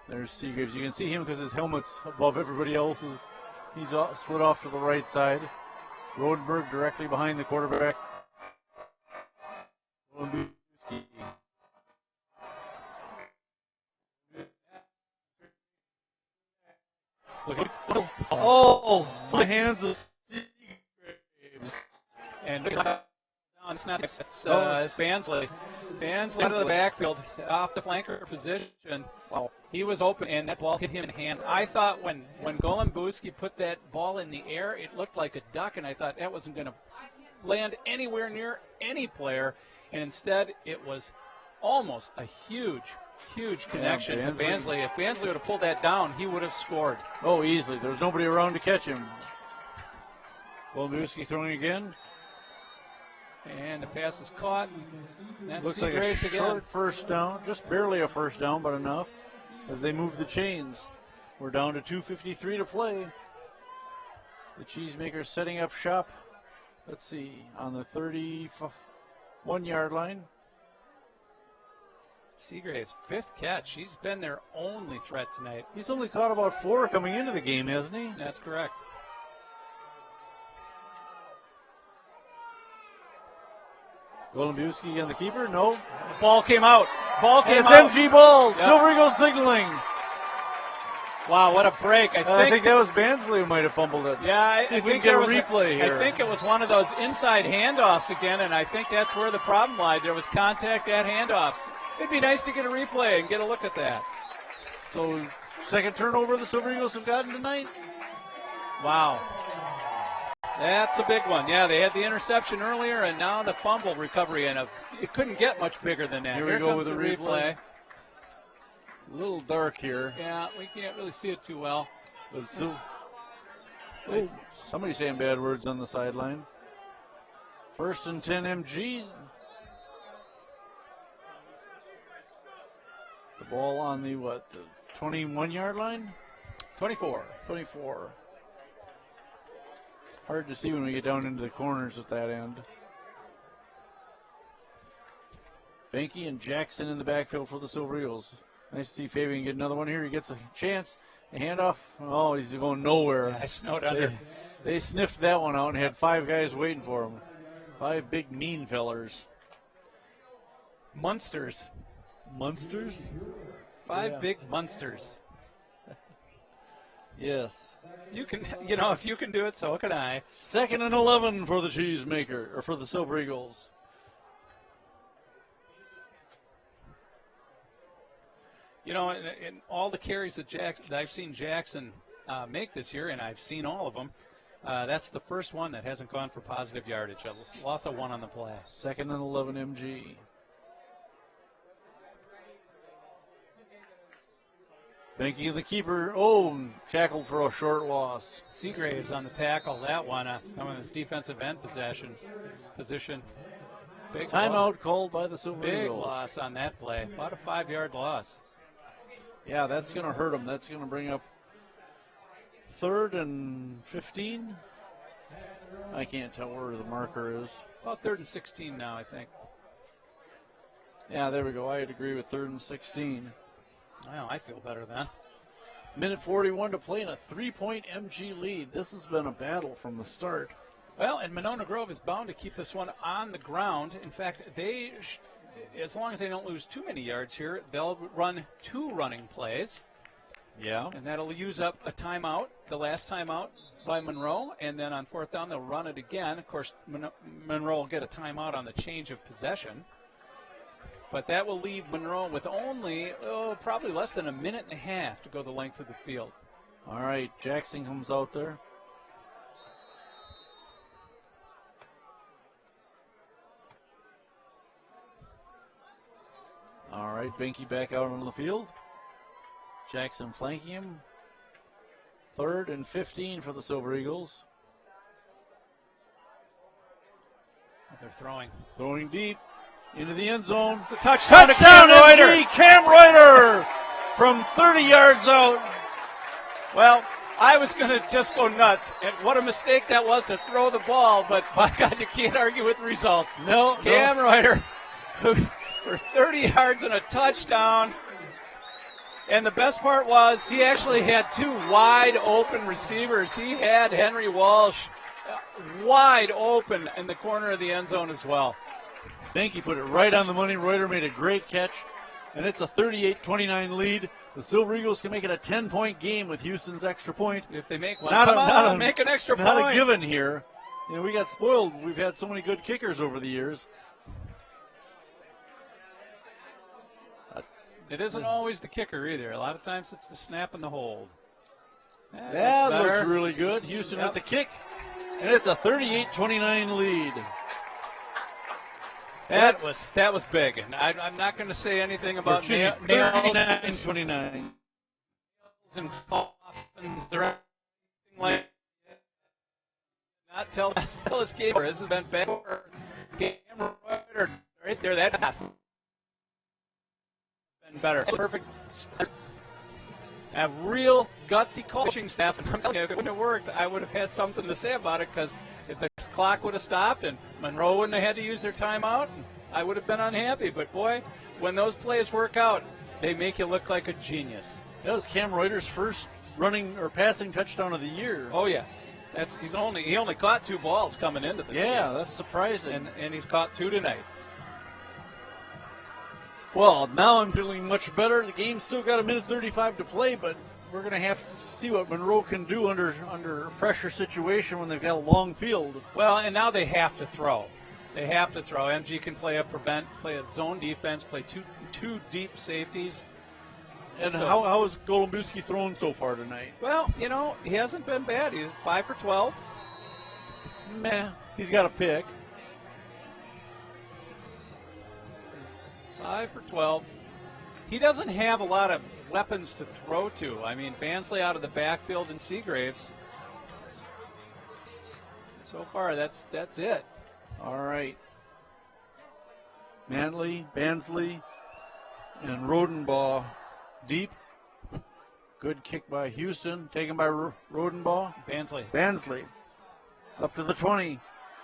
There's Seagraves. You can see him because his helmet's above everybody else's. He's split off to the right side. Rodenberg directly behind the quarterback. Oh, the hands of Seagraves. And it's not. It's Bansley. Bansley out of the backfield, off the flanker position. Wow. He was open, and that ball hit him in the hands. I thought when Golembuski put that ball in the air, it looked like a duck, and I thought that wasn't going to land anywhere near any player. And instead, it was almost a huge connection to Bansley. If Bansley would have pulled that down, he would have scored. Oh, easily. There was nobody around to catch him. Golembuski throwing again. And the pass is caught. That's looks like a short first down. Just barely a first down, but enough. As they move the chains. We're down to 2:53 to play. The Cheesemakers setting up shop. Let's see, on the 31-yard line. Seagraves' 5th catch. He's been their only threat tonight. He's only caught about 4 coming into the game, hasn't he? That's correct. Golembuski and the keeper? No. Ball came out. It's MG ball. Yep. Silver Eagles signaling. Wow, what a break. I think that was Bansley who might have fumbled it. Yeah, I think there was a replay here. I think it was one of those inside handoffs again, and I think that's where the problem lied. There was contact at handoff. It'd be nice to get a replay and get a look at that. So, second turnover the Silver Eagles have gotten tonight? Wow. That's a big one. Yeah, they had the interception earlier, and now the fumble recovery, and it couldn't get much bigger than that. Here we go with the replay. A little dark here. Yeah, we can't really see it too well. Somebody's saying bad words on the sideline. 1st and 10 MG. The ball on the 21-yard line? 24. Hard to see when we get down into the corners at that end. Banky and Jackson in the backfield for the Silver Eagles. Nice to see Fabian get another one here. He gets a chance. A handoff. Oh, he's going nowhere. Yeah, snowed under. They sniffed that one out and had 5 guys waiting for him. 5 big mean fellers. Munsters. 5 big monsters. Yes. You can, if you can do it, so can I. 2nd and 11 for the Cheesemaker, or for the Silver Eagles. In all the carries that I've seen Jackson make this year, and I've seen all of them, that's the first one that hasn't gone for positive yardage. A loss of 1 on the play. 2nd and 11 MG. Banky the keeper. Oh, tackled for a short loss. Seagraves on the tackle. That one on his defensive end position. Big Timeout called by the Silver Big Eagles. loss on that play. About a 5-yard loss. Yeah, that's going to hurt them. That's going to bring up 3rd and 15. I can't tell where the marker is. About 3rd and 16 now, I think. Yeah, there we go. I'd agree with 3rd and 16. Well, I feel better then. Minute 41 to play in a 3-point MG lead. This has been a battle from the start. Well, and Monona Grove is bound to keep this one on the ground. In fact, as long as they don't lose too many yards here, they'll run 2 running plays. Yeah. And that'll use up a timeout, the last timeout by Monroe. And then on 4th down, they'll run it again. Of course, Monroe will get a timeout on the change of possession. But that will leave Monroe with only, probably less than a minute and a half to go the length of the field. All right, Jackson comes out there. All right, Benke back out on the field. Jackson flanking him. 3rd and 15 for the Silver Eagles. They're throwing. Throwing deep into the end zone. It's a touchdown to Touchdown, Cam Reuter. MG, Cam Reuter from 30 yards out. Well, I was going to just go nuts, and what a mistake that was to throw the ball, but by God, you can't argue with the results. No, Cam Reuter for 30 yards and a touchdown. And the best part was he actually had 2 wide open receivers. He had Henry Walsh wide open in the corner of the end zone as well. Benke put it right on the money. Reuter made a great catch, and it's a 38-29 lead. The Silver Eagles can make it a 10-point game with Houston's extra point. If they make one, make an extra point. Not a given here. We got spoiled. We've had so many good kickers over the years. It isn't always the kicker either. A lot of times it's the snap and the hold. That looks really good. Houston with the kick, and it's a 38-29 lead. That was big, and I'm not going to say anything about nails 39-29 and coffins or anything like that. Not tell us game. This has been bad. Camera right there. That been better. Perfect. Have real gutsy coaching staff, and I'm telling you, if it wouldn't have worked, I would have had something to say about it, because if the clock would have stopped and Monroe wouldn't have had to use their timeout, I would have been unhappy. But boy, when those plays work out, they make you look like a genius. That was Cam Reuter's first running or passing touchdown of the year. Oh yes, he only caught 2 balls coming into this game. Yeah, that's surprising. And he's caught 2 tonight. Well, now I'm feeling much better. The game's still got a minute 35 to play, but we're going to have to see what Monroe can do under a pressure situation when they've got a long field. Well, and now they have to throw. MG can play a zone defense, play two deep safeties. And so, how is Golumbowski thrown so far tonight? Well, he hasn't been bad. He's 5 for 12. Meh. He's got a pick. 5 for 12. He doesn't have a lot of weapons to throw to. I mean, Bansley out of the backfield and Seagraves. So far, that's it. All right. Manley, Bansley, and Rodenbaugh deep. Good kick by Houston, taken by Rodenbaugh. Bansley. Up to the 20,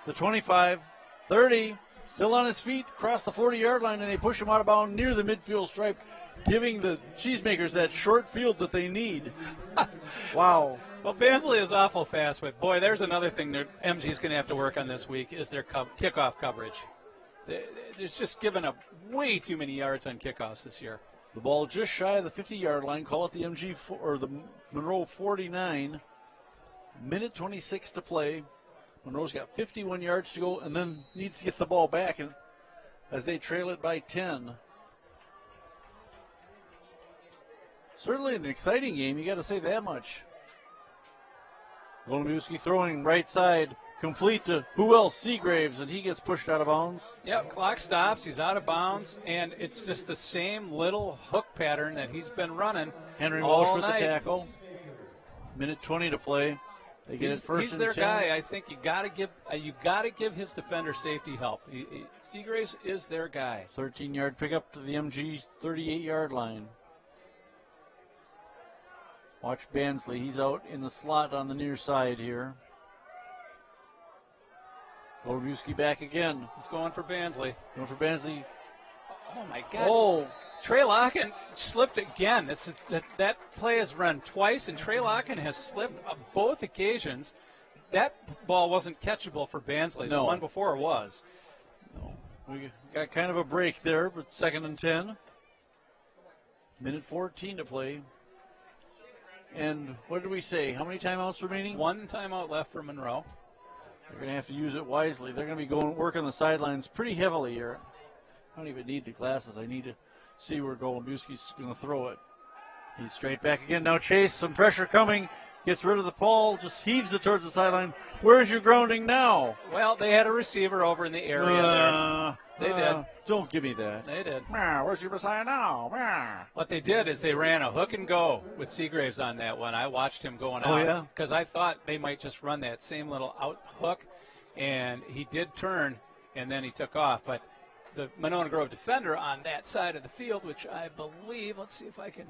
the 25, 30. Still on his feet, across the 40-yard line, and they push him out of bounds near the midfield stripe, giving the Cheesemakers that short field that they need. Wow. Well, Bansley is awful fast, but boy, there's another thing that MG's going to have to work on this week is their kickoff coverage. They're just giving up way too many yards on kickoffs this year. The ball just shy of the 50-yard line. Call it the or the Monroe 49. Minute 26 to play. Monroe's got 51 yards to go and then needs to get the ball back as they trail it by 10. Certainly an exciting game, you got to say that much. Golombowski throwing right side, complete to who else? Seagraves, and he gets pushed out of bounds. Yep, clock stops, he's out of bounds, and it's just the same little hook pattern that he's been running. Henry all Walsh with night. the tackle. Minute 20 to play. They get it first He's and their 10. guy. I think you got to give his defender safety help. Seagraves is their guy. 13-yard pickup to the MG 38-yard line. Watch Bansley. He's out in the slot on the near side here. Golombowski back again. He's going for Bansley. Going for Bansley. Oh, my God. Oh, Trey Locken slipped again. That play has run twice, and Trey Locken has slipped on both occasions. That ball wasn't catchable for Bansley. No. The one before was. no. We got kind of a break there, but 2nd and 10. Minute 14 to play. And what did we say? How many timeouts remaining? One timeout left for Monroe. They're going to have to use it wisely. They're going to be working the sidelines pretty heavily here. I don't even need the glasses. I need to see where Golombowski's going to throw it. He's straight back again. Now Chase, some pressure coming. Gets rid of the ball, just heaves it towards the sideline. Where's your grounding now? Well, they had a receiver over in the area there. They did. Don't give me that. They did. Where's your Messiah now? What they did is they ran a hook and go with Seagraves on that one. I watched him going Oh, out yeah? because I thought they might just run that same little out hook, and he did turn, and then he took off. But the Monona Grove defender on that side of the field, which I believe, let's see if I can,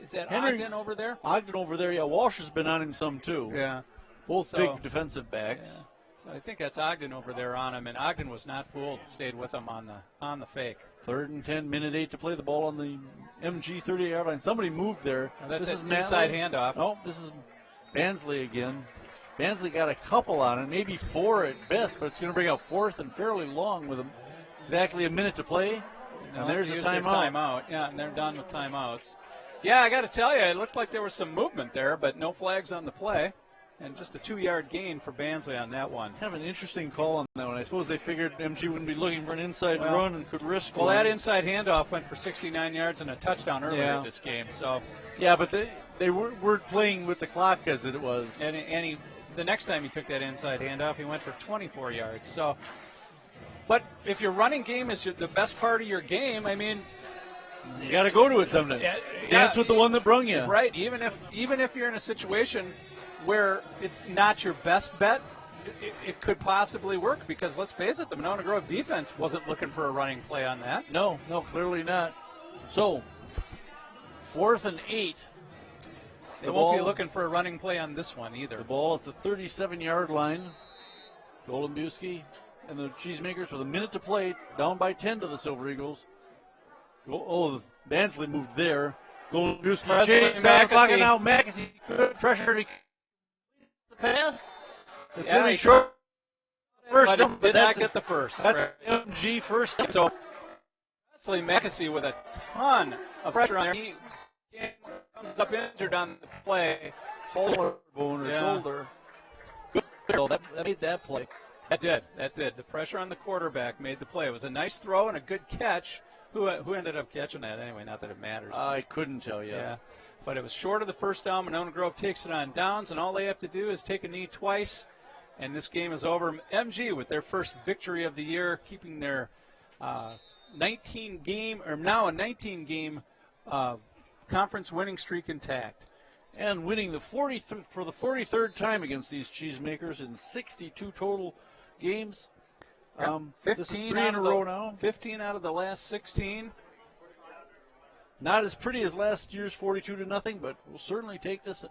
is that Henry- Ogden over there? Ogden over there, yeah. Walsh has been on him some too. Yeah. Both So- big defensive backs. Yeah. So I think that's Ogden over there on him, and Ogden was not fooled, stayed with him on the fake. 3rd and 10, minute 8 to play. The ball on the MG 38-yard line. Somebody moved there. Now that's this an is inside Matley. handoff. Oh, this is Bansley again. Bansley got a couple on it, maybe 4 at best, but it's going to bring out 4th and fairly long with exactly a minute to play. No, And there's a use their timeout. timeout. Yeah, and they're done with timeouts. Yeah, I got to tell you, it looked like there was some movement there, but no flags on the play. And just a 2-yard gain for Bansley on that one. Kind of an interesting call on that one. I suppose they figured MG wouldn't be looking for an inside Well- run and could risk Well, one. that inside handoff went for 69 yards and a touchdown earlier Yeah. in this game. So, Yeah, but they weren't playing with the clock as it was. and the next time he took that inside handoff, he went for 24 yards. So, but if your running game is the best part of your game, I mean, You got to go to it someday. Yeah, Dance with the one that brung you. right? Even if you're in a situation where it's not your best bet, it could possibly work because let's face it, the Monona Grove defense wasn't looking for a running play on that. No, clearly not. So, 4th and 8. They The won't be ball- looking for a running play on this one either. The ball at the 37-yard line. Golombowski and the Cheesemakers with a minute to play, down by 10 to the Silver Eagles. Bansley moved there. Golombowski Presley, changed out of the pocket McAsee. now. McAsee good pressure to the pass. It's Yeah, really he- short. First but down, it did not that's get the first. That's Right. MG first down. So, Presley McAsee with a ton of pressure on there. He comes up injured on the play. Collarbone or Yeah. shoulder. Good. So that made that play. That did. The pressure on the quarterback made the play. It was a nice throw and a good catch. Who ended up catching that anyway? Not that it matters. I couldn't tell you. Yeah. But it was short of the first down. Monona Grove takes it on downs, and all they have to do is take a knee twice, and this game is over. MG with their first victory of the year, keeping their 19-game conference winning streak intact. And winning for the 43rd time against these Cheesemakers in 62 total games. This is 15 3 out in a of the- row now. 15 out of the last 16. Not as pretty as last year's 42-0, but we'll certainly take this.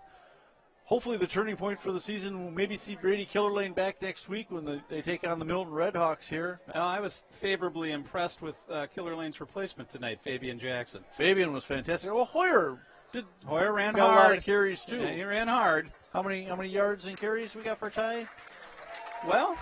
Hopefully the turning point for the season, we'll maybe see Brady Killerlane back next week when they take on the Milton Redhawks here. Well, I was favorably impressed with Killer Lane's replacement tonight, Fabian Jackson. Fabian was fantastic. Well, Hoyer Hoyer ran got a hard. lot of carries too. Yeah, he ran hard. How many yards and carries we got for Ty? Well,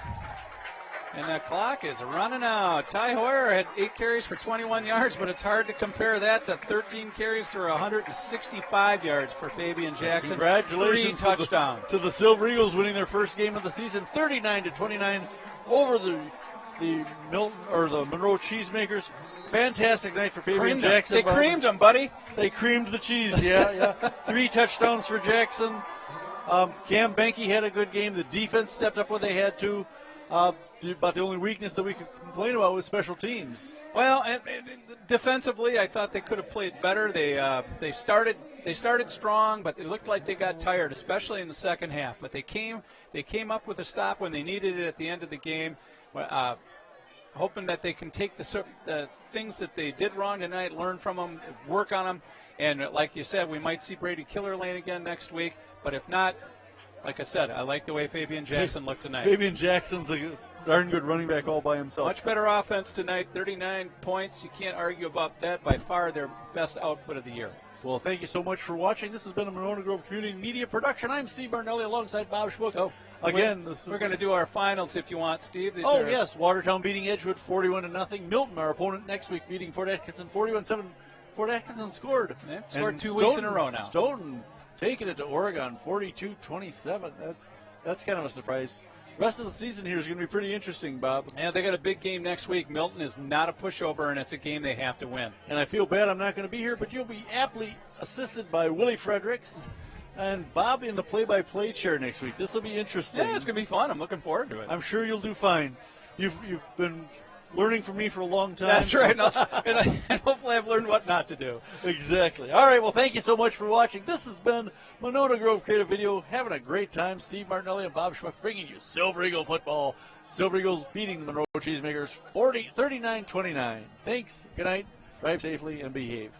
And the clock is running out. Ty Hoyer had 8 carries for 21 yards, but it's hard to compare that to 13 carries for 165 yards for Fabian Jackson. Congratulations 3 touchdowns. to the Silver Eagles winning their first game of the season, 39-29 over the Milton or the Monroe Cheesemakers. Fantastic night for Fabian Jackson. They creamed him, buddy. They creamed the cheese, yeah. 3 touchdowns for Jackson. Cam Benke had a good game. The defense stepped up when they had to. But the only weakness that we could complain about was special teams. Well, and defensively, I thought they could have played better. They started strong, but it looked like they got tired, especially in the second half. But they came up with a stop when they needed it at the end of the game. Hoping that they can take the things that they did wrong tonight, learn from them, work on them, and like you said, we might see Brady Killerlane again next week. But if not, like I said, I like the way Fabian Jackson looked tonight. Fabian Jackson's a darn good running back all by himself. Much better offense tonight, 39 points. You can't argue about that. By far their best output of the year. Well, thank you so much for watching. This has been a Monona Grove Community Media production. I'm Steve Martinelli alongside Bob Schmuck. Oh, again, we're going to do our finals if you want, Steve. Yes, Watertown beating Edgewood 41-0. Milton, our opponent next week, beating Fort Atkinson 41-7. Fort Atkinson scored. Yeah, scored 2 weeks in a row now. Stoughton taking it to Oregon 42-27. That's kind of a surprise. Rest of the season here is going to be pretty interesting, Bob. Yeah, they got a big game next week. Milton is not a pushover, and it's a game they have to win. And I feel bad I'm not going to be here, but you'll be aptly assisted by Willie Fredericks and Bob in the play-by-play chair next week. This will be interesting. Yeah, it's going to be fun. I'm looking forward to it. I'm sure you'll do fine. You've been learning from me for a long time. That's right. And hopefully I've learned what not to do. Exactly. All right, well, thank you so much for watching. This has been Monona Grove Creative Video. Having a great time. Steve Martinelli and Bob Schmuck bringing you Silver Eagle football. Silver Eagles beating the Monroe Cheesemakers 39-29. Thanks. Good night. Drive safely and behave.